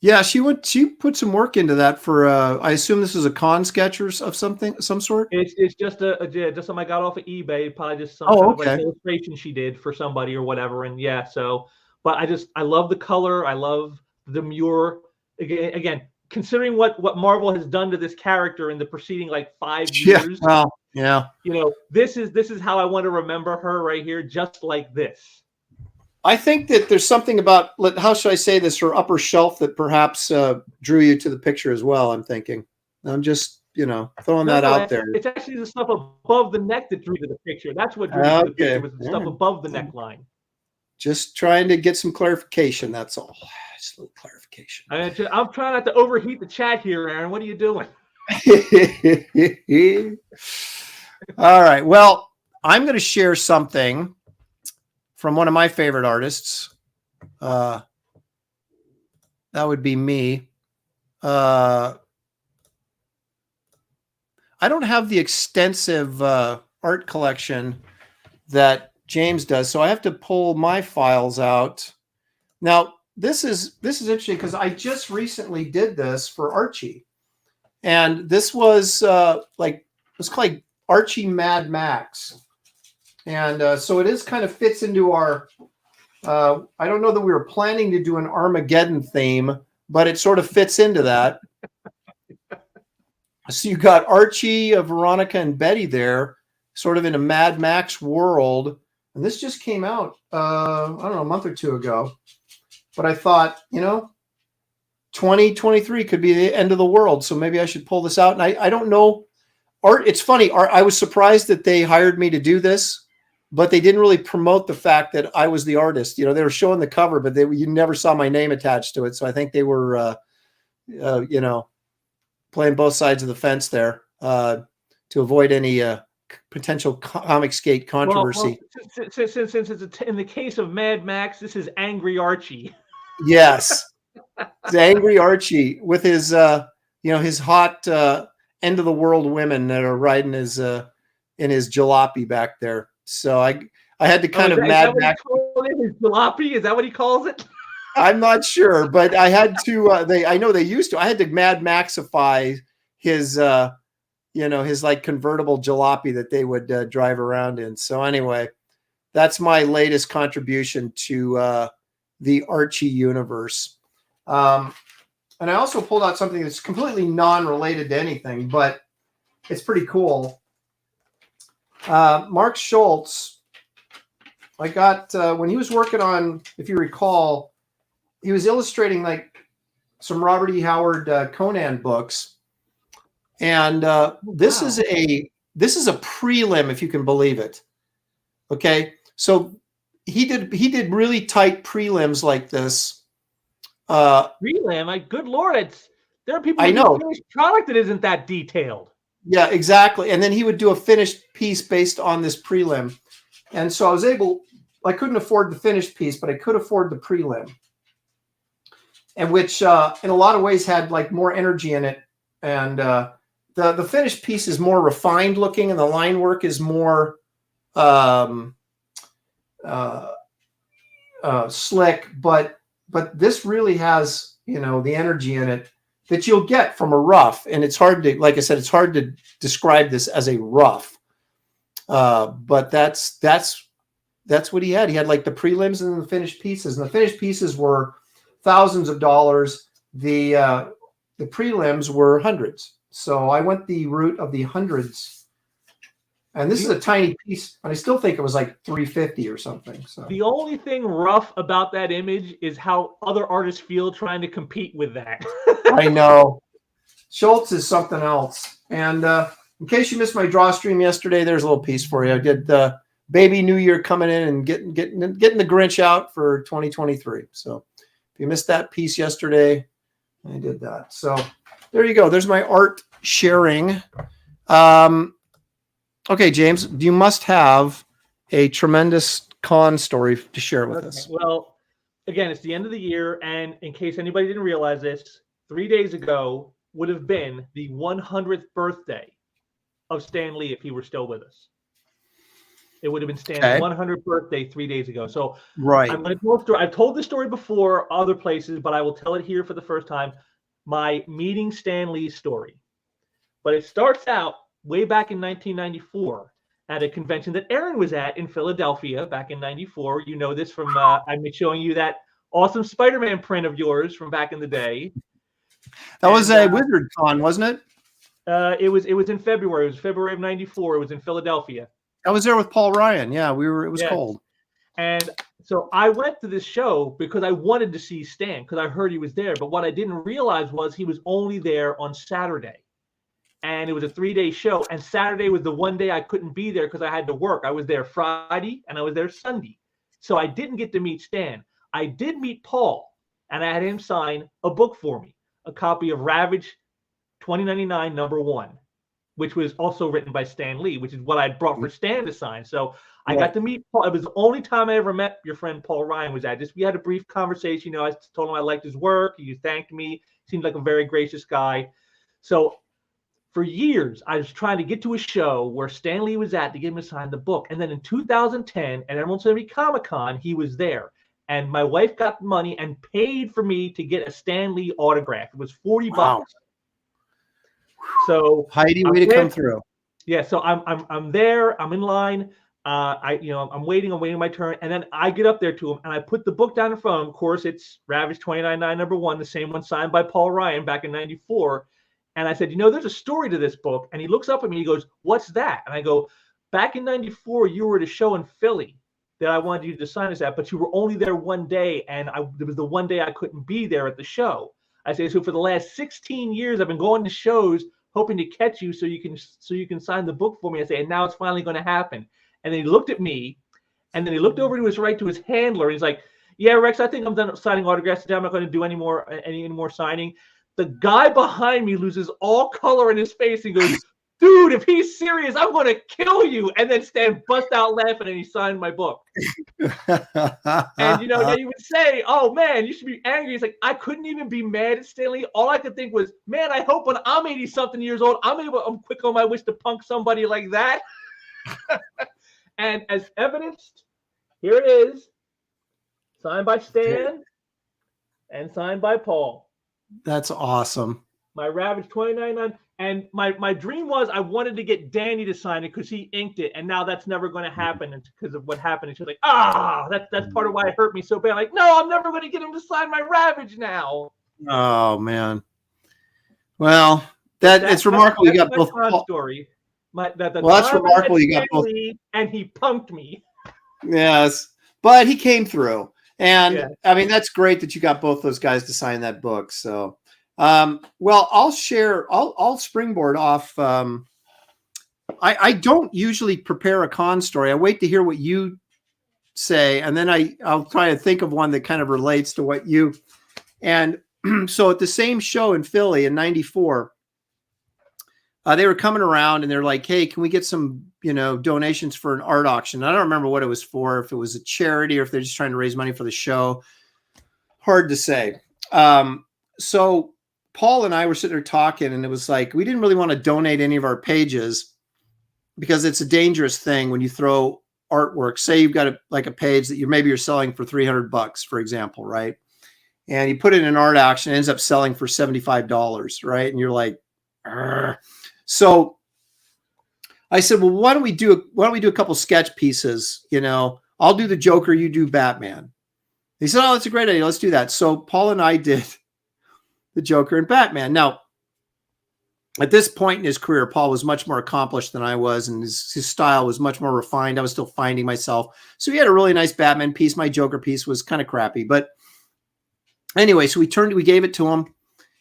Yeah, she put some work into that for I assume this is a con sketch or of some sort. It's just just something I got off of eBay, probably just some kind of like illustration she did for somebody or whatever. And yeah, so but I love the color, I love the demure. Again, considering what Marvel has done to this character in the preceding like 5 years. Well, yeah. This is how I want to remember her right here, just like this. I think that there's something about, how should I say this, her upper shelf that perhaps drew you to the picture as well, I'm thinking. I'm just, throwing that out there. It's actually the stuff above the neck that drew to the picture. That's what drew to the picture, was the stuff above the neckline. Just trying to get some clarification, that's all. Just a little clarification. I'm trying not to overheat the chat here, Aaron. What are you doing? All right. Well, I'm going to share something from one of my favorite artists. That would be me. I don't have the extensive art collection that James does, so I have to pull my files out. Now, this is interesting because I just recently did this for Archie, and this was it's called Archie Mad Max. And so it is kind of fits into our, I don't know that we were planning to do an Armageddon theme, but it sort of fits into that. So you got Archie, Veronica, and Betty there, sort of in a Mad Max world. And this just came out, I don't know, a month or two ago. But I thought, 2023 could be the end of the world. So maybe I should pull this out. And I don't know. Art, it's funny. I was surprised that they hired me to do this, but they didn't really promote the fact that I was the artist. They were showing the cover, but you never saw my name attached to it. So I think they were, playing both sides of the fence there to avoid any potential Comicsgate controversy. Well, since it's in the case of Mad Max, this is Angry Archie. Yes, it's Angry Archie with his his hot end of the world women that are riding his in his jalopy back there. So I had to kind of Mad Max. His jalopy? Is that what he calls it? I'm not sure, but I had to. I know they used to. I had to Mad Maxify his his like convertible jalopy that they would drive around in. So anyway, that's my latest contribution to the Archie universe. And I also pulled out something that's completely non-related to anything, but it's pretty cool. Mark Schultz, I got when he was working on, if you recall, he was illustrating like some Robert E. Howard Conan books, and this is a prelim, if you can believe it. Okay, so he did really tight prelims like this. Prelim, my good Lord, there are people who do finished product that isn't that detailed. Yeah, exactly. And then he would do a finished piece based on this prelim. And so I couldn't afford the finished piece, but I could afford the prelim. And which in a lot of ways had like more energy in it. And the finished piece is more refined looking, and the line work is more slick, but this really has, the energy in it that you'll get from a rough. And it's hard to, like I said, it's hard to describe this as a rough. But that's what he had. He had like the prelims and the finished pieces. And the finished pieces were thousands of dollars. The prelims were hundreds. So I went the route of the hundreds. And this is a tiny piece, and I still think it was like $350 or something. So the only thing rough about that image is how other artists feel trying to compete with that. I know. Schultz is something else. And in case you missed my draw stream yesterday, there's a little piece for you. I did the Baby New Year coming in and getting the Grinch out for 2023. So if you missed that piece yesterday, I did that. So there you go. There's my art sharing. Okay, James, you must have a tremendous con story to share with us. Well, again, it's the end of the year, and in case anybody didn't realize this, 3 days ago would have been the 100th birthday of Stan Lee if he were still with us. It would have been Stan's 100th birthday 3 days ago. So right. I'm going to tell a story. I've told this story before other places, but I will tell it here for the first time. My meeting Stan Lee story. But it starts out way back in 1994 at a convention that Aaron was at in Philadelphia back in 94. You know this from I've been showing you that awesome Spider-Man print of yours from back in the day. That was a Wizard Con, wasn't it? It was in February. It was February of 94. It was in Philadelphia. I was there with Paul Ryan. Yeah, it was cold. And so I went to this show because I wanted to see Stan because I heard he was there. But what I didn't realize was he was only there on Saturday. And it was a 3-day show. And Saturday was the one day I couldn't be there because I had to work. I was there Friday and I was there Sunday. So I didn't get to meet Stan. I did meet Paul, and I had him sign a book for me, a copy of Ravage 2099 #1, which was also written by Stan Lee, which is what I brought for Stan to sign. So I got to meet Paul. It was the only time I ever met your friend Paul Ryan was at. We had a brief conversation. I told him I liked his work. He thanked me. Seemed like a very gracious guy. So for years, I was trying to get to a show where Stan Lee was at to get him to sign the book. And then in 2010, at Emerald City Comic-Con, he was there. And my wife got the money and paid for me to get a Stan Lee autograph. It was $40. So Heidi, way to come through. Yeah, so I'm there. I'm in line. I'm waiting my turn, and then I get up there to him and I put the book down in front of him. Of course, it's Ravage 2099 #1, the same one signed by Paul Ryan back in '94. And I said, there's a story to this book. And he looks up at me. He goes, "What's that?" And I go, "Back in '94, you were at a show in Philly that I wanted you to sign us at, but you were only there one day, and it was the one day I couldn't be there at the show." I say, "So for the last 16 years, I've been going to shows hoping to catch you so you can sign the book for me." I say, "And now it's finally going to happen." And then he looked at me, and then he looked over to his handler, and he's like, "Yeah, Rex, I think I'm done signing autographs today. I'm not going to do any more signing." The guy behind me loses all color in his face and goes, dude, if he's serious, I'm going to kill you. And then Stan bust out laughing and he signed my book. And, now you would say, oh, man, you should be angry. He's like, I couldn't even be mad at Stanley. All I could think was, man, I hope when I'm 80-something years old, I'm quick on my wish to punk somebody like that. And as evidenced, here it is, signed by Stan and signed by Paul. That's awesome. My Ravage 29.9. And my dream was I wanted to get Danny to sign it because he inked it, and now that's never going to happen because of what happened. And she's like, that's part of why it hurt me so bad. Like, no, I'm never going to get him to sign my Ravage now. Oh man. Well, it's remarkable you got both. Story. That's remarkable you got both. And he punked me. Yes, but he came through, and I mean that's great that you got both those guys to sign that book. So. Well, I'll springboard off. I don't usually prepare a con story. I wait to hear what you say, and then I'll try to think of one that kind of relates to what you, and so at the same show in Philly in '94, they were coming around and they're like, hey, can we get some, donations for an art auction? I don't remember what it was for, if it was a charity or if they're just trying to raise money for the show. Hard to say. So Paul and I were sitting there talking, and it was like, we didn't really want to donate any of our pages because it's a dangerous thing when you throw artwork. Say you've got a page that you're selling for $300, for example, right? And you put it in an art auction, it ends up selling for $75, right? And you're like, argh. So I said, well, why don't we do a couple sketch pieces? I'll do the Joker, you do Batman. He said, oh, that's a great idea. Let's do that. So Paul and I did the Joker and Batman. Now, at this point in his career, Paul was much more accomplished than I was, and his style was much more refined. I was still finding myself. So he had a really nice Batman piece. My Joker piece was kind of crappy. But anyway, so we gave it to him,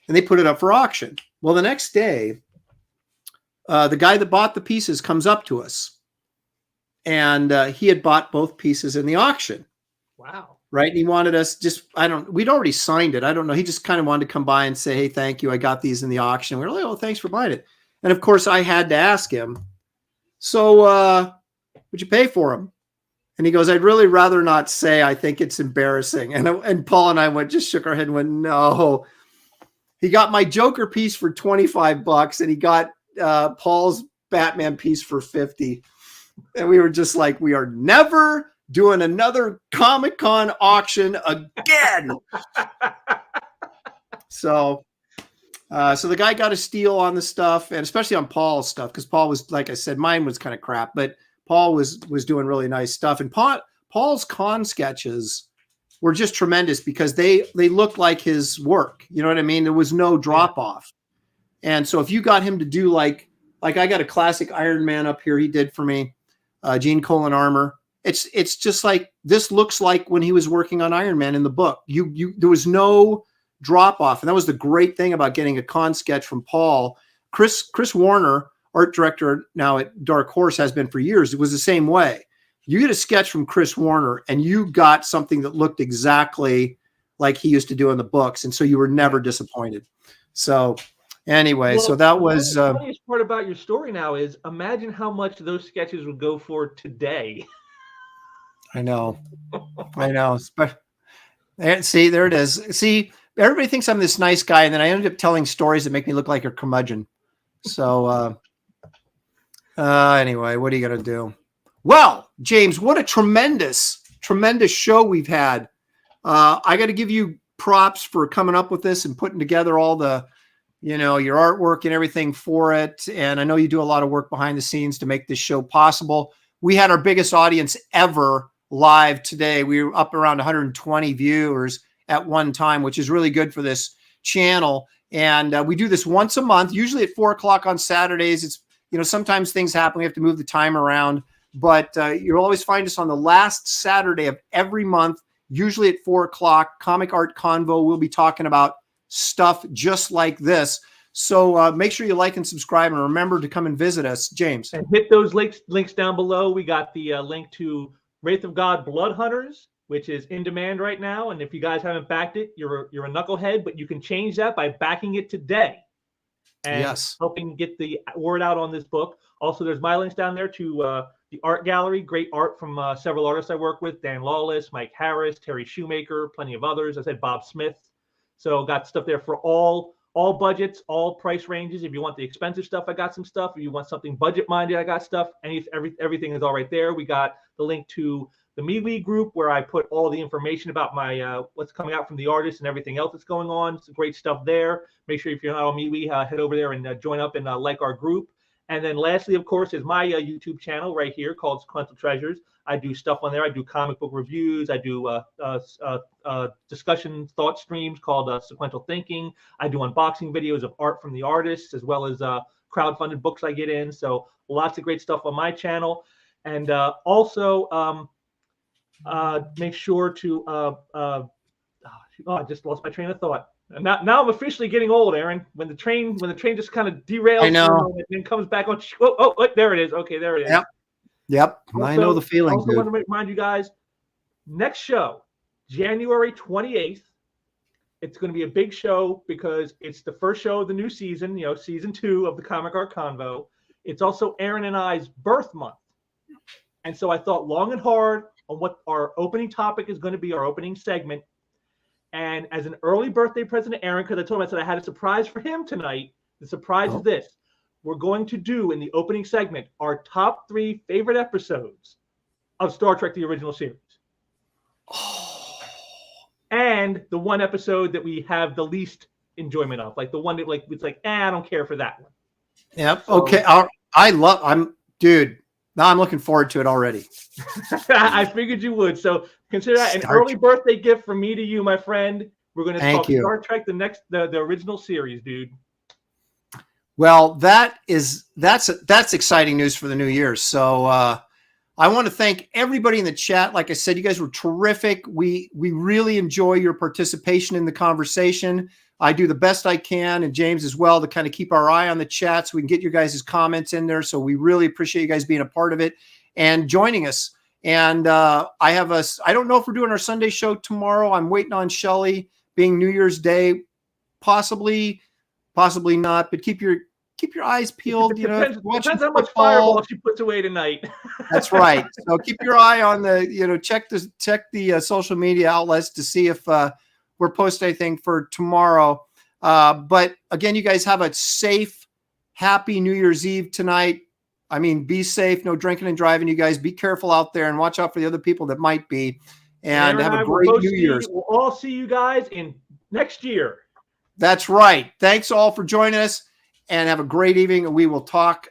and they put it up for auction. Well, the next day, the guy that bought the pieces comes up to us, and he had bought both pieces in the auction. Wow. Right. And he wanted us we'd already signed it. I don't know. He just kind of wanted to come by and say, hey, thank you. I got these in the auction. We were like, oh, thanks for buying it. And of course I had to ask him, so would you pay for them? And he goes, I'd really rather not say. I think it's embarrassing. And Paul and I just shook our head and went, no. He got my Joker piece for $25 and he got Paul's Batman piece for $50. And we were just like, we are never doing another Comic-Con auction again. So the guy got a steal on the stuff, and especially on Paul's stuff, because Paul was, like I said, mine was kind of crap, but Paul was doing really nice stuff. And Paul's con sketches were just tremendous because they looked like his work. You know what I mean? There was no drop off. And so if you got him to do like I got a classic Iron Man up here he did for me, Gene Colan armor. It's just like, this looks like when he was working on Iron Man in the book. There was no drop off. And that was the great thing about getting a con sketch from Paul. Chris Warner, art director now at Dark Horse, has been for years. It was the same way. You get a sketch from Chris Warner and you got something that looked exactly like he used to do in the books. And so you were never disappointed. So anyway, so that was the funniest part about your story now is, imagine how much those sketches would go for today. I know. See, there it is. See, everybody thinks I'm this nice guy, and then I ended up telling stories that make me look like a curmudgeon. So anyway, what are you gonna do? Well, James, what a tremendous show we've had. I got to give you props for coming up with this and putting together all the, your artwork and everything for it. And I know you do a lot of work behind the scenes to make this show possible. We had our biggest audience ever live today. We were up around 120 viewers at one time, which is really good for this channel. And we do this once a month, usually at 4:00 on Saturdays. It's, sometimes things happen. We have to move the time around, but you'll always find us on the last Saturday of every month, usually at 4:00. Comic Art Convo. We'll be talking about stuff just like this. So make sure you like and subscribe, and remember to come and visit us, James. And hit those links down below. We got the link to Wraith of God Blood Hunters, which is in demand right now. And if you guys haven't backed it, you're a knucklehead, but you can change that by backing it today. and Yes. helping get the word out on this book. Also, there's my links down there to the art gallery, great art from several artists I work with, Dan Lawless, Mike Harris, Terry Shoemaker, plenty of others. I said Bob Smith. So got stuff there for all budgets, all price ranges. If you want the expensive stuff, I got some stuff. If you want something budget-minded, I got stuff. Everything is all right there. We got the link to the MeWe group where I put all the information about my what's coming out from the artist and everything else that's going on. Some great stuff there. Make sure if you're not on MeWe, head over there and join up and like our group. And then lastly, of course, is my YouTube channel right here called Sequential Treasures. I do stuff on there. I do comic book reviews. I do discussion thought streams called Sequential Thinking. I do unboxing videos of art from the artists as well as crowdfunded books I get in. So lots of great stuff on my channel. And also make sure to I just lost my train of thought. And now I'm officially getting old, Aaron. When the train just kind of derails I know. for a moment and then comes back on. Oh, there it is. Okay, there it is. Yep. Also, I know the feeling. I also want to remind you guys, next show, January 28th. It's going to be a big show because it's the first show of the new season, season 2 of the Comic Art Convo. It's also Aaron and I's birth month. And so I thought long and hard on what our opening topic is going to be, our opening segment. And as an early birthday present to Aaron, because I told him, I said I had a surprise for him tonight. The surprise is this. We're going to do in the opening segment our top 3 favorite episodes of Star Trek, the original series. And the one episode that we have the least enjoyment of, like the one that it's like, I don't care for that one. Yep. So, okay. Dude, now I'm looking forward to it already. I figured you would. So consider that an early birthday gift from me to you, my friend. We're going to talk Star Trek, the original series, dude. Well, that's exciting news for the new year. So I want to thank everybody in the chat. Like I said, you guys were terrific. We really enjoy your participation in the conversation. I do the best I can, and James as well, to kind of keep our eye on the chat so we can get your guys' comments in there. So we really appreciate you guys being a part of it and joining us. And I don't know if we're doing our Sunday show tomorrow. I'm waiting on Shelly, being New Year's Day, possibly not, but keep your eyes peeled. Depends how much Fireball she puts away tonight. That's right. So keep your eye on check the social media outlets to see if we're posting anything for tomorrow. But again, you guys have a safe, happy New Year's Eve tonight. I mean, be safe, no drinking and driving. You guys be careful out there and watch out for the other people that might be. And have a great New Year's. We'll all see you guys in next year. That's right. Thanks all for joining us, and have a great evening. And we will talk